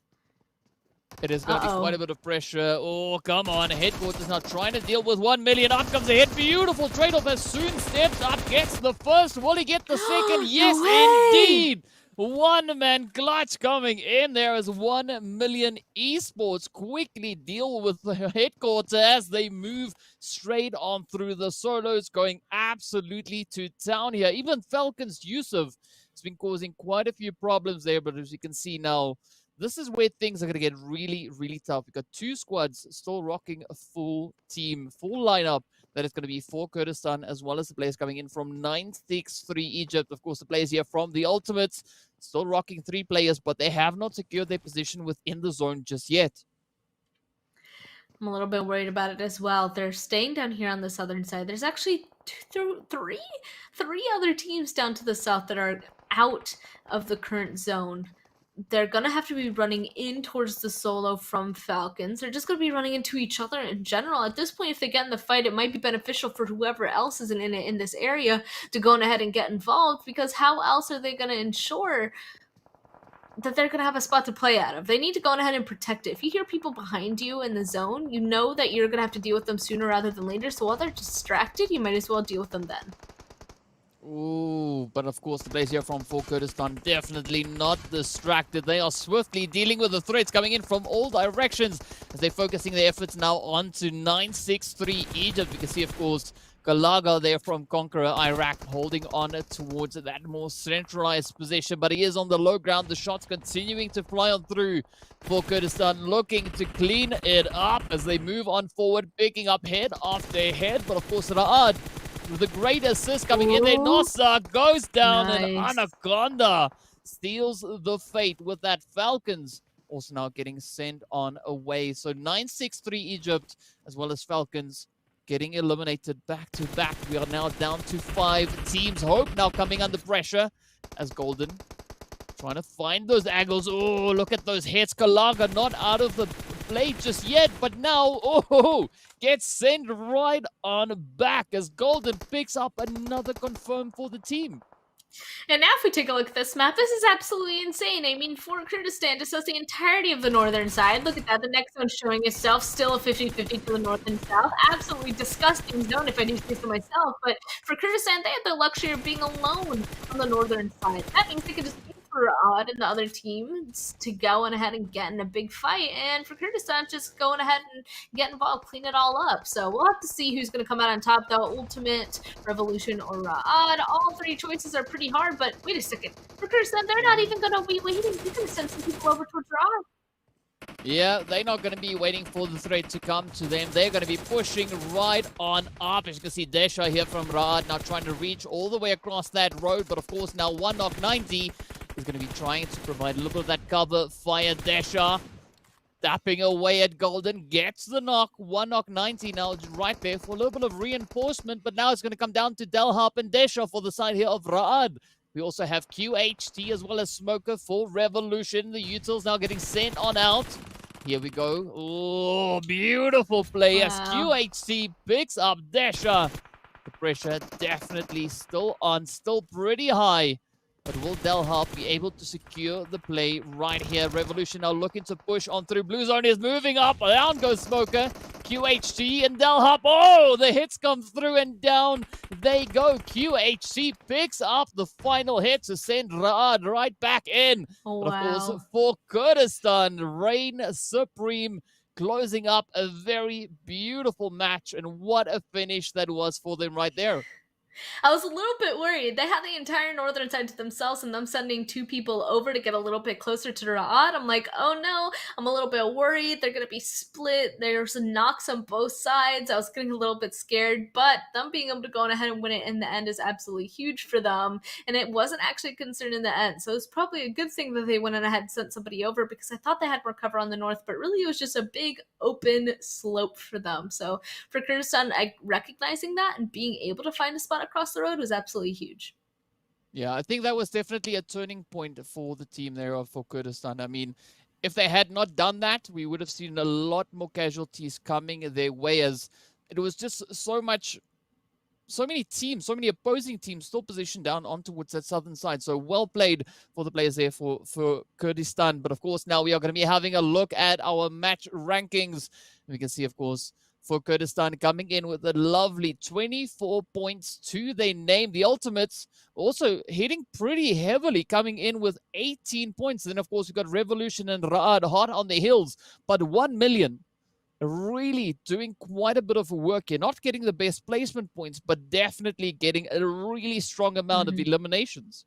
It is going to be quite a bit of pressure. Oh, come on. Headquarters now trying to deal with 1 million. Up comes the hit. Beautiful trade-off as soon steps up. Gets the first. Will he get the second? Yes, indeed. One-man clutch coming in there as 1 million Esports quickly deal with the headquarters as they move straight on through. The solos going absolutely to town here. Even Falcons Yusuf has been causing quite a few problems there, but as you can see now, this is where things are going to get really, really tough. We've got two squads still rocking a full team, full lineup that is going to be for Kurdistan, as well as the players coming in from 963 Egypt. Of course, the players here from the Ultimates, still rocking 3 players, but they have not secured their position within the zone just yet. I'm a little bit worried about it as well. They're staying down here on the southern side. There's actually three other teams down to the south that are out of the current zone. They're going to have to be running in towards the solo from Falcons. They're just going to be running into each other in general. At this point, if they get in the fight, it might be beneficial for whoever else is in this area to go ahead and get involved, because how else are they going to ensure that they're going to have a spot to play out of? They need to go ahead and protect it. If you hear people behind you in the zone, you know that you're going to have to deal with them sooner rather than later. So while they're distracted, you might as well deal with them then. Ooh, but of course the players here from Kurdistan definitely not distracted. They are swiftly dealing with the threats coming in from all directions as they're focusing their efforts now onto 963 Egypt. You can see, of course, Galaga there from Conqueror Iraq holding on towards that more centralized position, but he is on the low ground. The shots continuing to fly on through for Kurdistan, looking to clean it up as they move on forward, picking up head after head. But of course, Ra'ad with a great assist coming in there. Nossa goes down, and Anaconda steals the fate with that. Falcons also now getting sent on away. So 963 Egypt as well as Falcons getting eliminated back to back. We are now down to 5 teams. Hope now coming under pressure as Golden trying to find those angles. Oh, look at those hits. Kalaga not out of the play just yet, but now, oh, gets sent right on back as Golden picks up another confirm for the team. And now if we take a look at this map, this is absolutely insane. I mean, for Kurdistan to assess the entirety of the northern side, look at that. The next zone showing itself, still a 50-50 to the north and south. Absolutely disgusting zone, if I do say so myself. But for Kurdistan, they had the luxury of being alone on the northern side. That means they could just for Odd and the other teams to go ahead and get in a big fight, and for Kurdistan just going ahead and get involved, clean it all up. So we'll have to see who's going to come out on top, though. Ultimate, Revolution, or Odd. All 3 choices are pretty hard, but wait a second. For Kurdistan, they're not even going to be waiting. They're going to send some people over to a draw. Yeah, they're not going to be waiting for the threat to come to them. They're going to be pushing right on up. As you can see, Desha here from Raad now trying to reach all the way across that road. But of course, now 1 knock 90 is going to be trying to provide a little bit of that cover fire. Desha tapping away at Golden, gets the knock. 1 knock 90 now right there for a little bit of reinforcement. But now it's going to come down to Delhap and Desha for the side here of Raad. We also have QHT as well as Smoker for Revolution. The Utils now getting sent on out. Here we go. Oh, beautiful play as QHT picks up Desha. The pressure definitely still on, still pretty high. But will Delhop be able to secure the play right here? Revolution now looking to push on through. Blue Zone is moving up. Down goes Smoker. QHC and Delhop. Oh, the hits come through and down they go. QHC picks up the final hit to send Raad right back in. Oh, but of wow. course, for Kurdistan, reign supreme, closing up a very beautiful match. And what a finish that was for them right there. I was a little bit worried. They had the entire northern side to themselves and them sending 2 people over to get a little bit closer to Ra'ad. I'm like, oh no, I'm a little bit worried. They're going to be split. There's knocks on both sides. I was getting a little bit scared, but them being able to go on ahead and win it in the end is absolutely huge for them. And it wasn't actually a concern in the end. So it's probably a good thing that they went on ahead and sent somebody over, because I thought they had more cover on the north, but really it was just a big open slope for them. So for Kurdistan, recognizing that and being able to find a spot across the road was absolutely huge. Yeah, I think that was definitely a turning point for the team there for Kurdistan. I mean, if they had not done that, we would have seen a lot more casualties coming their way, as it was just so many teams, so many opposing teams still positioned down on towards that southern side. So well played for the players there for Kurdistan. But of course, now we are going to be having a look at our match rankings. We can see, of course, for Kurdistan coming in with a lovely 24 points to their name. The Ultimates also hitting pretty heavily, coming in with 18 points. Then, of course, we've got Revolution and Ra'ad hot on the heels. But 1 million really doing quite a bit of work here. Not getting the best placement points, but definitely getting a really strong amount of eliminations.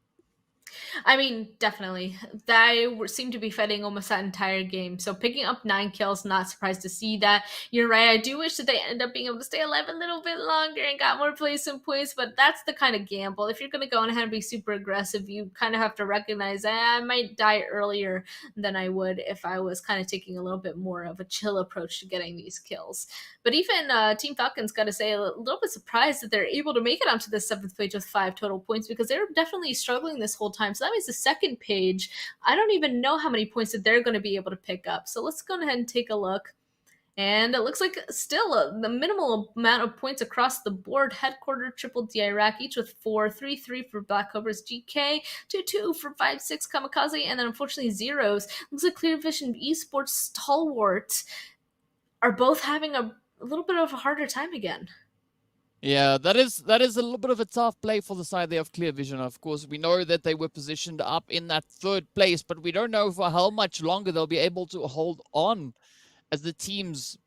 I mean, definitely. They seem to be fighting almost that entire game. So picking up 9 kills, not surprised to see that. You're right. I do wish that they end up being able to stay alive a little bit longer and got more placement points, but that's the kind of gamble. If you're going to go on ahead and be super aggressive, you kind of have to recognize I might die earlier than I would if I was kind of taking a little bit more of a chill approach to getting these kills. But even Team Falcons, got to say, a little bit surprised that they're able to make it onto the 7th page with 5 total points, because they're definitely struggling this whole time. So that means the 2nd page, I don't even know how many points that they're going to be able to pick up. So let's go ahead and take a look. And it looks like still the minimal amount of points across the board. Headquarter, Triple D Iraq, each with 4, 3 for Black Cobra's GK, 2 for 5-6 Kamikaze, and then unfortunately zeros. Looks like Clear Vision, Esports, Stalwart are both having a little bit of a harder time again. Yeah, that is a little bit of a tough play for the side there of Clear Vision. Of course, we know that they were positioned up in that 3rd place, but we don't know for how much longer they'll be able to hold on, as the teams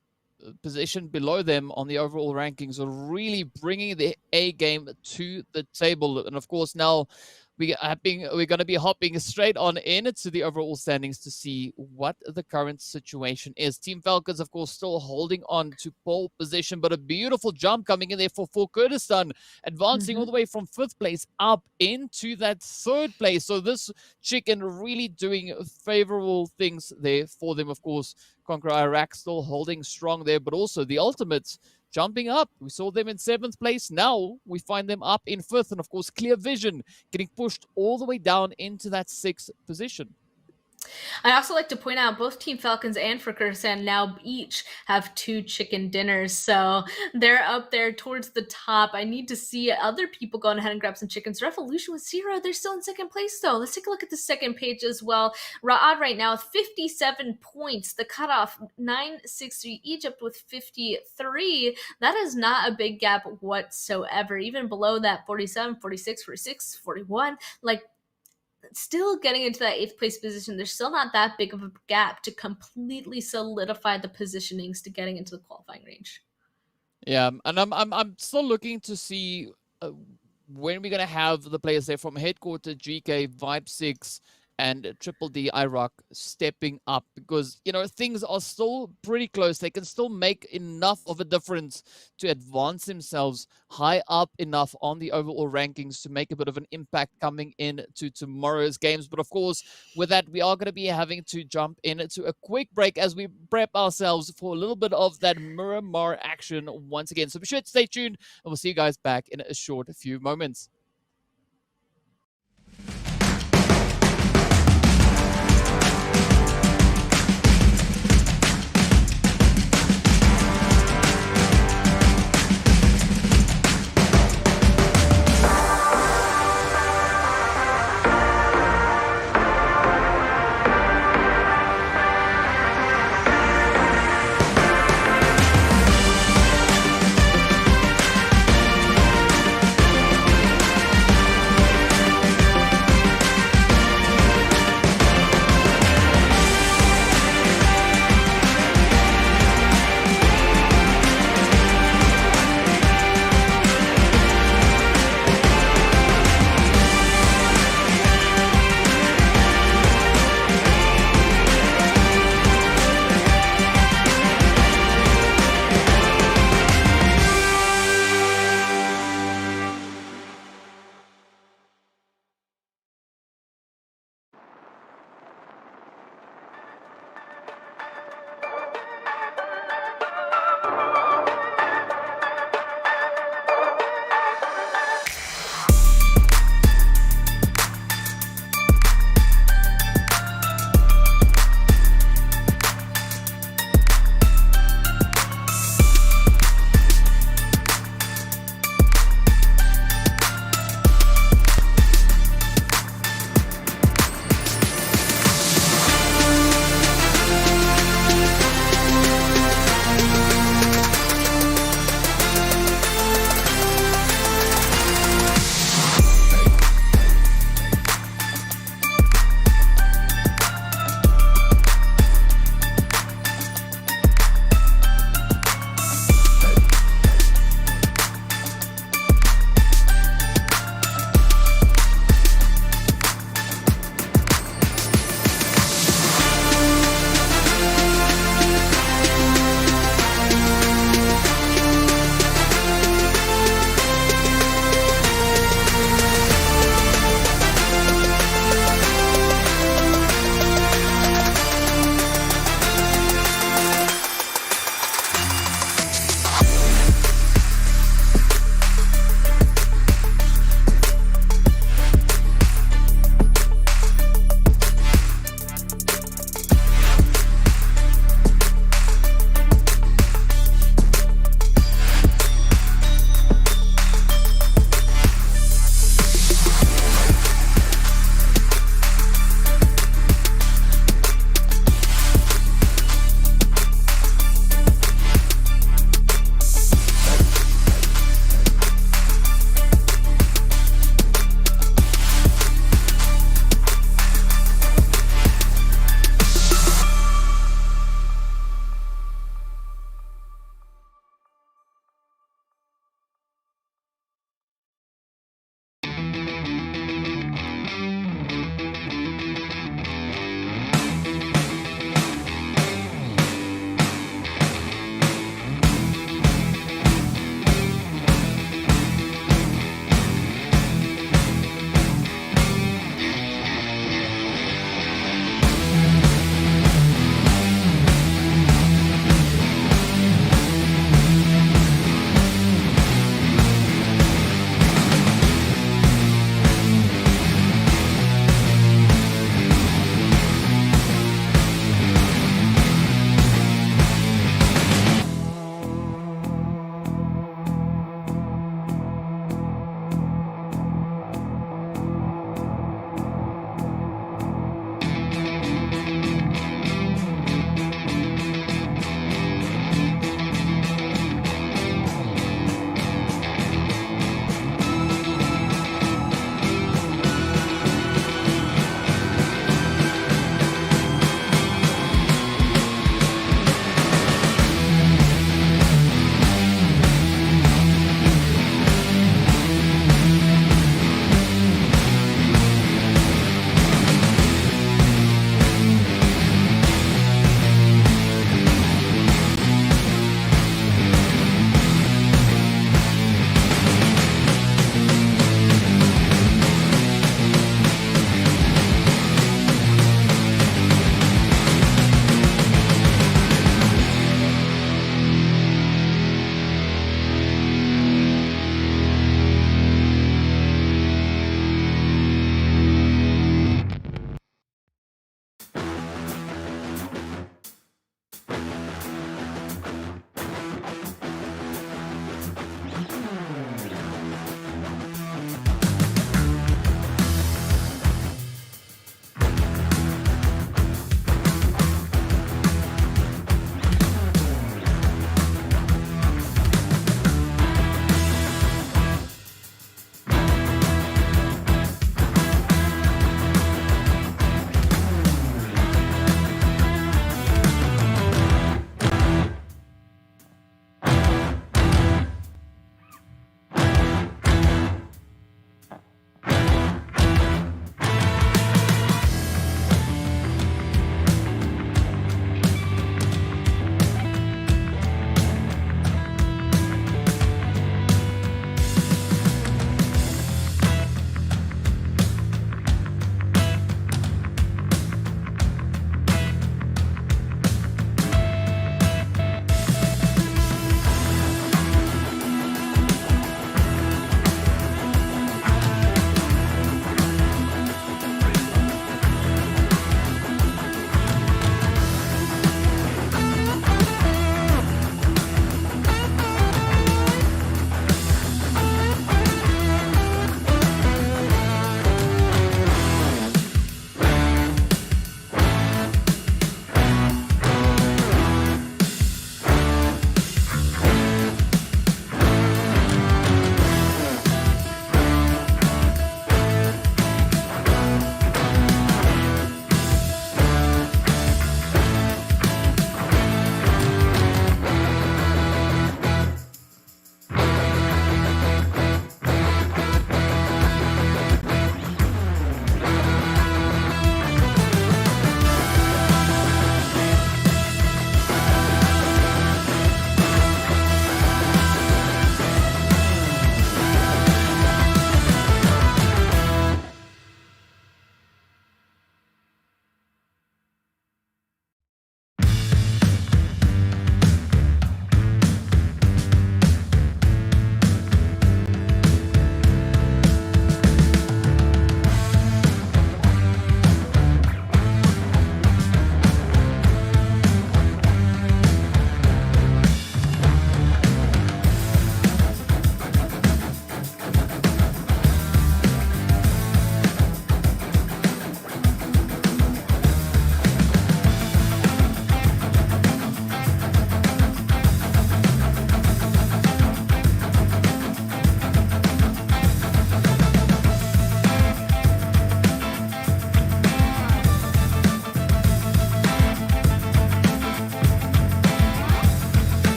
positioned below them on the overall rankings are really bringing the A game to the table. And of course, now we're going to be hopping straight on into the overall standings to see what the current situation is. Team Falcons, of course, still holding on to pole position, but a beautiful jump coming in there for Kurdistan, advancing all the way from 5th place up into that 3rd place. So this chicken really doing favorable things there for them. Of course, CONQUEROR Iraq still holding strong there, but also the Ultimates jumping up. We saw them in 7th place. Now we find them up in 5th. And of course, Clear Vision getting pushed all the way down into that 6th position. I also like to point out both Team Falcons and for Kurdistan now each have 2 chicken dinners. So they're up there towards the top. I need to see other people going ahead and grab some chickens. Revolution with 0. They're still in 2nd place though. Let's take a look at the 2nd page as well. Ra'ad right now with 57 points. The cutoff 963. Egypt with 53. That is not a big gap whatsoever. Even below that 47, 46, 46, 41. Like, still getting into that 8th place position, there's still not that big of a gap to completely solidify the positionings to getting into the qualifying range. Yeah, and I'm still looking to see when we're gonna have the players there from Headquarter, GEEKAY, Vibe 6, and Triple D Iraq stepping up, because things are still pretty close. They can still make enough of a difference to advance themselves high up enough on the overall rankings to make a bit of an impact coming into tomorrow's games. But of course, with that, we are going to be having to jump into a quick break as we prep ourselves for a little bit of that Miramar action once again. So be sure to stay tuned, and we'll see you guys back in a short few moments.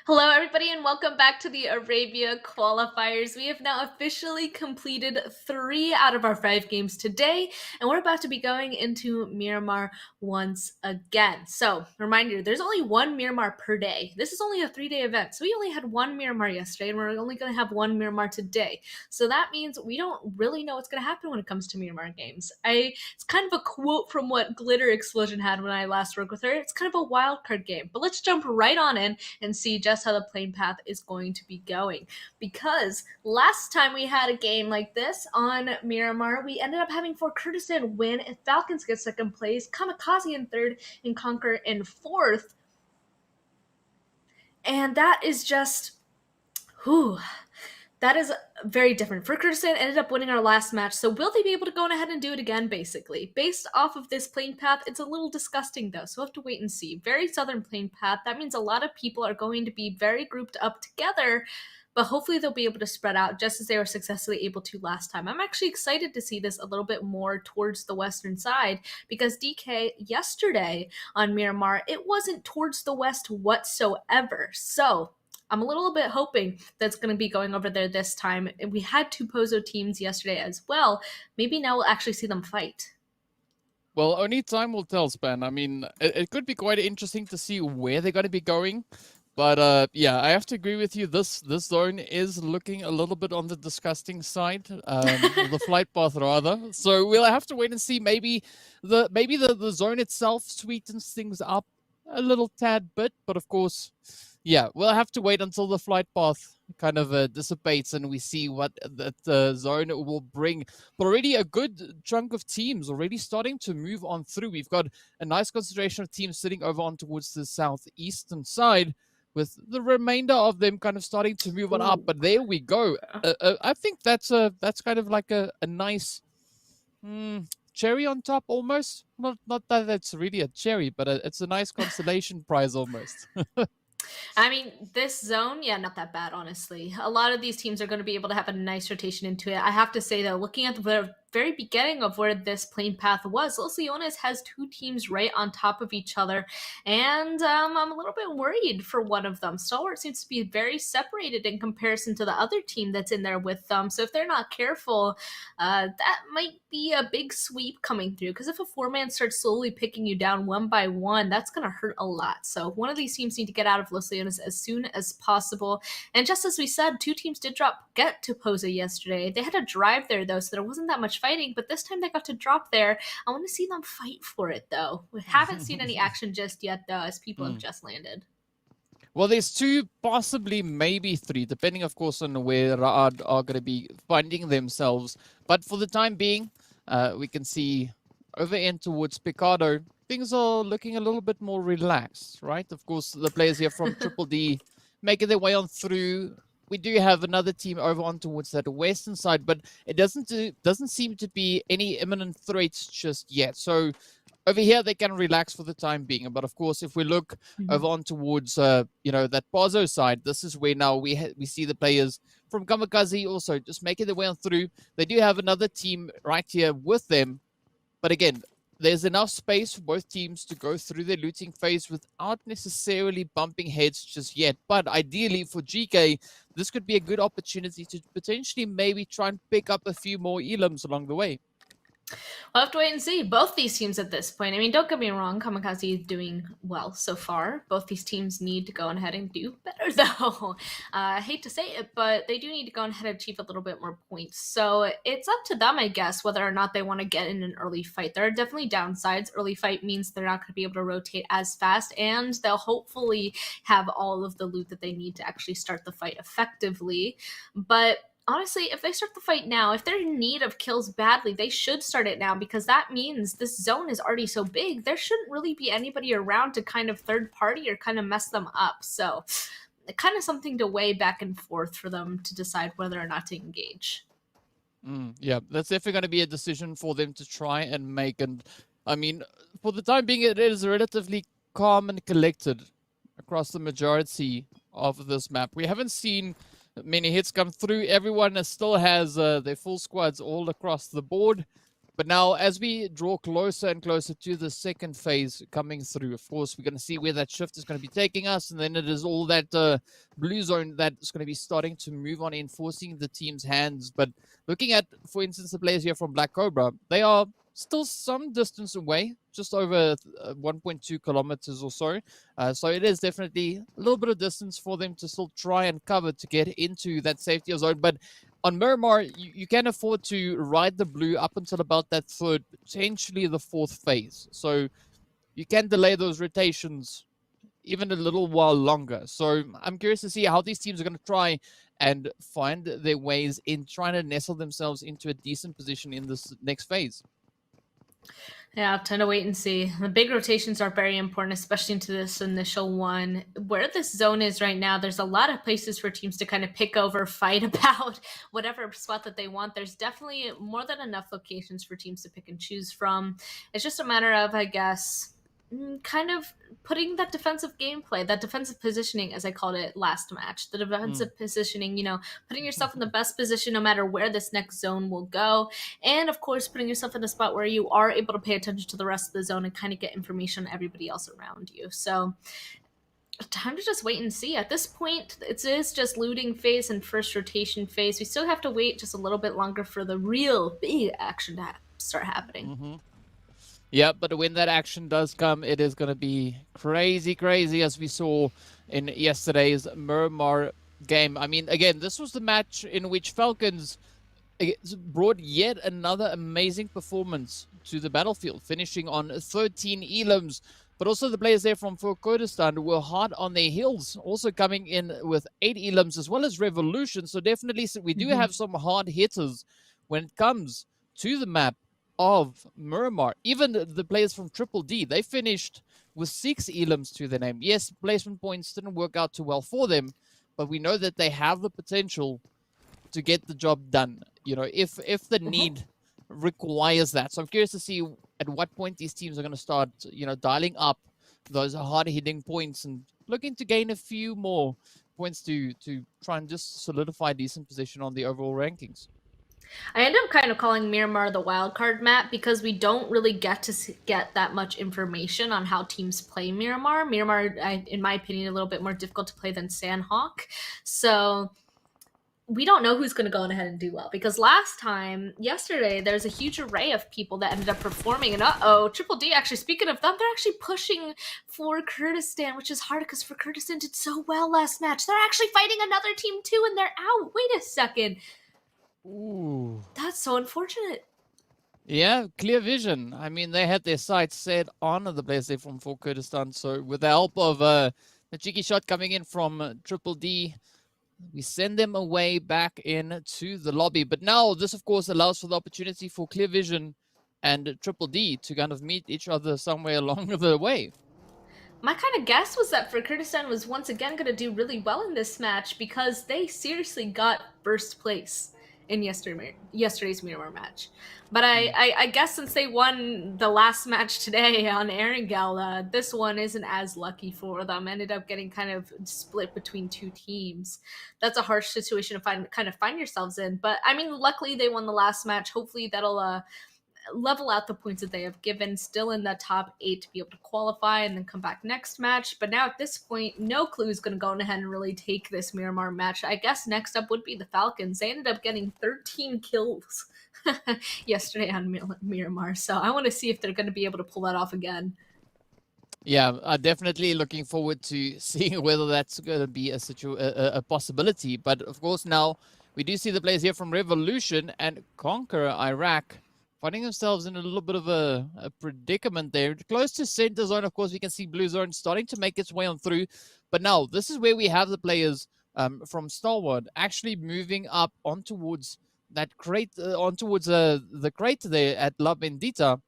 Hello, everybody, and welcome back to the Arabia Qualifiers. We have now officially completed 3 out of our 5 games today, and we're about to be going into Miramar once again. So, reminder, there's only 1 Miramar per day. This is only a 3-day event, so we only had 1 Miramar yesterday, and we're only going to have 1 Miramar today. So that means we don't really know what's going to happen when it comes to Miramar games. It's kind of a quote from what Glitter Explosion had when I last worked with her. It's kind of a wild card game, but let's jump right on in and see just how the playing path is going to be going, because last time we had a game like this on Miramar, we ended up having for Kurdistan win and Falcons get 2nd place, KAMIKAZE in 3rd, and CONQUEROR in 4th. And that is just, that is very different. For Kurdistan ended up winning our last match, so will they be able to go ahead and do it again, basically? Based off of this playing path, it's a little disgusting, though, so we'll have to wait and see. Very southern playing path. That means a lot of people are going to be very grouped up together, but hopefully they'll be able to spread out just as they were successfully able to last time. I'm actually excited to see this a little bit more towards the western side, because DK yesterday on Miramar, it wasn't towards the west whatsoever. So I'm a little bit hoping that's going to be going over there this time. And we had 2 Pozo teams yesterday as well. Maybe now we'll actually see them fight. Well, only time will tell, Span. I mean, it could be quite interesting to see where they're going to be going. But yeah, I have to agree with you. This zone is looking a little bit on the disgusting side, the flight path rather. So we'll have to wait and see. Maybe the zone itself sweetens things up a little tad bit, but of course, yeah, we'll have to wait until the flight path kind of dissipates and we see what that zone will bring. But already a good chunk of teams already starting to move on through. We've got a nice concentration of teams sitting over on towards the southeastern side, with the remainder of them kind of starting to move on up. But there we go. I think that's kind of like a nice cherry on top almost. Not that it's really a cherry, but it's a nice consolation prize almost. I mean, this zone, yeah, not that bad, honestly. A lot of these teams are going to be able to have a nice rotation into it. I have to say, though, looking at the very beginning of where this playing path was, Los Leones has 2 teams right on top of each other, and I'm a little bit worried for one of them. Stalwart seems to be very separated in comparison to the other team that's in there with them, so if they're not careful, that might be a big sweep coming through, because if a 4-man starts slowly picking you down one by one, that's going to hurt a lot. So one of these teams need to get out of Los Leones as soon as possible. And just as we said, 2 teams did get to Pozo yesterday. They had to drive there, though, so there wasn't that much fighting, but this time they got to drop there. I want to see them fight for it, though. We haven't seen any action just yet, though, as people have just landed. Well, there's 2, possibly maybe 3, depending, of course, on where Ra'ad are going to be finding themselves. But for the time being, we can see over in towards Picado, things are looking a little bit more relaxed, right? Of course, the players here from Triple D making their way on through. We do have another team over on towards that western side, but it doesn't seem to be any imminent threats just yet. So over here, they can relax for the time being. But of course, if we look over on towards, that Pozo side, this is where now we see the players from KAMIKAZE also just making their way on through. They do have another team right here with them. But again, there's enough space for both teams to go through their looting phase without necessarily bumping heads just yet. But ideally for GEEKAY, this could be a good opportunity to potentially maybe try and pick up a few more elims along the way. We'll have to wait and see. Both these teams at this point, I mean, don't get me wrong, KAMIKAZE is doing well so far. Both these teams need to go ahead and do better, though. I hate to say it, but they do need to go ahead and achieve a little bit more points. So it's up to them, I guess, whether or not they want to get in an early fight. There are definitely downsides. Early fight means they're not going to be able to rotate as fast, and they'll hopefully have all of the loot that they need to actually start the fight effectively. But honestly, if they start the fight now, if they're in need of kills badly, they should start it now, because that means this zone is already so big. There shouldn't really be anybody around to kind of third party or kind of mess them up. So, kind of something to weigh back and forth for them to decide whether or not to engage. Yeah, that's definitely going to be a decision for them to try and make. And I mean, for the time being, it is relatively calm and collected across the majority of this map. We haven't seen many hits come through. Everyone still has their full squads all across the board. But now, as we draw closer and closer to the second phase coming through, of course, we're going to see where that shift is going to be taking us. And then it is all that blue zone that's going to be starting to move on, enforcing the team's hands. But looking at, for instance, the players here from Black Cobra, they are still some distance away, just over 1.2 kilometers or so. So it is definitely a little bit of distance for them to still try and cover to get into that safety zone. But on Miramar, you can afford to ride the blue up until about that third, potentially the fourth phase. So you can delay those rotations even a little while longer. So I'm curious to see how these teams are going to try and find their ways in trying to nestle themselves into a decent position in this next phase. Yeah, time to wait and see. The big rotations are very important, especially into this initial one. Where this zone is right now, there's a lot of places for teams to kind of pick over, fight about whatever spot that they want. There's definitely more than enough locations for teams to pick and choose from. It's just a matter of, I guess, kind of putting that defensive gameplay, that defensive positioning, as I called it last match, the defensive positioning, putting yourself in the best position no matter where this next zone will go. And of course, putting yourself in a spot where you are able to pay attention to the rest of the zone and kind of get information on everybody else around you. So time to just wait and see. At this point, it is just looting phase and first rotation phase. We still have to wait just a little bit longer for the real big action to start happening. Yeah, but when that action does come, it is going to be crazy, as we saw in yesterday's Miramar game. I mean, again, this was the match in which Falcons brought yet another amazing performance to the battlefield, finishing on 13 elims. But also the players there from Kurdistan were hard on their heels, also coming in with 8 elims as well as Revolution. So definitely we do have some hard hitters when it comes to the map of Miramar. Even the players from Triple D, they finished with 6 elims to their name. Yes, placement points didn't work out too well for them, but we know that they have the potential to get the job done, if the need requires that. So I'm curious to see at what point these teams are going to start, dialing up those hard-hitting points and looking to gain a few more points to try and just solidify a decent position on the overall rankings. I end up kind of calling Miramar the wildcard map because we don't really get to get that much information on how teams play Miramar. Miramar, in my opinion, a little bit more difficult to play than Sanhok. So we don't know who's going to go on ahead and do well, because yesterday, there's a huge array of people that ended up performing. And Triple D, actually, speaking of them, they're actually pushing for Kurdistan, which is hard because for Kurdistan did so well last match. They're actually fighting another team too, and they're out. Wait a second. Ooh. That's so unfortunate. Yeah, clear vision. I mean, they had their sights set on the players there from Kurdistan. So with the help of the cheeky shot coming in from Triple D, we send them away back into the lobby. But now this, of course, allows for the opportunity for Clear Vision and Triple D to kind of meet each other somewhere along the way. My kind of guess was that for Kurdistan was once again going to do really well in this match because they seriously got first place in yesterday's Miramar match. But I guess since they won the last match today on Erangel, this one isn't as lucky for them. Ended up getting kind of split between two teams. That's a harsh situation to find yourselves in. But I mean, luckily they won the last match. Hopefully that'll level out the points that they have given, still in the top 8 to be able to qualify and then come back next match. But now at this point, no clue is going to go ahead and really take this Miramar match. I guess next up would be the Falcons. They ended up getting 13 kills yesterday on Miramar. So I want to see if they're going to be able to pull that off again. Yeah, definitely looking forward to seeing whether that's going to be a possibility. But of course, now we do see the players here from Revolution and CONQUEROR Iraq finding themselves in a little bit of a predicament there. Close to center zone, of course, we can see blue zone starting to make its way on through. But now, this is where we have the players from Stalwart, actually moving up on towards that crate, on towards the crate there at La Bendita.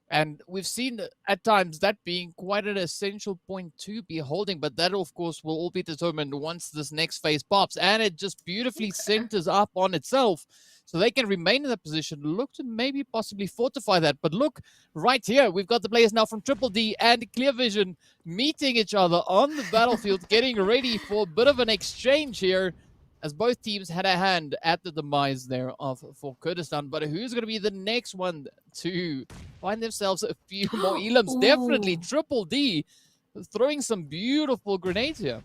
And we've seen at times that being quite an essential point to be holding, but that, of course, will all be determined once this next phase pops. And it just beautifully centers up on itself. So they can remain in that position, look to maybe possibly fortify that. But look, right here, we've got the players now from Triple D and Clear Vision meeting each other on the battlefield, getting ready for a bit of an exchange here, as both teams had a hand at the demise there for Kurdistan. But who's going to be the next one to find themselves a few more elims? Definitely Triple D throwing some beautiful grenades here.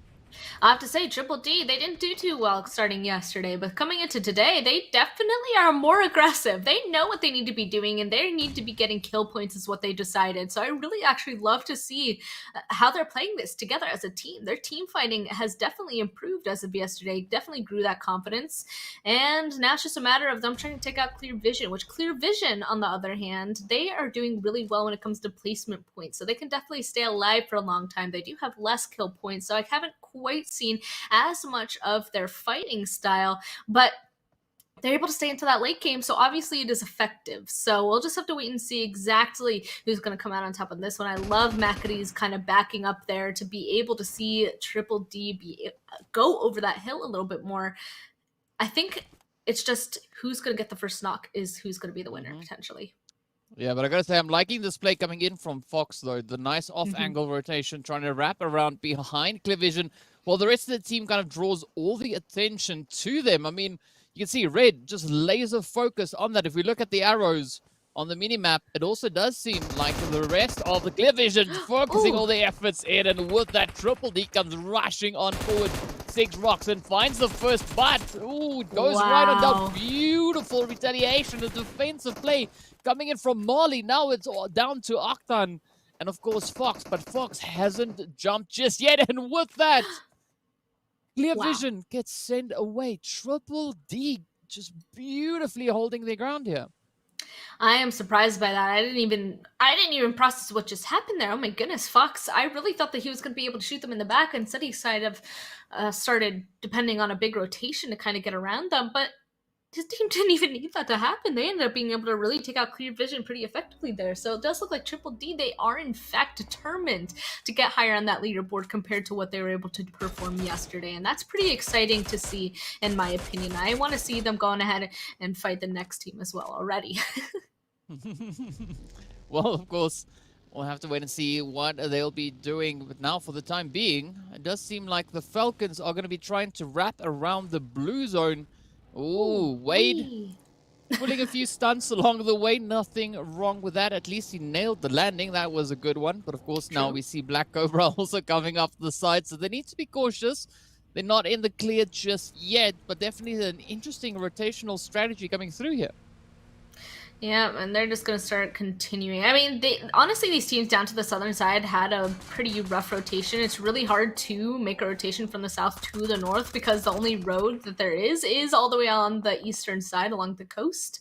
I have to say, Triple D, they didn't do too well starting yesterday, but coming into today, they definitely are more aggressive. They know what they need to be doing, and they need to be getting kill points is what they decided. So I really actually love to see how they're playing this together as a team. Their team fighting has definitely improved as of yesterday, definitely grew that confidence. And now it's just a matter of them trying to take out Clear Vision, which Clear Vision, on the other hand, they are doing really well when it comes to placement points. So they can definitely stay alive for a long time. They do have less kill points, so I haven't quite seen as much of their fighting style, but they're able to stay into that late game, so obviously it is effective. So we'll just have to wait and see exactly who's going to come out on top of this one. I love McAdee's kind of backing up there to be able to see Triple D go over that hill a little bit more. I think it's just who's going to get the first knock is who's going to be the winner, potentially. Yeah, but I gotta say, I'm liking this play coming in from Fox, though. The nice off-angle rotation, trying to wrap around behind Clear Vision, while the rest of the team kind of draws all the attention to them. I mean, you can see Red just laser focused on that. If we look at the arrows on the mini-map, it also does seem like the rest of the Clear Vision focusing all their efforts in, and with that, Triple D comes rushing on forward. 6 rocks and finds the first butt. Ooh, it goes right on down. Beautiful retaliation, a defensive play coming in from Marley. Now it's down to Akhtan and, of course, Fox. But Fox hasn't jumped just yet. And with that, Clear Vision gets sent away. Triple D just beautifully holding their ground here. I am surprised by that. I didn't even process what just happened there. Oh my goodness, Fox. I really thought that he was going to be able to shoot them in the back. Instead, he kind of started depending on a big rotation to kind of get around them. But his team didn't even need that to happen. They ended up being able to really take out Clear Vision pretty effectively there. So it does look like Triple D, they are in fact determined to get higher on that leaderboard compared to what they were able to perform yesterday. And that's pretty exciting to see, in my opinion. I want to see them going ahead and fight the next team as well already. Well, of course, we'll have to wait and see what they'll be doing. But now, for the time being, it does seem like the Falcons are going to be trying to wrap around the blue zone. Ooh, Wade pulling a few stunts along the way. Nothing wrong with that. At least he nailed the landing. That was a good one. But of course, now we see Black Cobra also coming up the side. So they need to be cautious. They're not in the clear just yet. But definitely an interesting rotational strategy coming through here. Yeah, and they're just going to start continuing. I mean, honestly, these teams down to the southern side had a pretty rough rotation. It's really hard to make a rotation from the south to the north because the only road that there is all the way on the eastern side along the coast.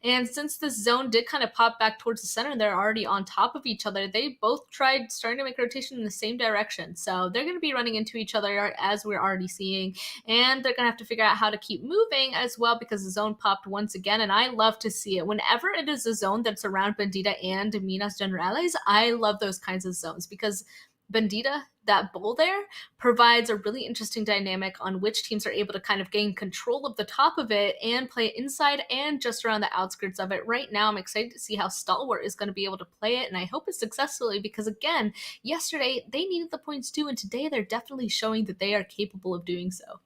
And since this zone did kind of pop back towards the center, they're already on top of each other. They both tried starting to make a rotation in the same direction. So they're going to be running into each other as we're already seeing. And they're going to have to figure out how to keep moving as well because the zone popped once again. And I love to see it. Whenever it is a zone that's around Bandita and Minas Generales, I love those kinds of zones because Bandita, that bowl there, provides a really interesting dynamic on which teams are able to kind of gain control of the top of it and play inside and just around the outskirts of it. Right now, I'm excited to see how Stalwart is going to be able to play it, and I hope it's successfully because, again, yesterday they needed the points too, and today they're definitely showing that they are capable of doing so.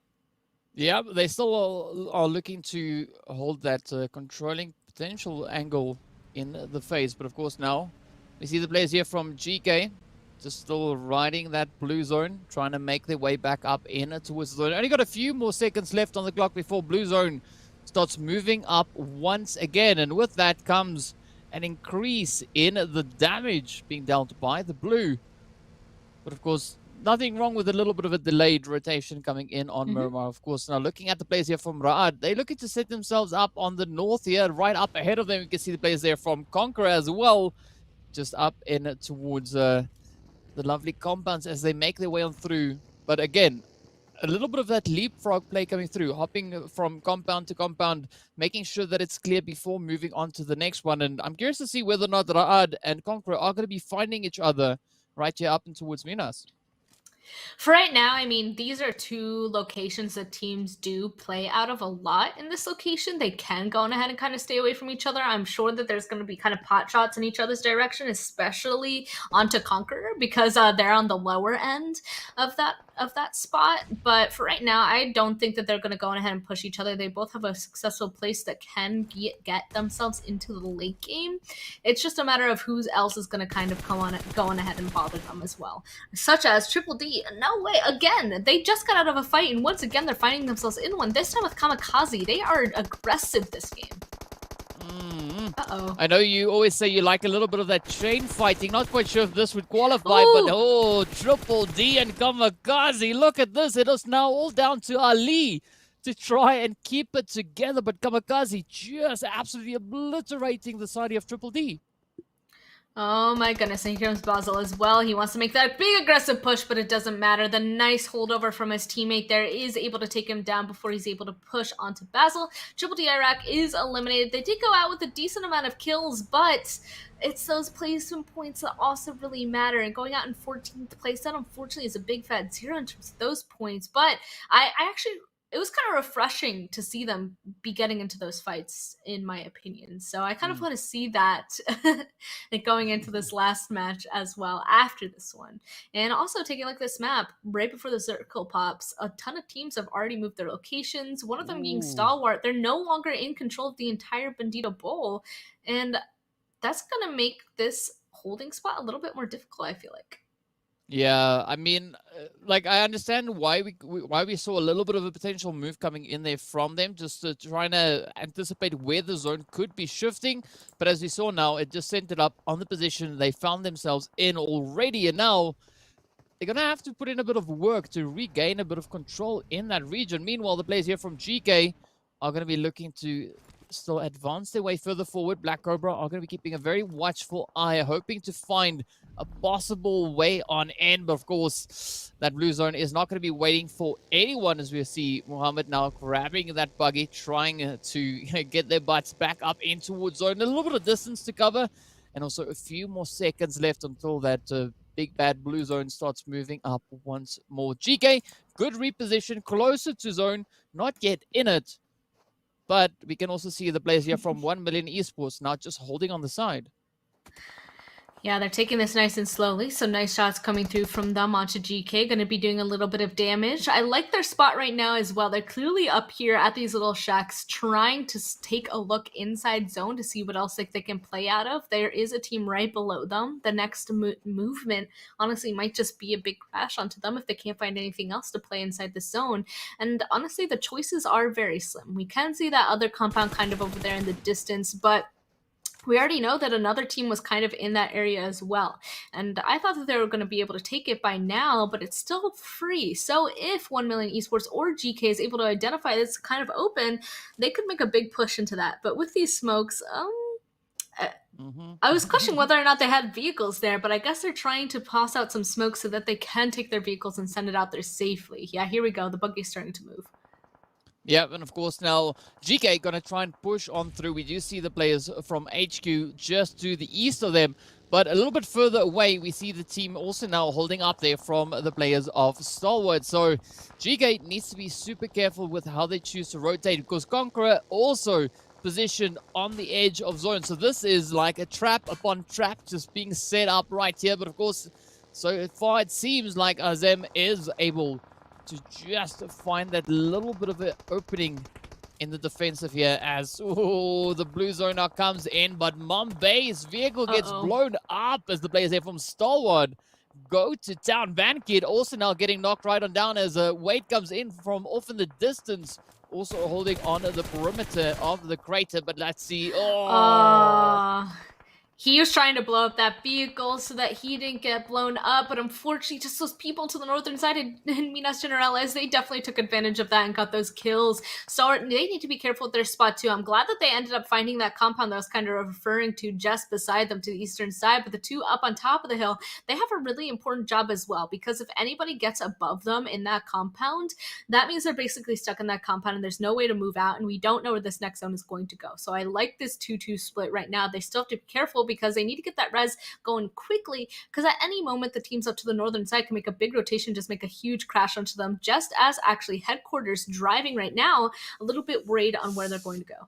Yeah, they still are looking to hold that controlling potential angle in the phase, but of course now we see the players here from GEEKAY just still riding that blue zone, trying to make their way back up in towards the zone. Only got a few more seconds left on the clock before blue zone starts moving up once again. And with that comes an increase in the damage being dealt by the blue. But of course, nothing wrong with a little bit of a delayed rotation coming in on Miramar. Of course, now looking at the players here from Ra'ad, they're looking to set themselves up on the north here, right up ahead of them. You can see the players there from CONQUEROR as well, just up in towards the lovely compounds as they make their way on through. But again, a little bit of that leapfrog play coming through, hopping from compound to compound, making sure that it's clear before moving on to the next one. And I'm curious to see whether or not Ra'ad and Conqueror are going to be finding each other right here up and towards Minas. For right now, I mean, these are two locations that teams do play out of a lot in this location. They can go on ahead and kind of stay away from each other. I'm sure that there's going to be kind of pot shots in each other's direction, especially onto Conqueror, because they're on the lower end of that spot. But for right now, I don't think that they're going to go on ahead and push each other. They both have a successful place that can get themselves into the late game. It's just a matter of who else is going to kind of go on ahead and bother them as well, such as Triple D. No way. Again, they just got out of a fight, and once again, they're finding themselves in one. This time with KAMIKAZE. They are aggressive this game. Uh-oh. I know you always say you like a little bit of that chain fighting. Not quite sure if this would qualify, Ooh. but oh, Triple D and KAMIKAZE. Look at this. It is now all down to Ali to try and keep it together, but KAMIKAZE just absolutely obliterating the side of Triple D. Oh my goodness, and here comes Basel as well. He wants to make that big aggressive push, but it doesn't matter. The nice holdover from his teammate there is able to take him down before he's able to push onto Basel. Triple D Iraq is eliminated. They did go out with a decent amount of kills, but it's those placement points that also really matter. And going out in 14th place, that unfortunately is a big fat 0 in terms of those points. But I actually... it was kind of refreshing to see them be getting into those fights, in my opinion. So I kind of want to see that going into this last match as well after this one. And also taking a look at this map, right before the circle pops, a ton of teams have already moved their locations. One of them being Stalwart. They're no longer in control of the entire Bandito Bowl. And that's going to make this holding spot a little bit more difficult, I feel like. Yeah, I mean, like, I understand why we saw a little bit of a potential move coming in there from them, just to trying to anticipate where the zone could be shifting. But as we saw now, it just sent it up on the position they found themselves in already. And now they're going to have to put in a bit of work to regain a bit of control in that region. Meanwhile, the players here from GEEKAY are going to be looking to still advance their way further forward. Black Cobra are going to be keeping a very watchful eye, hoping to find a possible way on end. But of course, that blue zone is not going to be waiting for anyone, as we see Mohammed now grabbing that buggy, trying to get their butts back up in towards zone. A little bit of distance to cover, and also a few more seconds left until that big bad blue zone starts moving up once more. GEEKAY, good reposition, closer to zone, not yet in it. But we can also see the players here from 1 Million Esports now just holding on the side. Yeah, they're taking this nice and slowly. So nice shots coming through from them onto GEEKAY. Going to be doing a little bit of damage. I like their spot right now as well. They're clearly up here at these little shacks trying to take a look inside zone to see what else they can play out of. There is a team right below them. The next movement honestly might just be a big crash onto them if they can't find anything else to play inside the zone. And honestly, the choices are very slim. We can see that other compound kind of over there in the distance, but we already know that another team was kind of in that area as well. And I thought that they were going to be able to take it by now, but it's still free. So if 1 Million Esports or GEEKAY is able to identify this kind of open, they could make a big push into that. But with these smokes, I was questioning whether or not they had vehicles there, but I guess they're trying to toss out some smoke so that they can take their vehicles and send it out there safely. Yeah, here we go. The buggy's starting to move. Yeah, and of course now GEEKAY going to try and push on through. We do see the players from HQ just to the east of them, but a little bit further away we see the team also now holding up there from the players of Stalwart. So GEEKAY needs to be super careful with how they choose to rotate, because Conqueror also positioned on the edge of zone. So this is like a trap upon trap just being set up right here. But of course, so far it seems like Azem is able to just find that little bit of an opening in the defensive here, as the blue zone now comes in, but Mombay's vehicle gets blown up as the players here from Stalwart go to town. Vankid also now getting knocked right on down as Wade comes in from off in the distance, also holding on the perimeter of the crater. But let's see. He was trying to blow up that vehicle so that he didn't get blown up, but unfortunately, just those people to the northern side in Minas Generales, they definitely took advantage of that and got those kills. So they need to be careful with their spot too. I'm glad that they ended up finding that compound that I was kind of referring to just beside them to the eastern side, but the two up on top of the hill, they have a really important job as well, because if anybody gets above them in that compound, that means they're basically stuck in that compound and there's no way to move out, and we don't know where this next zone is going to go. So I like this 2-2 split right now. They still have to be careful because they need to get that res going quickly, because at any moment the teams up to the northern side can make a big rotation, just make a huge crash onto them, just as actually headquarters driving right now, a little bit worried on where they're going to go.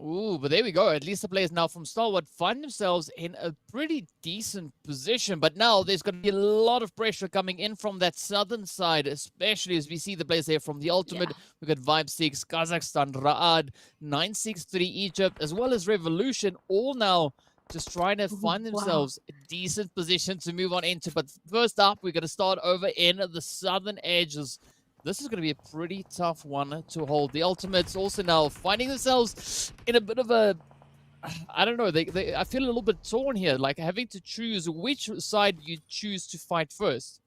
Ooh, but there we go. At least the players now from Stalwart find themselves in a pretty decent position. But now there's going to be a lot of pressure coming in from that southern side, especially as we see the players here from the Ultimate. Yeah. We've got Vibe 6, Kazakhstan, Ra'ad, 963 Egypt, as well as Revolution, all now just trying to find themselves a decent position to move on into. But first up, we're going to start over in the southern edges. This is going to be a pretty tough one to hold. The Ultimates also now finding themselves in a bit of a, I don't know, I feel a little bit torn here, like having to choose which side you choose to fight first.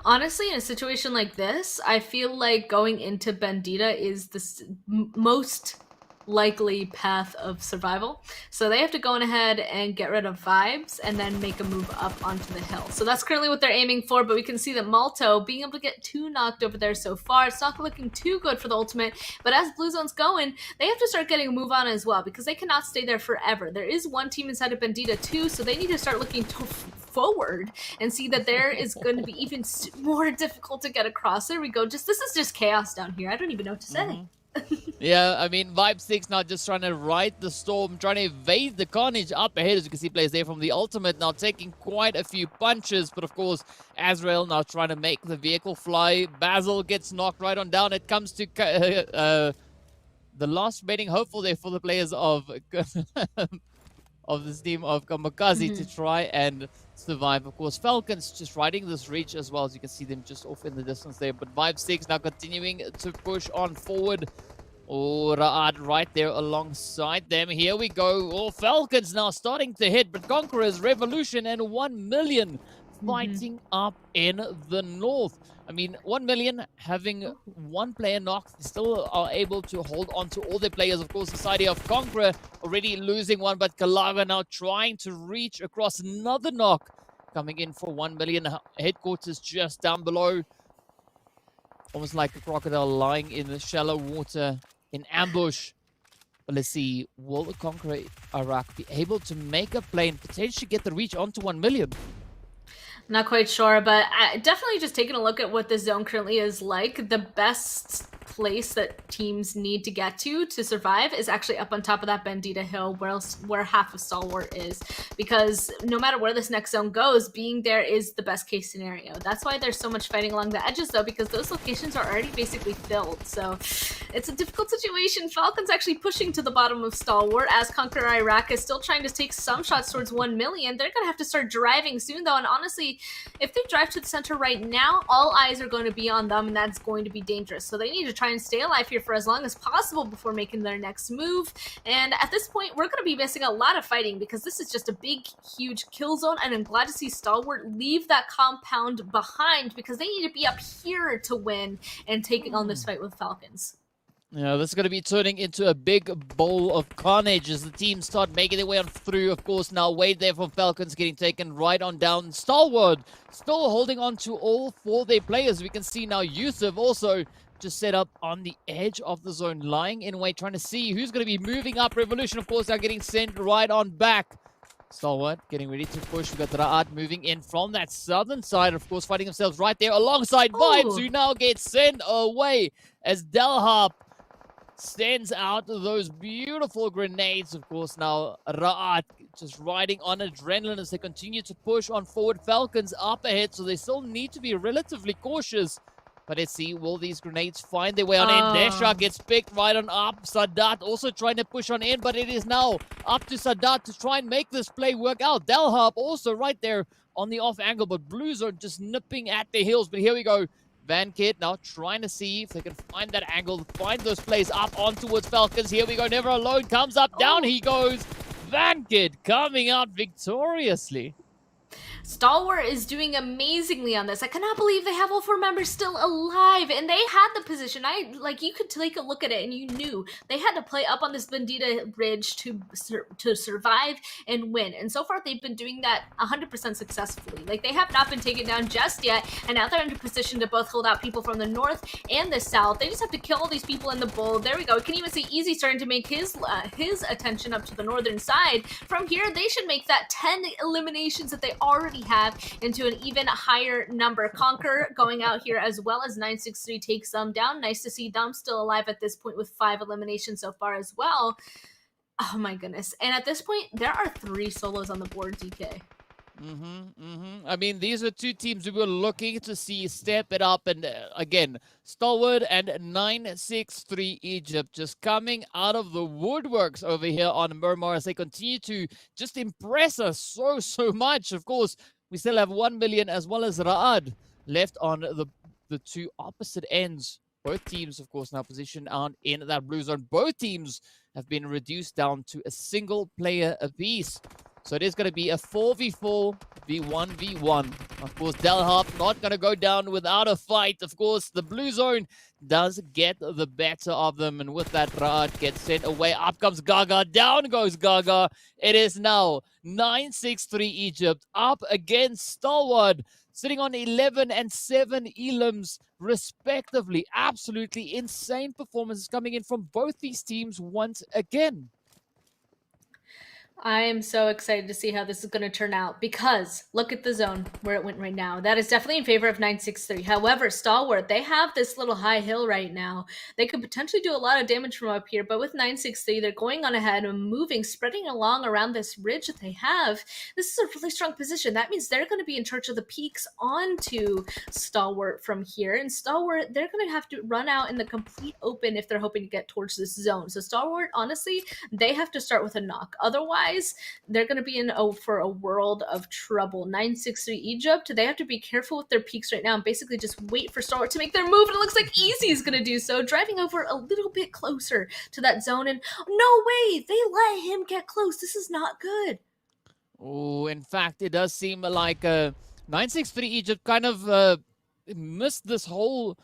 Honestly, in a situation like this, I feel like going into Bandita is the most likely path of survival. So they have to go on ahead and get rid of Vibes and then make a move up onto the hill. So that's currently what they're aiming for, but we can see that Malto being able to get 2 knocked over there so far. It's not looking too good for the Ultimate, but as Blue Zone's going, they have to start getting a move on as well, because they cannot stay there forever. There is one team inside of Bandita too, so they need to start looking forward and see that there is going to be even more difficult to get across. There we go. This is just chaos down here. I don't even know what to say. Yeah, I mean, Vibe 6 now just trying to ride the storm, trying to evade the carnage up ahead. As you can see, players there from the Ultimate now taking quite a few punches. But of course, Azrael now trying to make the vehicle fly. Basil gets knocked right on down. It comes to the last remaining hopeful there for the players of of this team of KAMIKAZE to try and survive. Of course, Falcons just riding this reach as well, as you can see them just off in the distance there. But Vibe 6 now continuing to push on forward. Oh, Ra'ad right there alongside them. Here we go. Oh, Falcons now starting to hit, but Conquerors, Revolution, and 1 million fighting up in the north. I mean, 1 million having one player knocked, still are able to hold on to all their players. Of course, the side of Conqueror already losing one, but Kalaga now trying to reach across another knock. Coming in for 1 million. Headquarters just down below. Almost like a crocodile lying in the shallow water in ambush. But let's see, will the Conqueror Iraq be able to make a play and potentially get the reach onto 1 million? Not quite sure, but definitely just taking a look at what this zone currently is like. The best place that teams need to get to survive is actually up on top of that Bandita hill where half of Stalwart is, because no matter where this next zone goes, being there is the best case scenario. That's why there's so much fighting along the edges though, because those locations are already basically filled. So it's a difficult situation. Falcons actually pushing to the bottom of Stalwart as Conqueror Iraq is still trying to take some shots towards 1 million. They're gonna have to start driving soon though, and honestly, if they drive to the center right now, all eyes are going to be on them, and that's going to be dangerous. So they need to try and stay alive here for as long as possible before making their next move. And at this point, we're going to be missing a lot of fighting, because this is just a big, huge kill zone, and I'm glad to see Stalwart leave that compound behind, because they need to be up here to win and taking on this fight with Falcons. Yeah, this is going to be turning into a big bowl of carnage as the teams start making their way on through. Of course, now Wade there from Falcons getting taken right on down. Stalwart still holding on to all 4 their players. We can see now Yusuf also just set up on the edge of the zone, lying in wait, trying to see who's going to be moving up. Revolution, of course, now getting sent right on back. Stalwart getting ready to push. We've got Ra'ad moving in from that southern side, of course, fighting themselves right there alongside Vibes, who now gets sent away as Delharp sends out those beautiful grenades. Of course, now Ra'ad just riding on adrenaline as they continue to push on forward. Falcons up ahead, so they still need to be relatively cautious. But let's see, will these grenades find their way on in? Desha gets picked right on up. Sadat also trying to push on in, but it is now up to Sadat to try and make this play work out. Delharp also right there on the off angle, but Blues are just nipping at their heels. But here we go. Van Kit now trying to see if they can find that angle, find those plays up on towards Falcons. Here we go, Never Alone comes up, down he goes. Vankid coming out victoriously. Stalwart is doing amazingly on this. I cannot believe they have all 4 members still alive, and they had the position. You could take a look at it, and you knew they had to play up on this Bandita Ridge to survive and win. And so far, they've been doing that 100% successfully. Like, they have not been taken down just yet, and now they're in a position to both hold out people from the north and the south. They just have to kill all these people in the bowl. There we go. We can even see Easy starting to make his attention up to the northern side. From here, they should make that 10 eliminations that they already have into an even higher number. Conqueror going out here as well as 963 takes them down. Nice to see them still alive at this point with 5 eliminations so far as well. Oh my goodness. And at this point, there are 3 solos on the board, DK. I mean, these are 2 teams we were looking to see step it up. And again, Stalwart and 963 Egypt just coming out of the woodworks over here on Miramar as they continue to just impress us so much. Of course, we still have 1 million as well as Ra'ad left on the 2 opposite ends. Both teams, of course, now positioned out in that blue zone. Both teams have been reduced down to a single player apiece. So it is going to be a 4v4 v1v1. Of course, Delharp not going to go down without a fight. Of course, the blue zone does get the better of them. And with that, Ra'ad gets sent away. Up comes Gaga. Down goes Gaga. It is now 963 Egypt up against Stalwart, sitting on 11 and 7 elims respectively. Absolutely insane performances coming in from both these teams once again. I am so excited to see how this is going to turn out because look at the zone where it went right now. That is definitely in favor of 963. However, Stalwart, they have this little high hill right now. They could potentially do a lot of damage from up here, but with 963, they're going on ahead and moving, spreading along around this ridge that they have. This is a really strong position. That means they're going to be in charge of the peaks onto Stalwart from here. And Stalwart, they're going to have to run out in the complete open if they're hoping to get towards this zone. So Stalwart, honestly, they have to start with a knock. Otherwise, they're going to be in for a world of trouble. 963 Egypt, they have to be careful with their peaks right now and basically just wait for Stalwart to make their move. And it looks like Easy is going to do so, driving over a little bit closer to that zone. And no way, they let him get close. This is not good. Oh, in fact, it does seem like 963 Egypt kind of missed this whole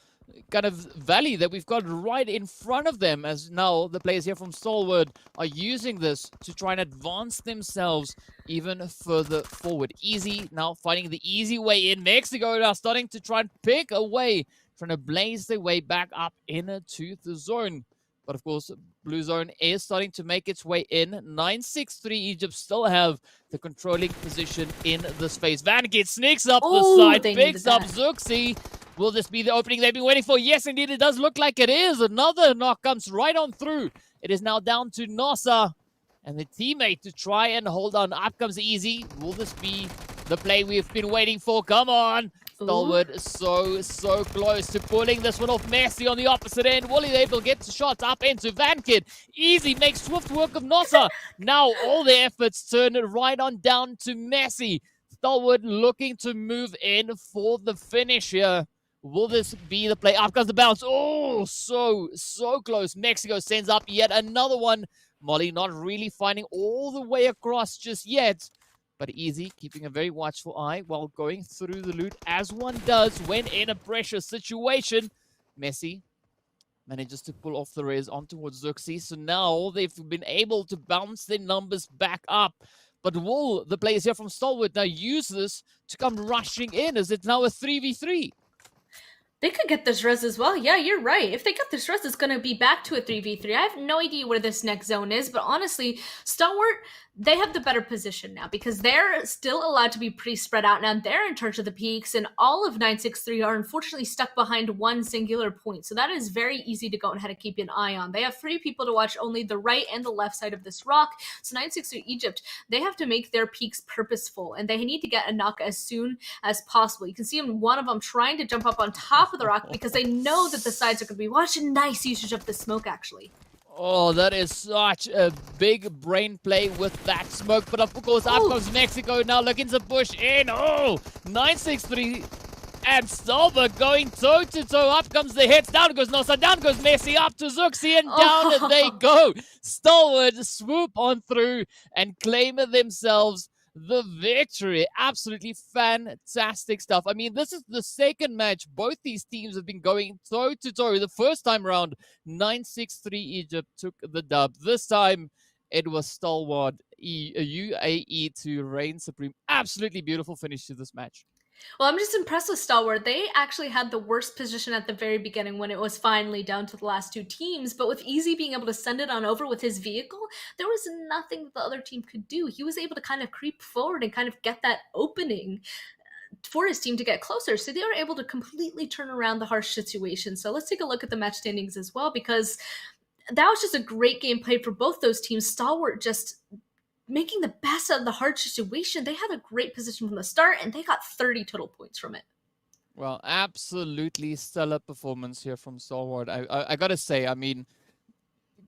kind of valley that we've got right in front of them, as now the players here from Stalwart are using this to try and advance themselves even further forward. Easy now finding the easy way in. Mexico now starting to try and pick away, trying to blaze their way back up into the zone. But of course, blue zone is starting to make its way in. 963 Egypt still have the controlling position in this phase. Vankid sneaks up the side, picks up Zuxi. Will this be the opening they've been waiting for? Yes, indeed, it does look like it is. Another knock comes right on through. It is now down to Nossa and the teammate to try and hold on. Up comes Easy. Will this be the play we've been waiting for? Come on. Stalwart so close to pulling this one off. Messi on the opposite end. Will he able to get the shots up into Vankid? Easy makes swift work of Nossa. Now all the efforts turn right on down to Messi. Stalwart looking to move in for the finish here. Will this be the play? Up comes the bounce. Oh, so close. Mexico sends up yet another one. Molly not really finding all the way across just yet. But Easy keeping a very watchful eye while going through the loot, as one does when in a pressure situation. Messi manages to pull off the res on towards Zuxi. So now they've been able to bounce their numbers back up. But will the players here from Stalwart now use this to come rushing in? Is it now a 3v3? They could get this res as well. Yeah, you're right. If they get this res, it's going to be back to a 3v3. I have no idea where this next zone is, but honestly, Stalwart, they have the better position now because they're still allowed to be pretty spread out now. They're in charge of the peaks, and all of 963 are unfortunately stuck behind one singular point. So that is very easy to go ahead and keep an eye on. They have 3 people to watch only the right and the left side of this rock. So 963 Egypt, they have to make their peaks purposeful, and they need to get a knock as soon as possible. You can see one of them trying to jump up on top of the rock because they know that the sides are going to be watching. Nice usage of the smoke, actually. Oh, that is such a big brain play with that smoke. But of course, up comes Mexico now looking to push in. Oh, 963 And Stalwart going toe-to-toe. Up comes the hits. Down goes Nosa. Down goes Messi. Up to Zuxi. And down they go. Stalwart swoop on through and claim themselves the victory. Absolutely fantastic stuff. I mean, this is the second match. Both these teams have been going toe-to-toe. The first time round, 9-6-3 Egypt took the dub. This time, it was Stalwart UAE to reign supreme. Absolutely beautiful finish to this match. Well, I'm just impressed with Stalwart. They actually had the worst position at the very beginning when it was finally down to the last two teams, but with Easy being able to send it on over with his vehicle, there was nothing that the other team could do. He was able to kind of creep forward and kind of get that opening for his team to get closer. So they were able to completely turn around the harsh situation. So let's take a look at the match standings as well, because that was just a great game played for both those teams. Stalwart just making the best out of the hard situation. They had a great position from the start, and they got 30 total points from it. Well, absolutely stellar performance here from Stalwart. I gotta say, I mean,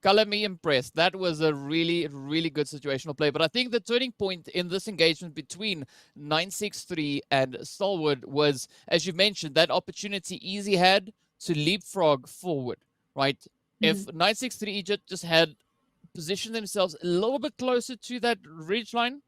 color me impressed. That was a really, really good situational play. But I think the turning point in this engagement between 963 and Stalwart was, as you mentioned, that opportunity Easy had to leapfrog forward, right? If 963 Egypt just had positioned themselves a little bit closer to that ridge line,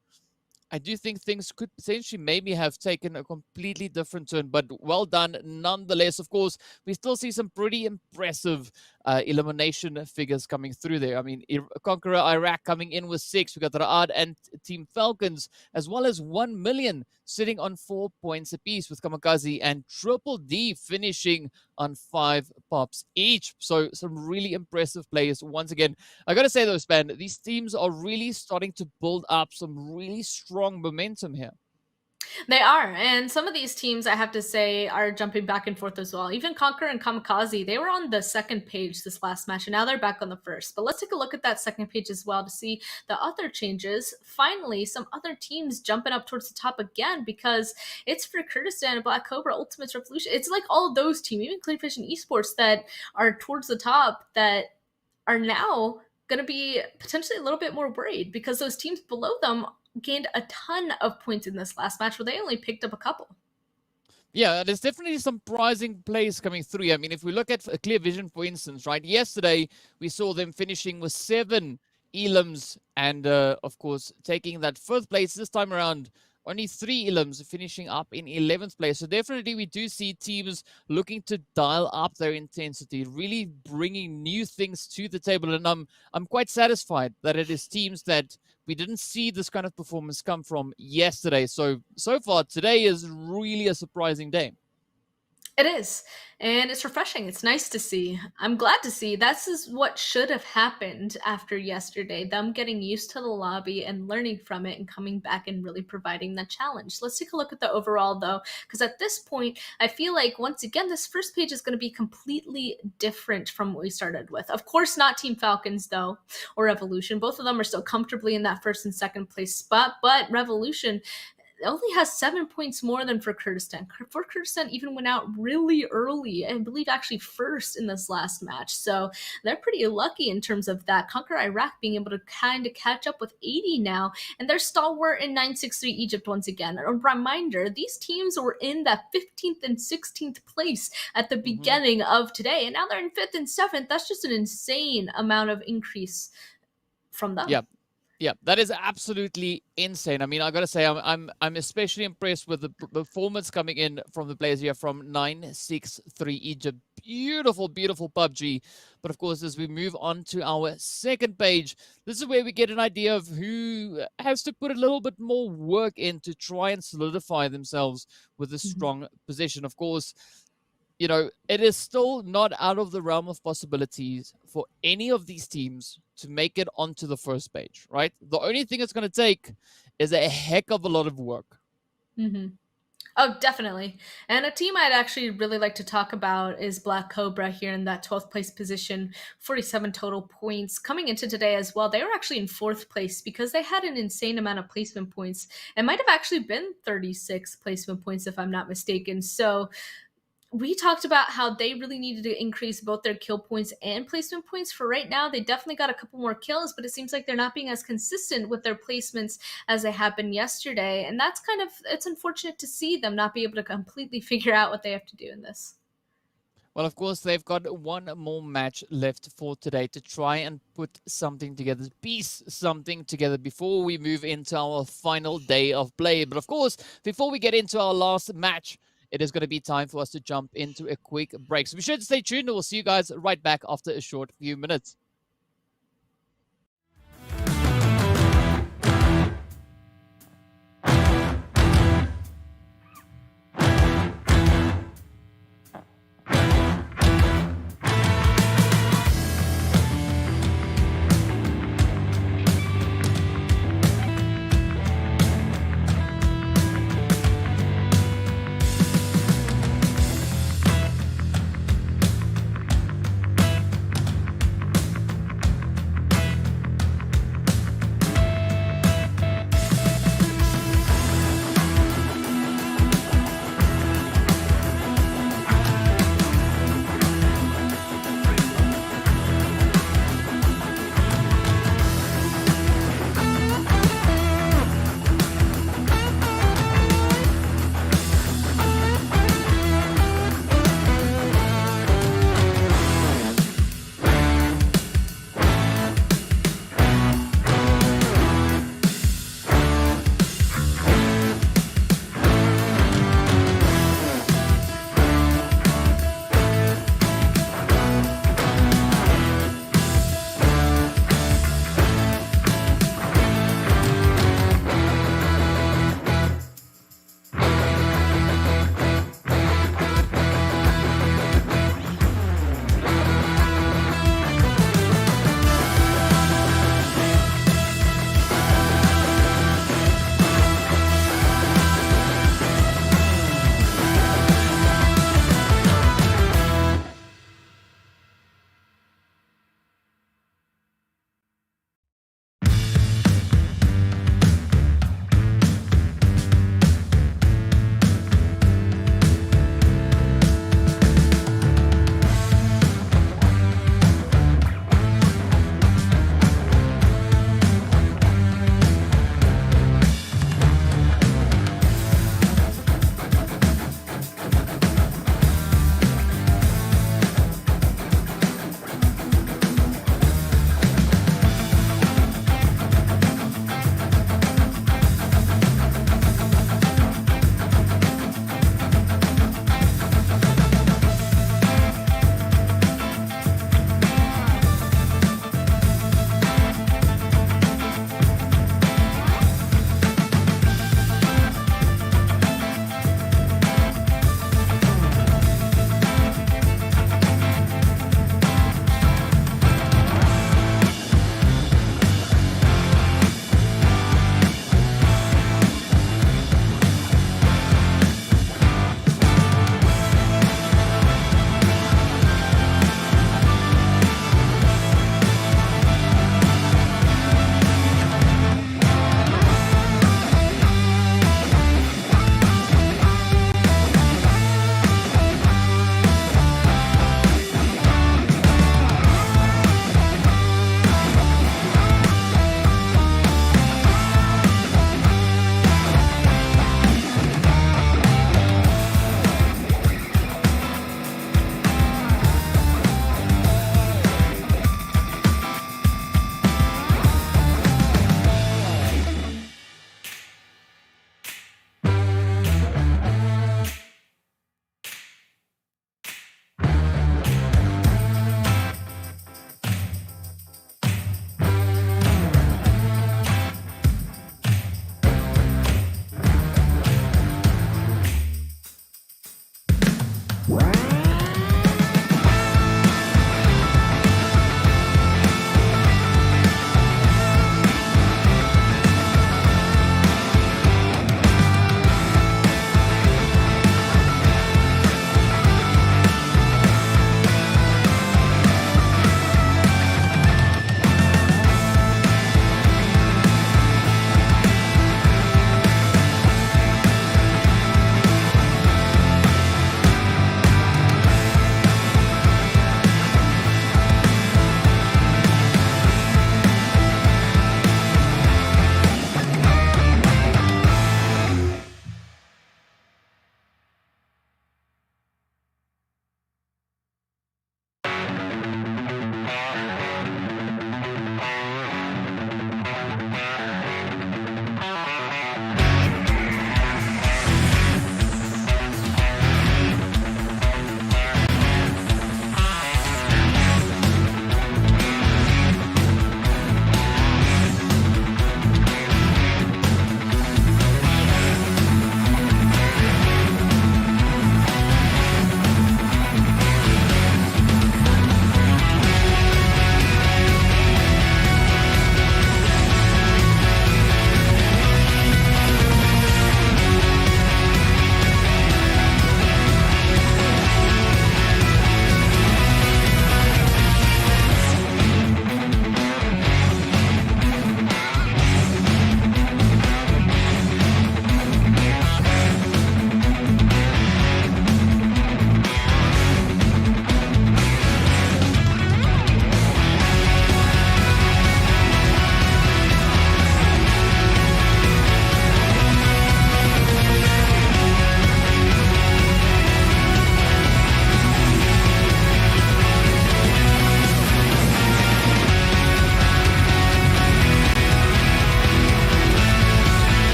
I do think things could potentially maybe have taken a completely different turn, but well done nonetheless. Of course, we still see some pretty impressive elimination figures coming through there. I mean, Conqueror Iraq coming in with 6. We got Ra'ad and Team Falcons, as well as 1 million sitting on 4 points apiece, with KAMIKAZE and Triple D finishing on 5 pops each. So some really impressive players. Once again, I got to say though, Span, these teams are really starting to build up some really strong momentum here. They are, and some of these teams, I have to say, are jumping back and forth as well. Even Conqueror and KAMIKAZE, they were on the second page this last match, and now they're back on the first. But let's take a look at that second page as well to see the other changes. Finally, some other teams jumping up towards the top again, because it's for Kurdistan, Black Cobra, Ultimates, Revolution. It's like all of those teams, even Clayfish and Esports, that are towards the top, that are now going to be potentially a little bit more worried, because those teams below them gained a ton of points in this last match where they only picked up a couple. Yeah, there's definitely some surprising plays coming through. I mean, if we look at Clear Vision, for instance, right? Yesterday, we saw them finishing with 7 elims and, of course, taking that 5th place. This time around, only 3 elims, finishing up in 11th place. So definitely we do see teams looking to dial up their intensity, really bringing new things to the table. And I'm quite satisfied that it is teams that we didn't see this kind of performance come from yesterday. So far, today is really a surprising day. It is, and it's refreshing. It's nice to see. I'm glad to see. This is what should have happened after yesterday, them getting used to the lobby and learning from it and coming back and really providing that challenge. Let's take a look at the overall, though, because at this point, I feel like, once again, this first page is going to be completely different from what we started with. Of course, not Team Falcons, though, or Revolution. Both of them are still comfortably in that first and second place spot, but Revolution only has 7 points more than for Kurdistan. For Kurdistan even went out really early, I believe actually first in this last match. So they're pretty lucky in terms of that. Conquer Iraq being able to kind of catch up with 80 now, and they're Stalwart in 963 Egypt once again. A reminder, these teams were in that 15th and 16th place at the beginning of today, and now they're in 5th and 7th. That's just an insane amount of increase from them. Yeah. Yeah, that is absolutely insane. I mean, I gotta say, I'm especially impressed with the performance coming in from the players here from 963 Egypt. Beautiful, beautiful PUBG. But of course, as we move on to our second page, this is where we get an idea of who has to put a little bit more work in to try and solidify themselves with a strong position. Of course, you know, it is still not out of the realm of possibilities for any of these teams to make it onto the first page, right? The only thing it's going to take is a heck of a lot of work. Oh, definitely. And a team I'd actually really like to talk about is Black Cobra here in that 12th place position, 47 total points. Coming into today as well, they were actually in 4th place because they had an insane amount of placement points. It might have actually been 36 placement points if I'm not mistaken. So we talked about how they really needed to increase both their kill points and placement points. For right now, they definitely got a couple more kills, but it seems like they're not being as consistent with their placements as they have been yesterday. And that's it's unfortunate to see them not be able to completely figure out what they have to do in this. Well, of course, they've got one more match left for today to try and put something together, piece something together before we move into our final day of play. But of course, before we get into our last match, it is going to be time for us to jump into a quick break. So be sure to stay tuned and we'll see you guys right back after a short few minutes.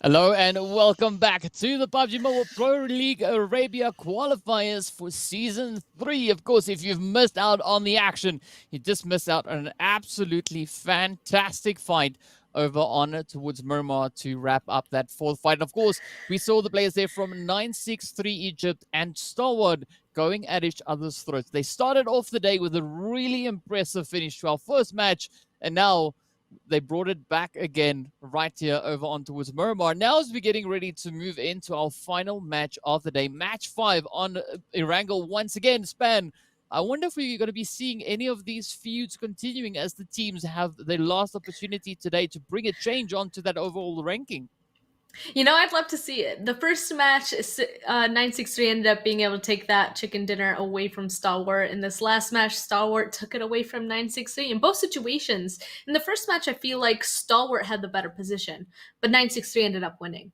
Hello and welcome back to the PUBG Mobile Pro League Arabia Qualifiers for Season 3. Of course, if you've missed out on the action, you just missed out on an absolutely fantastic fight over on towards Miramar to wrap up that fourth fight. And of course, we saw the players there from 963 Egypt and Stalwart going at each other's throats. They started off the day with a really impressive finish to our first match, and now they brought it back again right here over on towards Miramar. Now as we're getting ready to move into our final match of the day, match 5 on Erangel once again. Span, I wonder if we're going to be seeing any of these feuds continuing as the teams have their last opportunity today to bring a change onto that overall ranking. You know, I'd love to see it. The first match, 963 ended up being able to take that chicken dinner away from Stalwart. In this last match, Stalwart took it away from 963. In both situations, in the first match, I feel like Stalwart had the better position, but 963 ended up winning.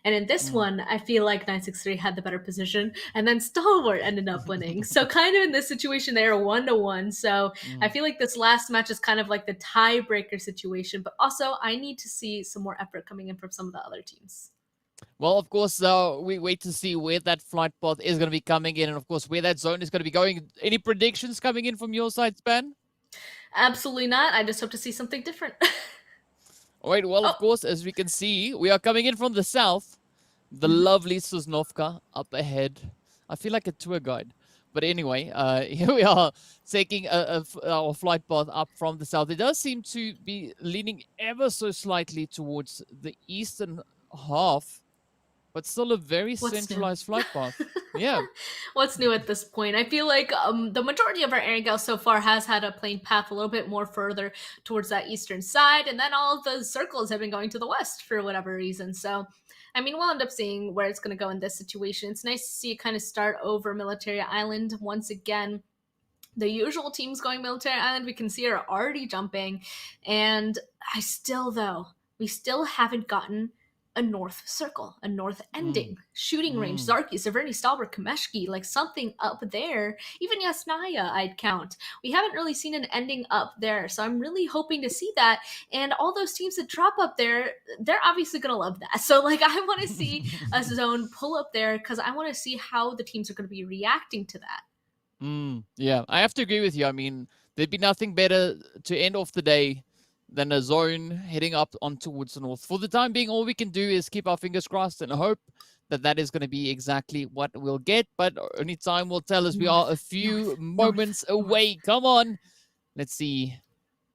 And in this one, I feel like 963 had the better position, and then Stalwart ended up winning. So kind of in this situation, they are 1-1. So I feel like this last match is kind of like the tiebreaker situation. But also, I need to see some more effort coming in from some of the other teams. Well, of course, we wait to see where that flight path is going to be coming in, and of course, where that zone is going to be going. Any predictions coming in from your side, Span? Absolutely not. I just hope to see something different. Alright, well, of course, as we can see, we are coming in from the south. The lovely Sosnovka up ahead. I feel like a tour guide. But anyway, here we are taking our flight path up from the south. It does seem to be leaning ever so slightly towards the eastern half, but still a very centralized flight path. Yeah. What's new at this point? I feel like the majority of our Erangel so far has had a plane path a little bit more further towards that eastern side, and then all of the circles have been going to the west for whatever reason. So, I mean, we'll end up seeing where it's going to go in this situation. It's nice to see it kind of start over Military Island once again. The usual teams going Military Island, we can see, are already jumping, and we still haven't gotten a north circle, a north ending, shooting range, Zarki, Severny, Stalwart, Kameshki, like something up there. Even Yasnaya, I'd count. We haven't really seen an ending up there, so I'm really hoping to see that. And all those teams that drop up there, they're obviously going to love that. So, like, I want to see a zone pull up there because I want to see how the teams are going to be reacting to that. Yeah, I have to agree with you. I mean, there'd be nothing better to end off the day than a zone heading up on towards the north. For the time being, all we can do is keep our fingers crossed and hope that that is going to be exactly what we'll get. But only time will tell as we are a few moments away. Come on. Let's see.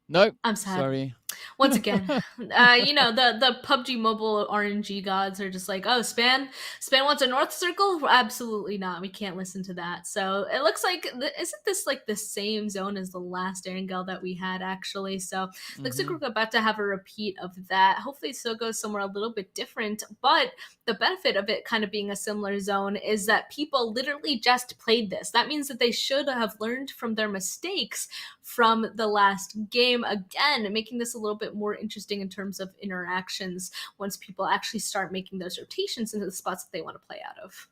Nope. I'm sad. Sorry. Once again, you know, the PUBG mobile RNG gods are just like, oh, Span wants a north circle? Absolutely not. We can't listen to that. So it looks like, isn't this like the same zone as the last Erangel that we had actually? So looks like we're about to have a repeat of that. Hopefully it still goes somewhere a little bit different. But the benefit of it kind of being a similar zone is that people literally just played this. That means that they should have learned from their mistakes from the last game, again, making this a little bit more interesting in terms of interactions once people actually start making those rotations into the spots that they want to play out of.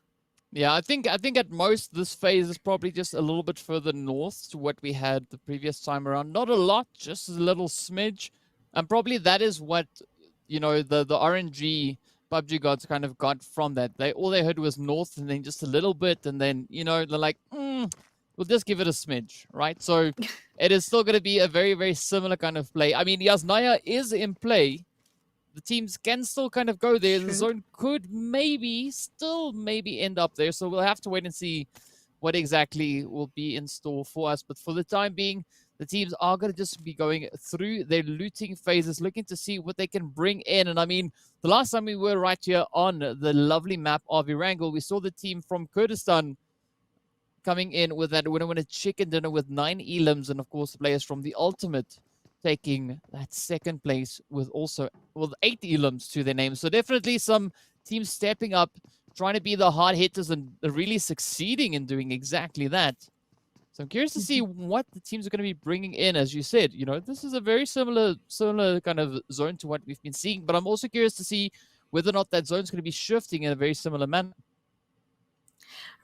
Yeah, I think at most this phase is probably just a little bit further north to what we had the previous time around. Not a lot, just a little smidge. And probably that is what, you know, the RNG PUBG gods kind of got from that. All they heard was north and then just a little bit, and then, you know, they're like, we'll just give it a smidge, right? So it is still going to be a very, very similar kind of play. I mean, Yasnaya is in play. The teams can still kind of go there. The zone could still maybe end up there. So we'll have to wait and see what exactly will be in store for us. But for the time being, the teams are going to just be going through their looting phases, looking to see what they can bring in. And I mean, the last time we were right here on the lovely map of Erangel, we saw the team from Kurdistan coming in with that winner chicken dinner with 9 elims, and of course the players from the ultimate taking that second place with 8 elims to their name. So definitely some teams stepping up, trying to be the hard hitters and really succeeding in doing exactly that. So I'm curious to see what the teams are going to be bringing in. As you said, you know, this is a very similar kind of zone to what we've been seeing, but I'm also curious to see whether or not that zone is going to be shifting in a very similar manner.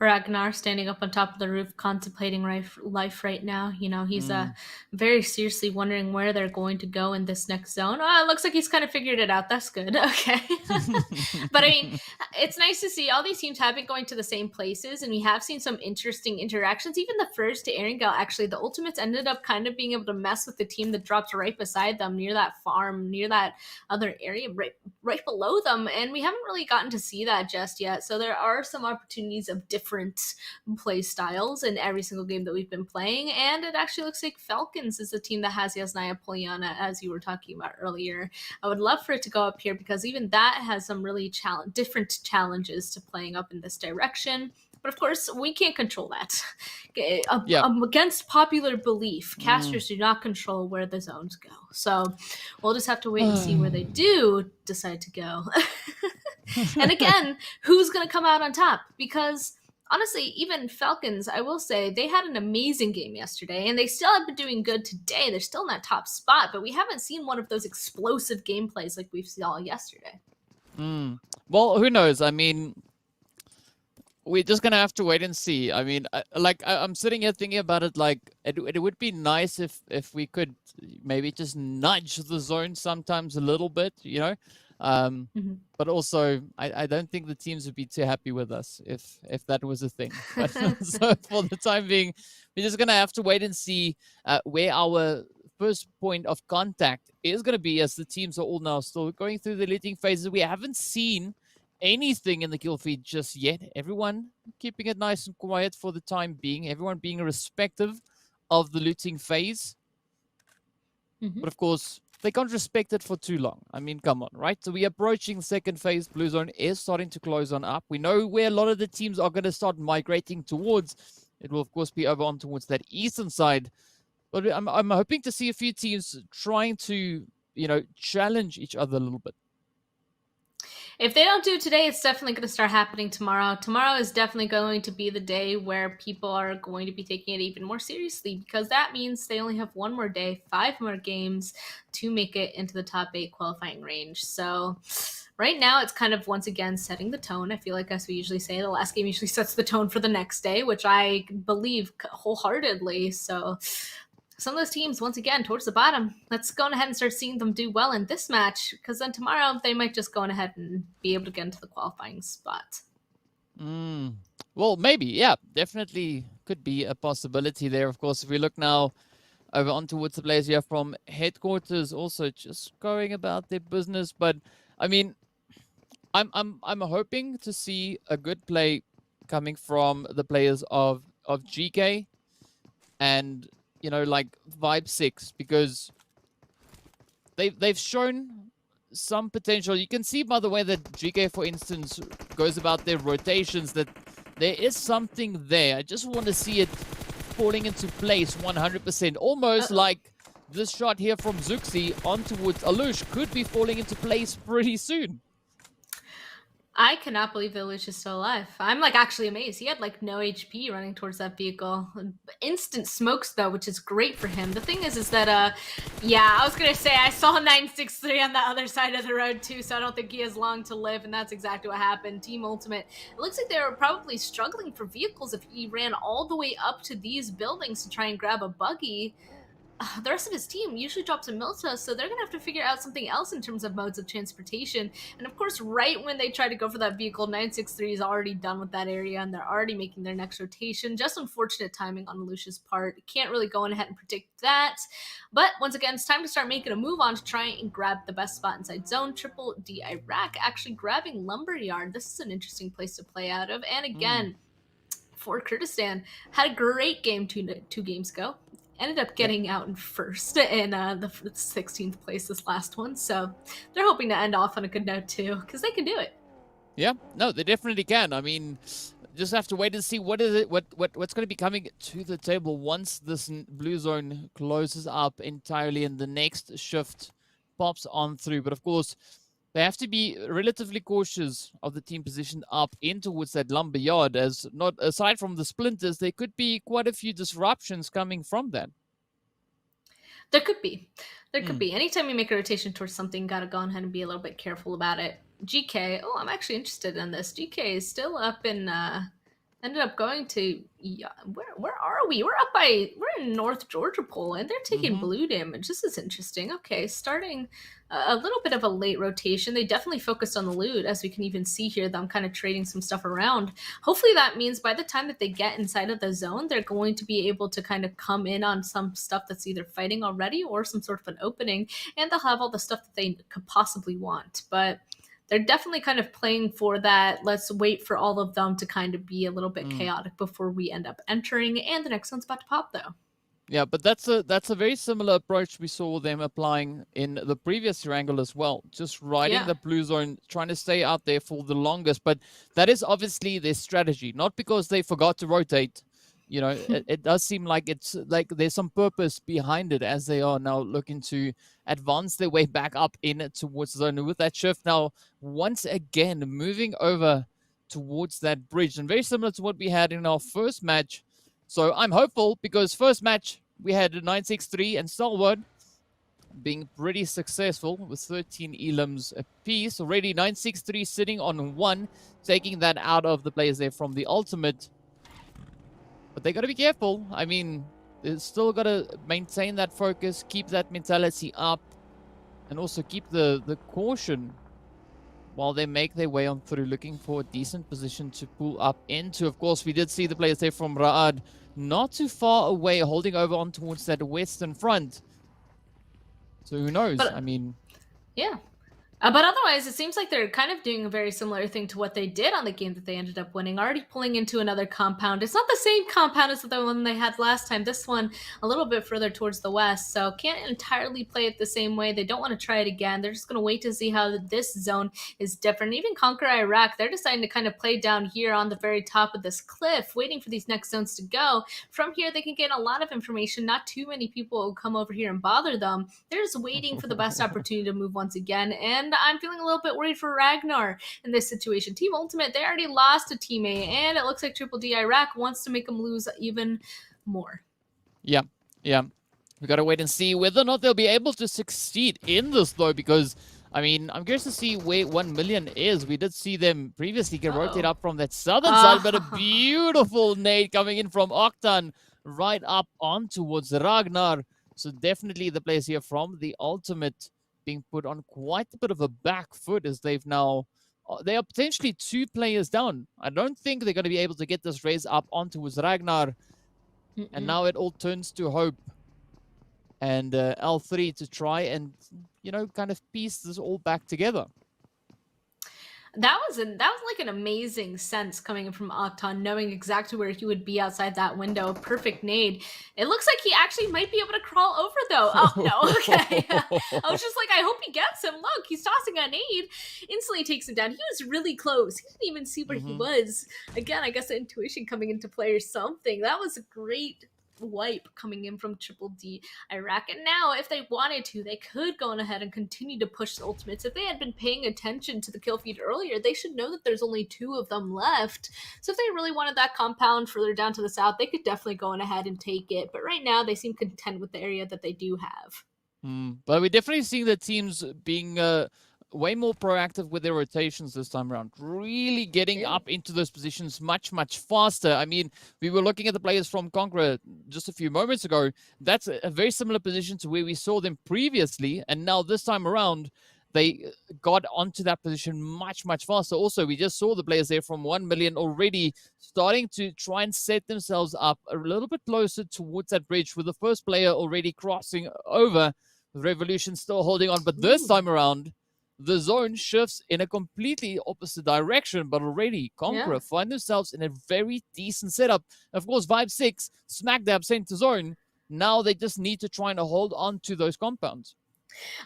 Ragnar standing up on top of the roof, contemplating life right now. You know, he's Mm. very seriously wondering where they're going to go in this next zone. Oh, it looks like he's kind of figured it out. That's good. Okay. But I mean, it's nice to see all these teams have been going to the same places, and we have seen some interesting interactions. Even the first to Erangel, actually, the ultimates ended up kind of being able to mess with the team that dropped right beside them, near that farm, near that other area, right below them, and we haven't really gotten to see that just yet. So there are some opportunities of different play styles in every single game that we've been playing, and it actually looks like Falcons is the team that has Yasnaya Polyana, as you were talking about earlier. I would love for it to go up here because even that has some really different challenges to playing up in this direction. But of course, we can't control that. Against popular belief, casters do not control where the zones go. So we'll just have to wait and see where they do decide to go. And again, who's going to come out on top? Because honestly, even Falcons, I will say, they had an amazing game yesterday, and they still have been doing good today. They're still in that top spot, but we haven't seen one of those explosive gameplays like we saw yesterday. Well, who knows? I mean, we're just gonna have to wait and see. I mean, I'm sitting here thinking about it. Like, it would be nice if we could maybe just nudge the zone sometimes a little bit, you know. But also, I don't think the teams would be too happy with us if that was a thing. But, so for the time being, we're just gonna have to wait and see where our first point of contact is gonna be, as the teams are all now still going through the looting phases. We haven't seen anything in the kill feed just yet. Everyone keeping it nice and quiet for the time being. Everyone being respective of the looting phase. But of course, they can't respect it for too long. I mean, come on, right? So we're approaching the second phase. Blue zone is starting to close on up. We know where a lot of the teams are going to start migrating towards. It will, of course, be over on towards that eastern side. But I'm hoping to see a few teams trying to, you know, challenge each other a little bit. If they don't do it today, it's definitely going to start happening tomorrow. Tomorrow is definitely going to be the day where people are going to be taking it even more seriously, because that means they only have one more day, 5 more games to make it into the top 8 qualifying range. So right now, it's kind of once again setting the tone. I feel like, as we usually say, the last game usually sets the tone for the next day, which I believe wholeheartedly. So some of those teams, once again, towards the bottom, let's go on ahead and start seeing them do well in this match, because then tomorrow they might just go on ahead and be able to get into the qualifying spot. Well, maybe, yeah, definitely could be a possibility there. Of course, if we look now over on towards the players here from headquarters, also just going about their business. But I mean, I'm hoping to see a good play coming from the players of GEEKAY and, you know, like Vibe 6, because they've shown some potential. You can see by the way that GEEKAY, for instance, goes about their rotations, that there is something there. I just want to see it falling into place 100%. Almost like this shot here from Zuxi on towards Alush could be falling into place pretty soon. I cannot believe that Alush is still alive. I'm like actually amazed. He had like no HP running towards that vehicle. Instant smokes though, which is great for him. The thing is that yeah, I was gonna say I saw 963 on the other side of the road too, so I don't think he has long to live, and that's exactly what happened. Team Ultimate, it looks like they were probably struggling for vehicles if he ran all the way up to these buildings to try and grab a buggy. The rest of his team usually drops a Milta, so they're gonna have to figure out something else in terms of modes of transportation. And of course, right when they try to go for that vehicle, 963 is already done with that area, and they're already making their next rotation. Just unfortunate timing on Lucia's part. Can't really go on ahead and predict that. But once again, it's time to start making a move on to try and grab the best spot inside zone. Triple D Iraq actually grabbing Lumberyard. This is an interesting place to play out of. And again, for Kurdistan, had a great game two games ago. Ended up getting out in first in the 16th place this last one. So they're hoping to end off on a good note too, because they can do it. Yeah, no, they definitely can. I mean, just have to wait and see what's going to be coming to the table once this blue zone closes up entirely and the next shift pops on through. But of course, they have to be relatively cautious of the team positioned up in towards that lumber yard, as not aside from the splinters, there could be quite a few disruptions coming from that. There could be. There could be. Anytime you make a rotation towards something, gotta go ahead and be a little bit careful about it. GK, oh, I'm actually interested in this. GK is still up in ended up going to, yeah, where are we? We're in North Georgia Pole, and they're taking blue damage. This is interesting. Okay, starting a little bit of a late rotation. They definitely focused on the loot, as we can even see here, them kind of trading some stuff around. Hopefully that means by the time that they get inside of the zone, they're going to be able to kind of come in on some stuff that's either fighting already or some sort of an opening, and they'll have all the stuff that they could possibly want. But they're definitely kind of playing for that. Let's wait for all of them to kind of be a little bit chaotic before we end up entering. And the next one's about to pop, though. Yeah, but that's a very similar approach we saw them applying in the previous Erangel as well. Just riding the blue zone, trying to stay out there for the longest. But that is obviously their strategy, not because they forgot to rotate. You know, it does seem like it's like there's some purpose behind it, as they are now looking to advance their way back up in towards the zone. And with that shift now, once again, moving over towards that bridge. And very similar to what we had in our first match. So I'm hopeful, because first match we had 963 and Stalwart being pretty successful with 13 elims apiece. Already 963 sitting on 1, taking that out of the players there from the ultimate. But they got to be careful. I mean, they still got to maintain that focus, keep that mentality up, and also keep the caution while they make their way on through, looking for a decent position to pull up into. Of course, we did see the players there from Ra'ad not too far away, holding over on towards that western front. So who knows? But, I mean... Yeah. But otherwise, it seems like they're kind of doing a very similar thing to what they did on the game that they ended up winning, already pulling into another compound. It's not the same compound as the one they had last time. This one a little bit further towards the west, so can't entirely play it the same way. They don't want to try it again. They're just going to wait to see how this zone is different. Even CONQUEROR Iraq, they're deciding to kind of play down here on the very top of this cliff, waiting for these next zones to go. From here, they can get a lot of information. Not too many people will come over here and bother them. They're just waiting for the best opportunity to move once again, and I'm feeling a little bit worried for Ragnar in this situation. Team Ultimate, they already lost a teammate, and it looks like Triple D Iraq wants to make them lose even more. Yeah. We got to wait and see whether or not they'll be able to succeed in this, though, because, I mean, I'm curious to see where 1million is. We did see them previously get rotated up from that southern side, but a beautiful nade coming in from Octan right up on towards Ragnar. So definitely the players here from the Ultimate being put on quite a bit of a back foot, as they've now... They are potentially 2 players down. I don't think they're going to be able to get this raise up onto Ragnar. And now it all turns to Hope and L3 to try and, you know, kind of piece this all back together. That was like an amazing sense coming in from Octan, knowing exactly where he would be outside that window. Perfect nade. It looks like he actually might be able to crawl over, though. Oh, no. Okay. I was just like, I hope he gets him. Look, he's tossing a nade. Instantly takes him down. He was really close. He didn't even see where he was. Again, I guess the intuition coming into play or something. That was a great wipe coming in from Triple D Iraq. And now, if they wanted to, they could go on ahead and continue to push the ultimates. If they had been paying attention to the kill feed earlier, they should know that there's only 2 of them left. So if they really wanted that compound further down to the south, they could definitely go on ahead and take it. But right now, they seem content with the area that they do have. But we're definitely seeing the teams being way more proactive with their rotations this time around, really getting up into those positions much faster. I mean, we were looking at the players from CONQUEROR just a few moments ago. That's a very similar position to where we saw them previously, and now this time around they got onto that position much faster. Also, we just saw the players there from 1million already starting to try and set themselves up a little bit closer towards that bridge, with the first player already crossing over. Revolution still holding on, but this time around the zone shifts in a completely opposite direction, but already CONQUEROR find themselves in a very decent setup. Of course, Vibe 6, smack dab center zone. Now they just need to try and hold on to those compounds.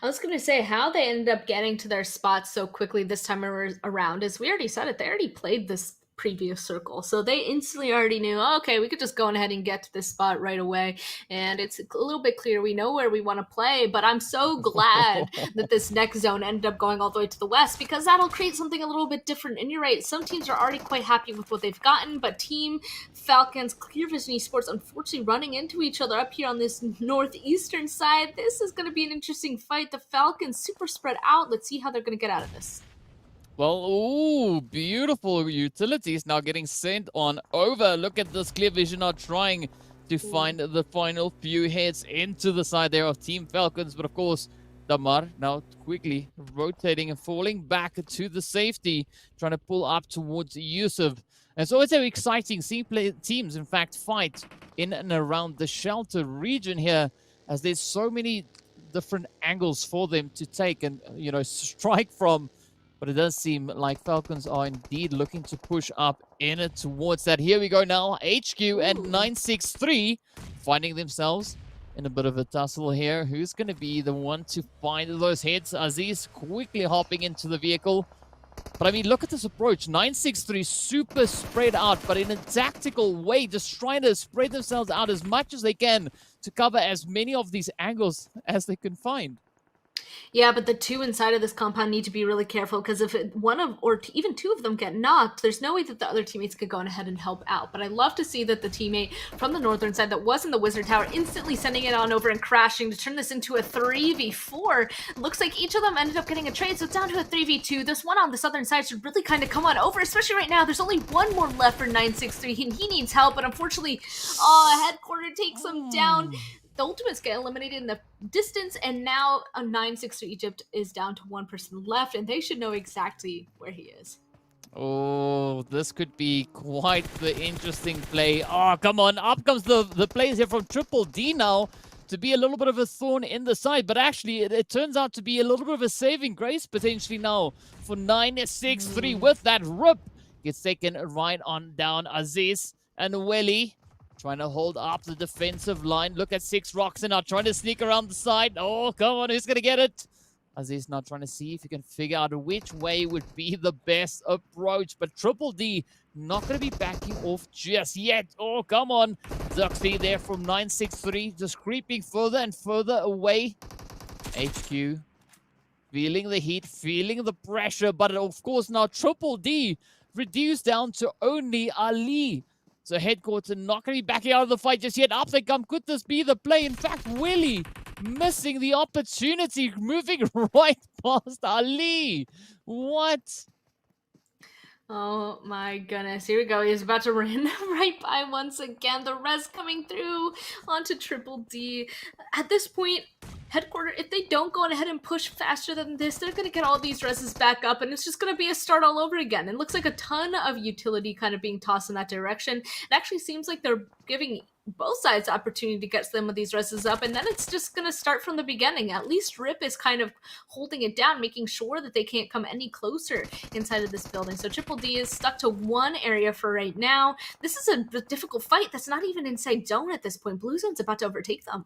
I was going to say, how they ended up getting to their spots so quickly this time around is, we already said it, they already played this previous circle, so they instantly already knew, oh, okay, we could just go ahead and get to this spot right away, and it's a little bit clear we know where we want to play. But I'm so glad that this next zone ended up going all the way to the west, because that'll create something a little bit different. And you're right, some teams are already quite happy with what they've gotten, but Team Falcons, Clear Vision Esports, unfortunately running into each other up here on this northeastern side. This is going to be an interesting fight. The Falcons super spread out. Let's see how they're going to get out of this. Well, ooh, beautiful utilities now getting sent on over. Look at this clear vision now trying to find the final few heads into the side there of Team Falcons. But of course, Damar now quickly rotating and falling back to the safety, trying to pull up towards Yusuf. And it's always very exciting seeing teams, in fact, fight in and around the shelter region here, as there's so many different angles for them to take and, you know, strike from. But it does seem like Falcons are indeed looking to push up in it towards that. Here we go now. HQ and 963 finding themselves in a bit of a tussle here. Who's going to be the one to find those heads? Aziz quickly hopping into the vehicle. But I mean, look at this approach. 963 super spread out, but in a tactical way, just trying to spread themselves out as much as they can to cover as many of these angles as they can find. Yeah, but the two inside of this compound need to be really careful, because if one of or even two of them get knocked, there's no way that the other teammates could go on ahead and help out. But I love to see that the teammate from the northern side that was in the wizard tower instantly sending it on over and crashing to turn this into a 3v4. Looks like each of them ended up getting a trade, so it's down to a 3v2. This one on the southern side should really kind of come on over, especially right now. There's only one more left for 963, and he needs help, but unfortunately, headquarter takes him down. The Ultimates get eliminated in the distance, and now a 963 Egypt is down to one person left, and they should know exactly where he is. Oh, this could be quite the interesting play. Oh, come on. Up comes the players here from Triple D now to be a little bit of a thorn in the side. But actually, it turns out to be a little bit of a saving grace potentially now for 963 with that rip. Gets taken right on down. Aziz and Welly trying to hold up the defensive line. Look at Six Rocks and now trying to sneak around the side. Oh, come on. Who's going to get it? Aziz now trying to see if he can figure out which way would be the best approach. But Triple D not going to be backing off just yet. Oh, come on. Zuxley there from 963 just creeping further and further away. HQ feeling the heat, feeling the pressure. But of course now Triple D reduced down to only Ali. So headquarters not going to be backing out of the fight just yet. Up they come. Could this be the play? In fact, Willie missing the opportunity, moving right past Ali. What? Oh my goodness. Here we go. He's about to run right by once again. The res coming through onto Triple D. At this point, headquarter, if they don't go ahead and push faster than this, they're going to get all these reses back up, and it's just going to be a start all over again. It looks like a ton of utility kind of being tossed in that direction. It actually seems like they're giving both sides the opportunity to get some of these reses up, and then it's just going to start from the beginning. At least Rip is kind of holding it down, making sure that they can't come any closer inside of this building. So Triple D is stuck to one area for right now. This is a difficult fight that's not even inside zone at this point. Blue Zone's about to overtake them.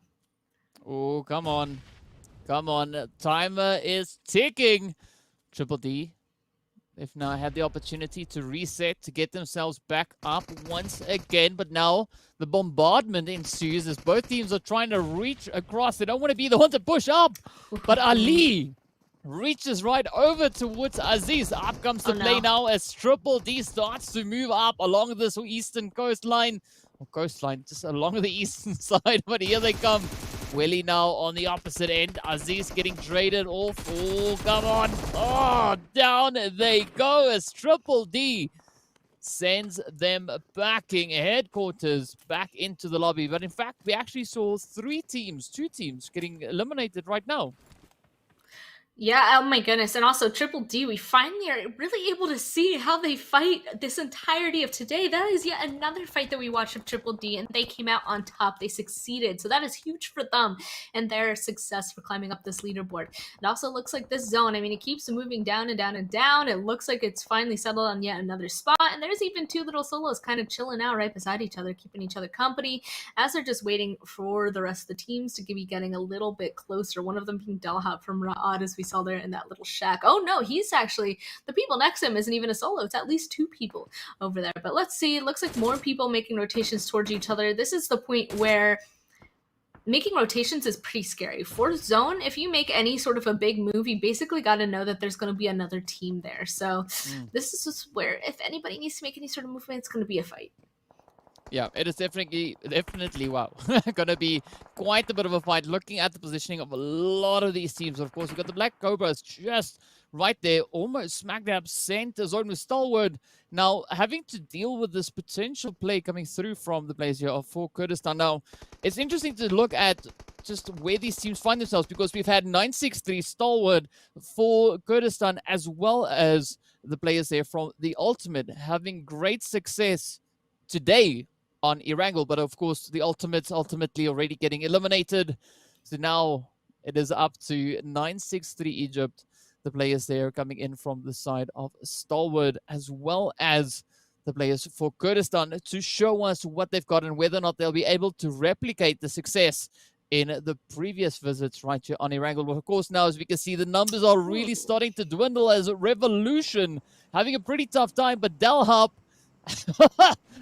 Oh, come on. Come on. Timer is ticking. Triple D, they've now had the opportunity to reset, to get themselves back up once again. But now the bombardment ensues as both teams are trying to reach across. They don't want to be the one to push up. But Ali reaches right over towards Aziz. Up comes the play now as Triple D starts to move up along this eastern coastline. Or coastline, just along the eastern side. But here they come. Willie now on the opposite end. Aziz getting traded off. Oh, come on. Oh, down they go as Triple D sends them backing headquarters back into the lobby. But in fact, we actually saw two teams getting eliminated right now. Yeah, oh my goodness. And also Triple D, we finally are really able to see how they fight this entirety of today. That is yet another fight that we watched of Triple D, and they came out on top. They succeeded. So that is huge for them and their success for climbing up this leaderboard. It also looks like this zone, I mean, it keeps moving down and down and down. It looks like it's finally settled on yet another spot. And there's even two little solos kind of chilling out right beside each other, keeping each other company as they're just waiting for the rest of the teams to be getting a little bit closer. One of them being Dalhat from Ra'ad, as we saw there in that little shack. Oh no, he's actually, the people next to him isn't even a solo. It's at least two people over there. But let's see, it looks like more people making rotations towards each other. This is the point where making rotations is pretty scary. For zone, if you make any sort of a big move, you basically got to know that there's going to be another team there. So this is just where if anybody needs to make any sort of movement, it's going to be a fight. Yeah, it is definitely, wow, gonna be quite a bit of a fight. Looking at the positioning of a lot of these teams, of course, we've got the Black Cobras just right there, almost smack dab center zone with Stalwart. Now, having to deal with this potential play coming through from the players here for Kurdistan. Now, it's interesting to look at just where these teams find themselves, because we've had 963 Stalwart for Kurdistan, as well as the players there from the Ultimate having great success today on Erangel. But of course, the Ultimates ultimately already getting eliminated. So now it is up to 963 Egypt. The players there coming in from the side of Stalwart, as well as the players for Kurdistan, to show us what they've got and whether or not they'll be able to replicate the success in the previous visits right here on Erangel. But of course, now, as we can see, the numbers are really starting to dwindle as Revolution having a pretty tough time. But Delhop,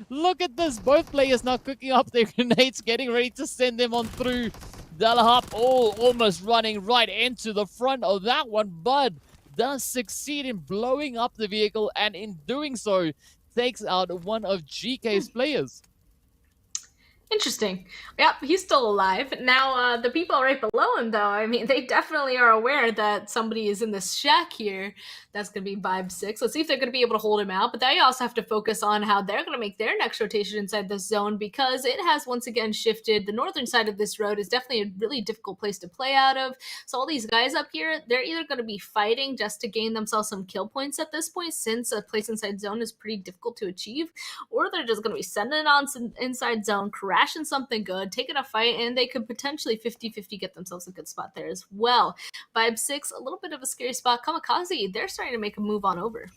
look at this. Both players now cooking up their grenades, getting ready to send them on through. Delhop almost running right into the front of that one, but does succeed in blowing up the vehicle, and in doing so, takes out one of GEEKAY's players. Interesting. Yep, he's still alive. Now, the people right below him, though, I mean, they definitely are aware that somebody is in this shack here. That's going to be Vibe 6. Let's see if they're going to be able to hold him out. But they also have to focus on how they're going to make their next rotation inside this zone, because it has once again shifted. The northern side of this road is definitely a really difficult place to play out of. So all these guys up here, they're either going to be fighting just to gain themselves some kill points at this point, since a place inside zone is pretty difficult to achieve, or they're just going to be sending it on inside zone, crashing something good, taking a fight, and they could potentially 50-50 get themselves a good spot there as well. Vibe 6, a little bit of a scary spot. KAMIKAZE, they're starting to make a move on over.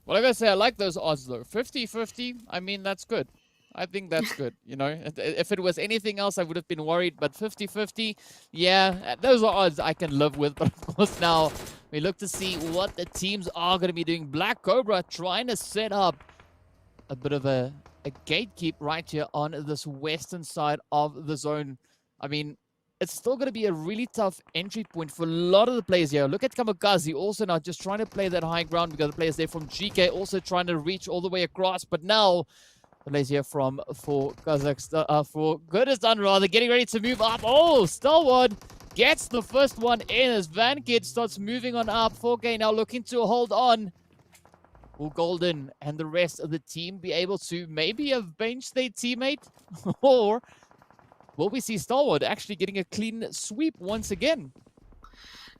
Well, I gotta say, I like those odds though. 50-50, I mean, that's good. I think that's good. You know, if it was anything else, I would have been worried. But 50-50, yeah, those are odds I can live with. But of course, now we look to see what the teams are going to be doing. Black Cobra trying to set up a bit of a gatekeep right here on this western side of the zone. I mean, it's still going to be a really tough entry point for a lot of the players here. Look at KAMIKAZE also now just trying to play that high ground. We got the players there from GEEKAY also trying to reach all the way across. But now the players here for Kazakhstan, for Kurdistan rather, getting ready to move up. Oh, Stalwart gets the first one in as VanKid starts moving on up. 4K now looking to hold on. Will Golden and the rest of the team be able to maybe have benched their teammate? Or will we see Stalwart actually getting a clean sweep once again?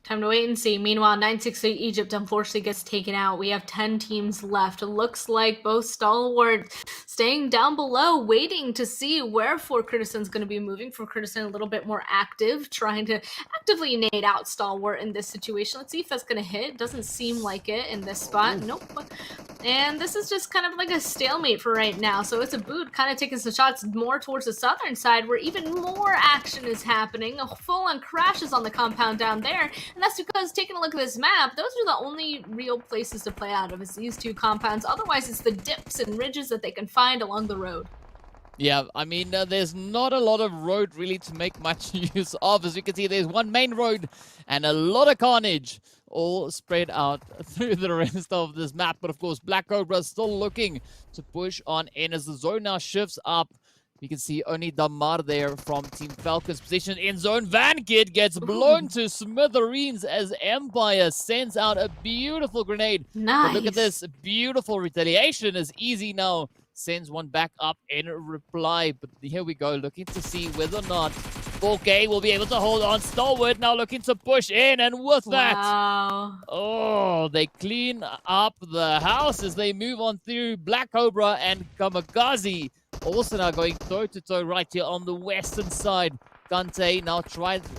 Time to wait and see. Meanwhile, 963 Egypt unfortunately gets taken out. We have 10 teams left. It looks like both Stalwart staying down below, waiting to see where for Kurdistan's going to be moving. For Kurdistan, a little bit more active, trying to actively nade out Stalwart in this situation. Let's see if that's going to hit. Doesn't seem like it in this spot. Nope. And this is just kind of like a stalemate for right now. So it's a boot kind of taking some shots more towards the southern side, where even more action is happening. A full-on crashes on the compound down there. And that's because, taking a look at this map, those are the only real places to play out of, is these two compounds. Otherwise, it's the dips and ridges that they can find along the road. Yeah, I mean, there's not a lot of road really to make much use of. As you can see, there's one main road and a lot of carnage all spread out through the rest of this map. But of course, Black Cobra still looking to push on in as the zone now shifts up. You can see only Damar there from Team Falcons position in zone. VanKid gets blown to smithereens as Empire sends out a beautiful grenade. Nice. But look at this beautiful retaliation as Easy now sends one back up in reply. But here we go, looking to see whether or not 4K will be able to hold on. Stalwart now looking to push in, and with that, oh, they clean up the house as they move on through. Black Cobra and KAMIKAZE also now going toe-to-toe right here on the western side. Kante now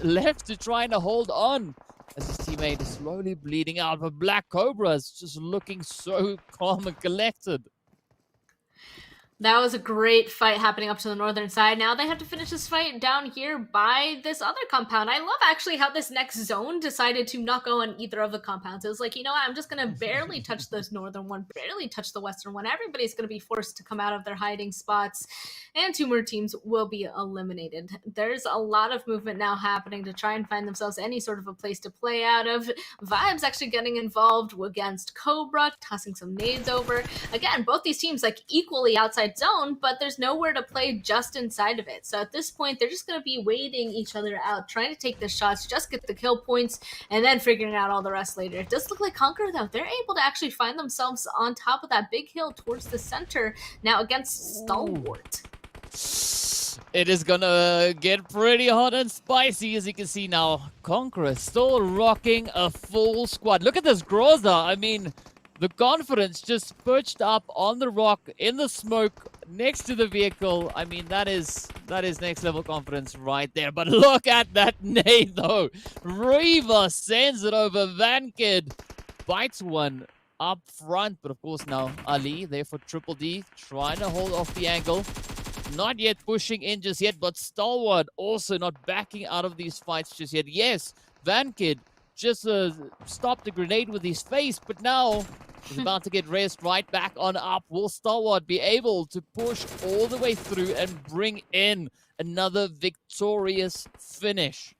left to trying to hold on as his teammate is slowly bleeding out. But Black Cobra is just looking so calm and collected. That was a great fight happening up to the northern side. Now they have to finish this fight down here by this other compound. I love actually how this next zone decided to not go on either of the compounds. It was like, you know what, I'm just going to barely touch this northern one, barely touch the western one. Everybody's going to be forced to come out of their hiding spots, and two more teams will be eliminated. There's a lot of movement now happening to try and find themselves any sort of a place to play out of. Vibes actually getting involved against Cobra, tossing some nades over. Again, both these teams like equally outside inside zone, but there's nowhere to play just inside of it. So at this point, they're just going to be waiting each other out, trying to take the shots, just get the kill points, and then figuring out all the rest later. It does look like Conqueror, though. They're able to actually find themselves on top of that big hill towards the center now against Stalwart. It is gonna get pretty hot and spicy, as you can see now. Conqueror still rocking a full squad. Look at this Groza. I mean, the confidence just perched up on the rock in the smoke next to the vehicle. I mean, that is next level confidence right there. But look at that nade, though. Reva sends it over. Vankid bites one up front, but of course now Ali there for Triple D, trying to hold off the angle. Not yet pushing in just yet, but Stalwart also not backing out of these fights just yet. Yes, Vankid just stopped the grenade with his face, but now he's about to get rest right back on up. Will Stalwart be able to push all the way through and bring in another victorious finish?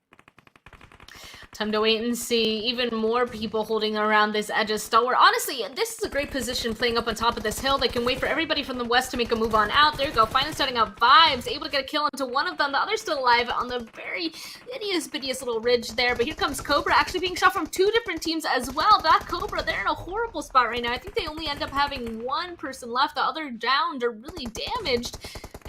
Time to wait and see. Even more people holding around this edge of Stalwart. Honestly, this is a great position playing up on top of this hill. They can wait for everybody from the west to make a move on out. There you go. Finally starting out Vibes. Able to get a kill onto one of them. The other's still alive on the very hideous little ridge there. But here comes Cobra actually being shot from two different teams as well. That Cobra, they're in a horrible spot right now. I think they only end up having one person left. The other downed or really damaged.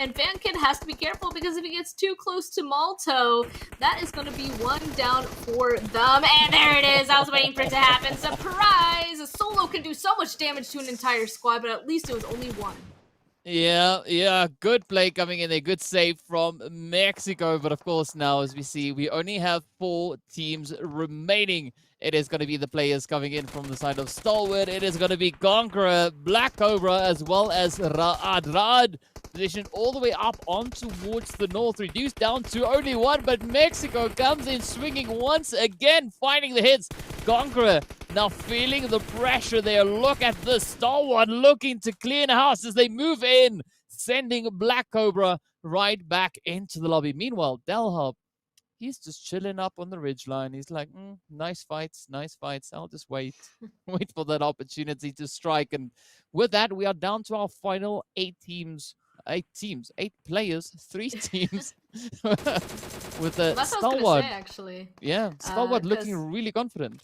And Vankid has to be careful because if he gets too close to Malto, that is going to be one down for them. And there it is. I was waiting for it to happen. Surprise! A solo can do so much damage to an entire squad, but at least it was only one. Yeah, good play coming in there. Good save from Mexico. But of course now, as we see, we only have 4 teams remaining. It is going to be the players coming in from the side of Stalwart. It is going to be Conqueror, Black Cobra, as well as Raad. Raad positioned all the way up on towards the north, reduced down to only 1, but Mexico comes in swinging once again, finding the hits. Conqueror now feeling the pressure there. Look at this. Stalwart looking to clean house as they move in, sending Black Cobra right back into the lobby. Meanwhile, Delhub, he's just chilling up on the ridgeline. He's like, nice fights. I'll just wait for that opportunity to strike. And with that, we are down to our final 8 players, 3 teams. With the That's Stalwart. what I was gonna say, actually. Yeah, Stalwart looking really confident.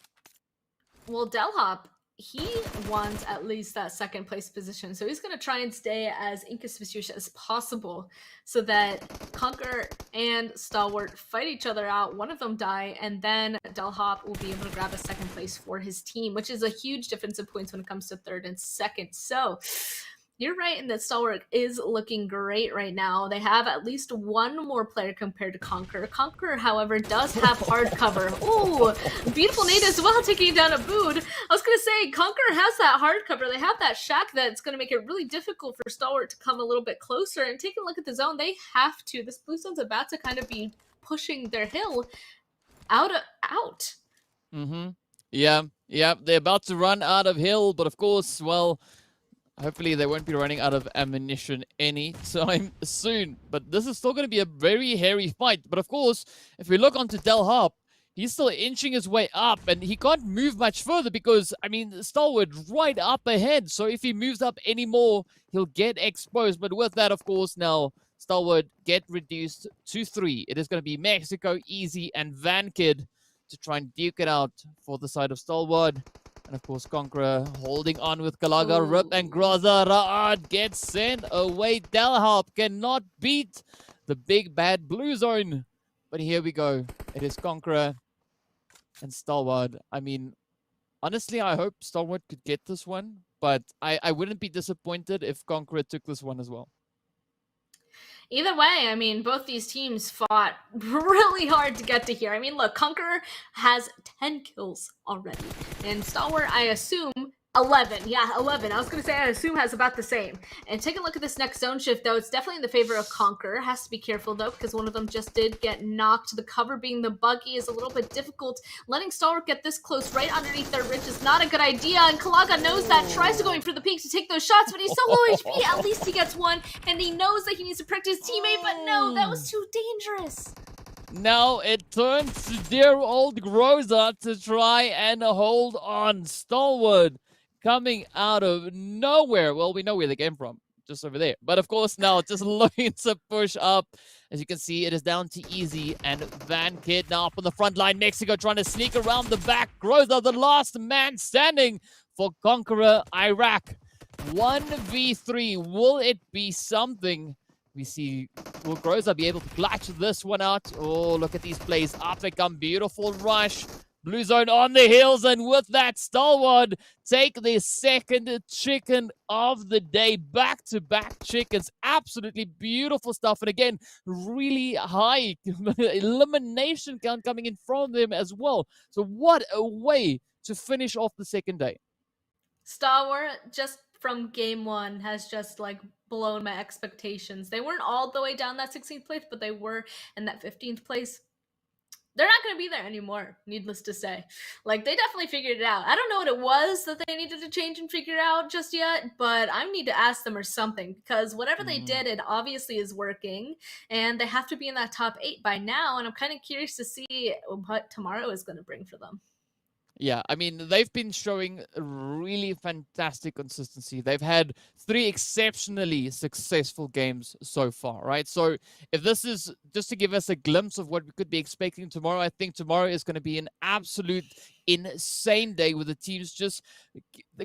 Well, Delhop, he wants at least that second place position. So he's going to try and stay as inconspicuous as possible so that Conqueror and Stalwart fight each other out. One of them die, and then Delhop will be able to grab a second place for his team, which is a huge difference in points when it comes to third and second. So you're right in that Stalwart is looking great right now. They have at least one more player compared to Conqueror. Conqueror, however, does have hard cover. Ooh, beautiful nade as well, taking down a boot. I was going to say, Conqueror has that hard cover. They have that shack that's going to make it really difficult for Stalwart to come a little bit closer. And take a look at the zone. They have to. This blue zone's about to kind of be pushing their hill out. Yeah, they're about to run out of hill, but of course, well, hopefully they won't be running out of ammunition anytime soon. But this is still going to be a very hairy fight. But of course, if we look onto Delhop, he's still inching his way up, and he can't move much further because, I mean, Stalwart right up ahead. So if he moves up anymore, he'll get exposed. But with that, of course, now Stalwart get reduced to 3. It is going to be Mexico, Easy, and Vankid to try and duke it out for the side of Stalwart. And of course, Conqueror holding on with Kalaga, Rip, and Groza. Raad gets sent away. Delhop cannot beat the big bad blue zone. But here we go. It is Conqueror and Stalwart. I mean, honestly, I hope Stalwart could get this one. But I wouldn't be disappointed if Conqueror took this one as well. Either way, I mean, both these teams fought really hard to get to here. I mean, look, Conqueror has 10 kills already. And Stalwart, I assume, 11. Yeah, 11. I was going to say I assume has about the same. And take a look at this next zone shift, though. It's definitely in the favor of Conqueror. Has to be careful, though, because one of them just did get knocked. The cover being the buggy is a little bit difficult. Letting Stalwart get this close right underneath their ridge is not a good idea. And Kalaga knows that, tries to go in for the peak to take those shots, but he's so low HP. At least he gets one. And he knows that he needs to protect his teammate, but no, that was too dangerous. Now it turns to dear old Groza to try and hold on. Stalwart coming out of nowhere. Well, we know where they came from. just over there. But of course, now just looking to push up. As you can see, it is down to Easy and Van Kid now up on the front line. Mexico trying to sneak around the back. Groza, the last man standing for Conqueror Iraq. 1v3. Will it be something? We see, will Groza be able to clutch this one out? Oh, look at these plays. Up they come. Beautiful rush. Blue zone on the hills, and with that, Stalwart take their second chicken of the day. Back-to-back chickens. Absolutely beautiful stuff. And again, really high elimination count coming in from them as well. So what a way to finish off the second day. Stalwart, just from game one, has just like blown my expectations. They weren't all the way down that 16th place, but they were in that 15th place. They're not going to be there anymore, needless to say. Like, they definitely figured it out. I don't know what it was that they needed to change and figure out just yet, but I need to ask them or something, because whatever they did, it obviously is working, and they have to be in that top 8 by now, and I'm kind of curious to see what tomorrow is going to bring for them. Yeah, I mean, they've been showing really fantastic consistency. They've had 3 exceptionally successful games so far, right? So if this is just to give us a glimpse of what we could be expecting tomorrow, I think tomorrow is going to be an absolute insane day with the teams just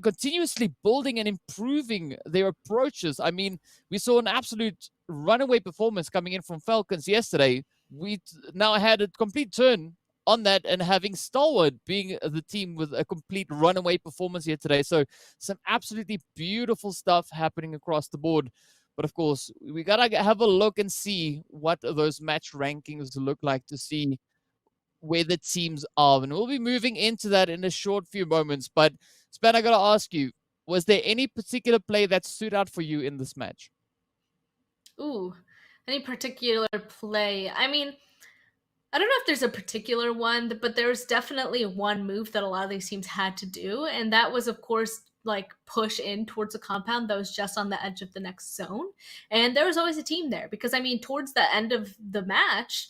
continuously building and improving their approaches. I mean, we saw an absolute runaway performance coming in from Falcons yesterday. We now had a complete turn on that, and having Stalwart being the team with a complete runaway performance here today. So some absolutely beautiful stuff happening across the board. But of course, we got to have a look and see what those match rankings look like to see where the teams are. And we'll be moving into that in a short few moments. But Span, I got to ask you, was there any particular play that stood out for you in this match? Ooh, any particular play? I mean, I don't know if there's a particular one, but there's definitely one move that a lot of these teams had to do, and that was, of course, like push in towards a compound that was just on the edge of the next zone. And there was always a team there, because I mean, towards the end of the match,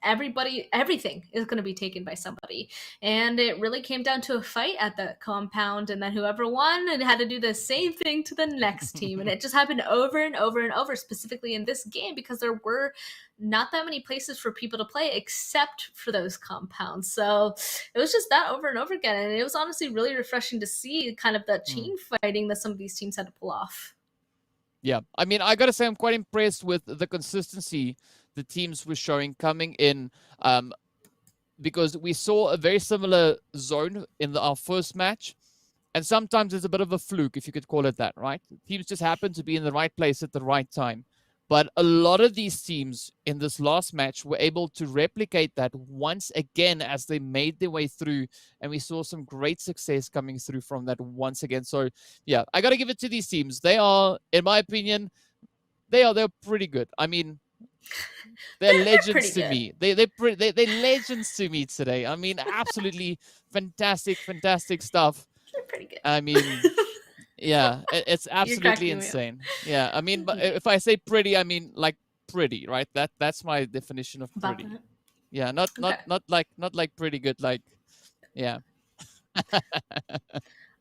everything is going to be taken by somebody, and it really came down to a fight at the compound, and then whoever won and had to do the same thing to the next team. And it just happened over and over and over, specifically in this game, because there were not that many places for people to play except for those compounds. So it was just that over and over again, and it was honestly really refreshing to see kind of that chain fighting that some of these teams had to pull off. Yeah, I mean, I gotta say, I'm quite impressed with the consistency the teams were showing coming in, because we saw a very similar zone in our first match, and sometimes it's a bit of a fluke, if you could call it that, right? Teams just happen to be in the right place at the right time. But a lot of these teams in this last match were able to replicate that once again as they made their way through, and we saw some great success coming through from that once again. So, yeah, I got to give it to these teams. They are, in my opinion, they're pretty good. I mean, they're legends to me. They're legends to me today. I mean, absolutely fantastic stuff. They're pretty good. I mean, yeah, it's absolutely insane. Yeah, I mean, but if I say pretty, I mean like pretty, right? That's my definition of pretty. Yeah, not like pretty good, like, yeah.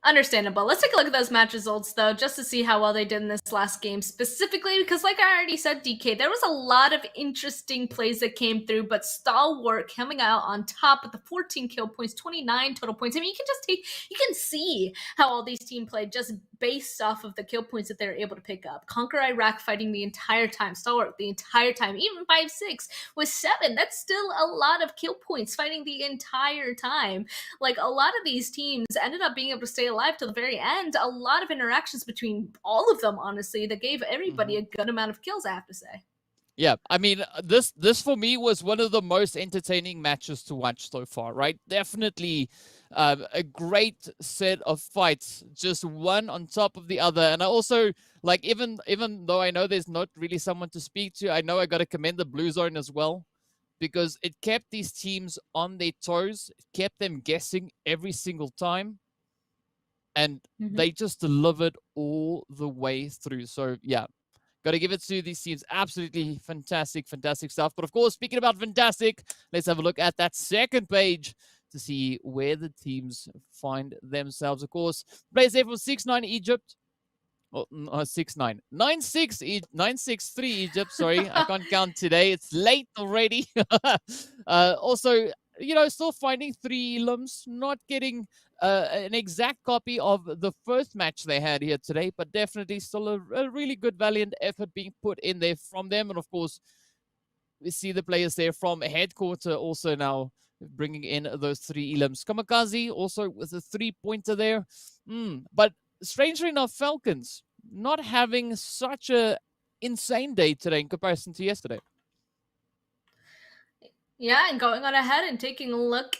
Understandable. Let's take a look at those match results, though, just to see how well they did in this last game specifically, because like I already said, DK, there was a lot of interesting plays that came through, but Stalwart coming out on top with the 14 kill points, 29 total points. I mean, you can see how all these teams played just based off of the kill points that they were able to pick up. Conquer Iraq fighting the entire time, Stalwart the entire time, even 5-6 with 7. That's still a lot of kill points fighting the entire time. Like, a lot of these teams ended up being able to stay alive till the very end. A lot of interactions between all of them, honestly, that gave everybody a good amount of kills, I have to say. Yeah, I mean, this for me was one of the most entertaining matches to watch so far, right? Definitely a great set of fights, just one on top of the other. And I also, like, even though I know there's not really someone to speak to, I know I got to commend the Blue Zone as well, because it kept these teams on their toes, it kept them guessing every single time, and they just delivered all the way through. So, yeah. Got to give it to these teams. Absolutely fantastic stuff. But of course, speaking about fantastic, let's have a look at that second page to see where the teams find themselves. Of course, plays there from 6-9 Egypt. Well, 6-9. 9-6, 9-6-3 Egypt. Sorry, I can't count today. It's late already. Also, still finding 3 elims, not getting an exact copy of the first match they had here today, but definitely still a really good, valiant effort being put in there from them. And of course, we see the players there from headquarter also now bringing in those 3 elims. KAMIKAZE also with a 3-pointer there. But strangely enough, Falcons not having such a insane day today in comparison to yesterday. Yeah, and going on ahead and taking a look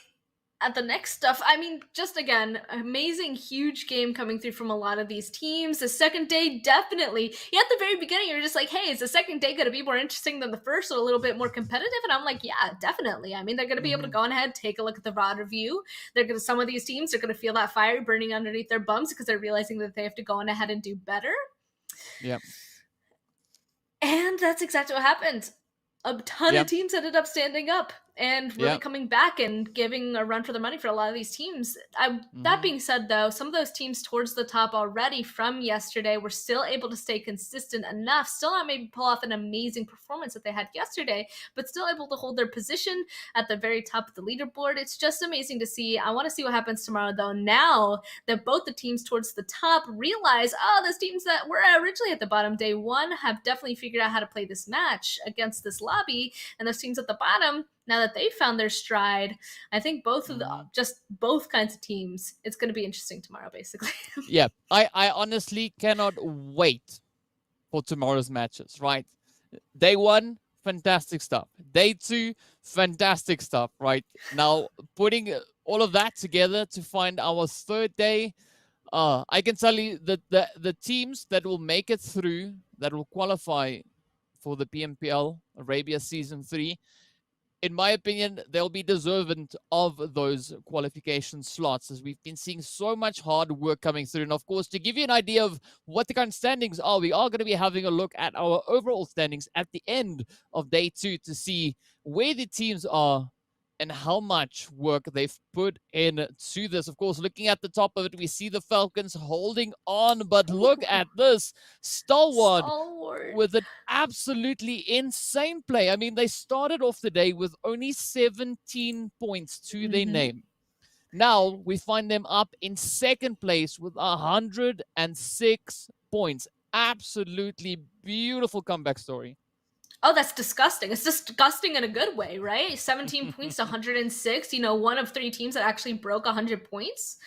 at the next stuff, I mean, just again, amazing, huge game coming through from a lot of these teams. The second day, definitely. Yeah, at the very beginning, you're just like, hey, is the second day going to be more interesting than the first, or a little bit more competitive? And I'm like, yeah, definitely. I mean, they're going to be able to go on ahead, take a look at the VOD review. Some of these teams are going to feel that fire burning underneath their bums because they're realizing that they have to go on ahead and do better. Yeah. And that's exactly what happened. A ton of teams ended up standing up and really coming back and giving a run for the money for a lot of these teams. That being said, though, some of those teams towards the top already from yesterday were still able to stay consistent enough, still not maybe pull off an amazing performance that they had yesterday, but still able to hold their position at the very top of the leaderboard. It's just amazing to see. I want to see what happens tomorrow, though, now that both the teams towards the top realize, those teams that were originally at the bottom day one have definitely figured out how to play this match against this lobby, and those teams at the bottom, now that they found their stride, I think both of both kinds of teams, it's going to be interesting tomorrow, basically. Yeah, I honestly cannot wait for tomorrow's matches, right? Day 1, fantastic stuff. Day 2, fantastic stuff, right? Now, putting all of that together to find our third day, I can tell you that the teams that will make it through, that will qualify for the PMPL Arabia Season 3, in my opinion, they'll be deserving of those qualification slots, as we've been seeing so much hard work coming through. And of course, to give you an idea of what the current standings are, we are going to be having a look at our overall standings at the end of day 2 to see where the teams are and how much work they've put into this. Of course, looking at the top of it, we see the Falcons holding on, but look at this. Stalwart with an absolutely insane play. I mean, they started off the day with only 17 points to their name. Now we find them up in second place with 106 points. Absolutely beautiful comeback story. Oh, that's disgusting. It's disgusting in a good way, right? 17 points to 106, one of 3 teams that actually broke 100 points.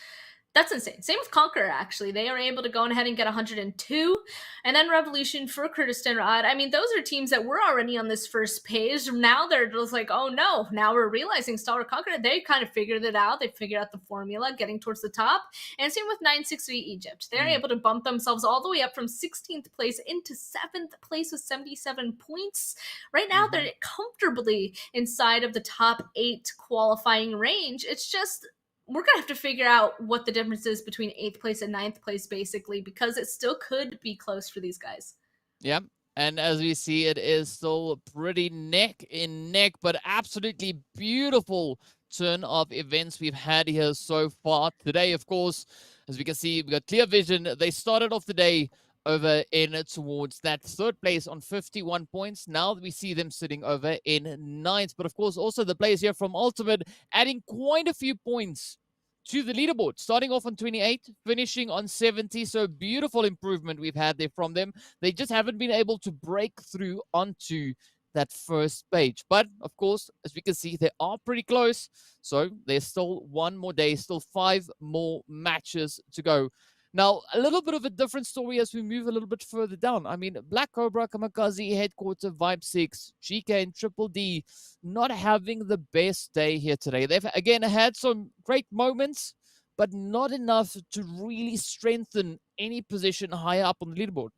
That's insane. Same with KONQUEROR, actually. They are able to go ahead and get 102. And then Revolution for Kurdistan. I mean, those are teams that were already on this first page. Now they're just like, oh no, now we're realizing Stalwart KONQUEROR, they kind of figured it out. They figured out the formula, getting towards the top. And same with 963 Egypt. They're able to bump themselves all the way up from 16th place into 7th place with 77 points. Right now, they're comfortably inside of the top 8 qualifying range. It's just, we're going to have to figure out what the difference is between 8th place and 9th place, basically, because it still could be close for these guys. Yeah. And as we see, it is still pretty neck in neck, but absolutely beautiful turn of events we've had here so far today. Of course, as we can see, we've got clear vision. They started off the day over in towards that third place on 51 points. Now we see them sitting over in 9th. But of course, also the players here from Ultimate adding quite a few points to the leaderboard, starting off on 28, finishing on 70. So beautiful improvement we've had there from them. They just haven't been able to break through onto that first page. But of course, as we can see, they are pretty close. So there's still one more day, still 5 more matches to go. Now, a little bit of a different story as we move a little bit further down. I mean, Black Cobra, KAMIKAZE, Headquarter, Vibe 6, GEEKAY, and Triple D not having the best day here today. They've, again, had some great moments, but not enough to really strengthen any position higher up on the leaderboard.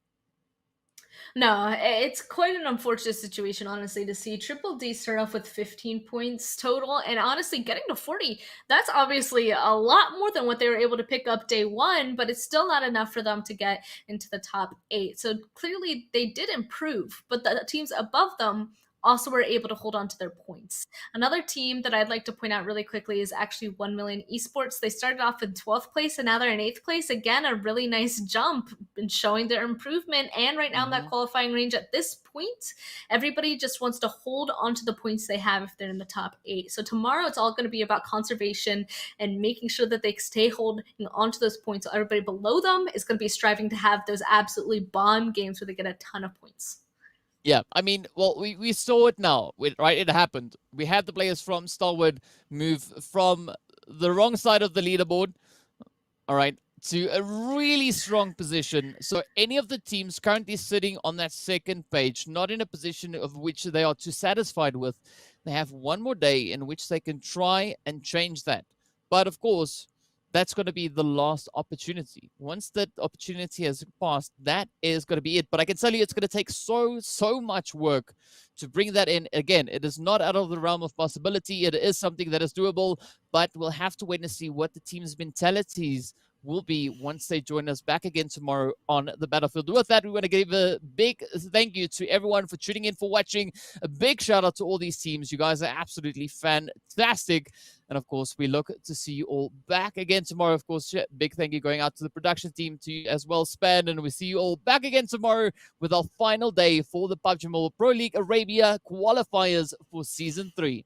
No, it's quite an unfortunate situation, honestly, to see Triple D start off with 15 points total, and honestly, getting to 40, that's obviously a lot more than what they were able to pick up day 1, but it's still not enough for them to get into the top 8. So clearly, they did improve, but the teams above them also were able to hold on to their points. Another team that I'd like to point out really quickly is actually 1 Million Esports. They started off in 12th place and now they're in 8th place. Again, a really nice jump in showing their improvement. And right now in that qualifying range at this point, everybody just wants to hold on to the points they have if they're in the top 8. So tomorrow it's all going to be about conservation and making sure that they stay holding onto those points. So everybody below them is going to be striving to have those absolutely bomb games where they get a ton of points. Yeah, I mean, well, we saw it now, right? It happened. We had the players from Stalwart move from the wrong side of the leaderboard, all right, to a really strong position. So any of the teams currently sitting on that second page, not in a position of which they are too satisfied with, they have one more day in which they can try and change that. But of course, that's going to be the last opportunity. Once that opportunity has passed, that is going to be it. But I can tell you it's going to take so much work to bring that in. Again, it is not out of the realm of possibility. It is something that is doable, but we'll have to wait and see what the team's mentalities will be once they join us back again tomorrow on the battlefield. With that, we want to give a big thank you to everyone for tuning in, for watching. A big shout out to all these teams. You guys are absolutely fantastic. And of course, we look to see you all back again tomorrow. Of course, big thank you going out to the production team, to you as well, Span. And we see you all back again tomorrow with our final day for the PUBG Mobile Pro League Arabia qualifiers for Season 3.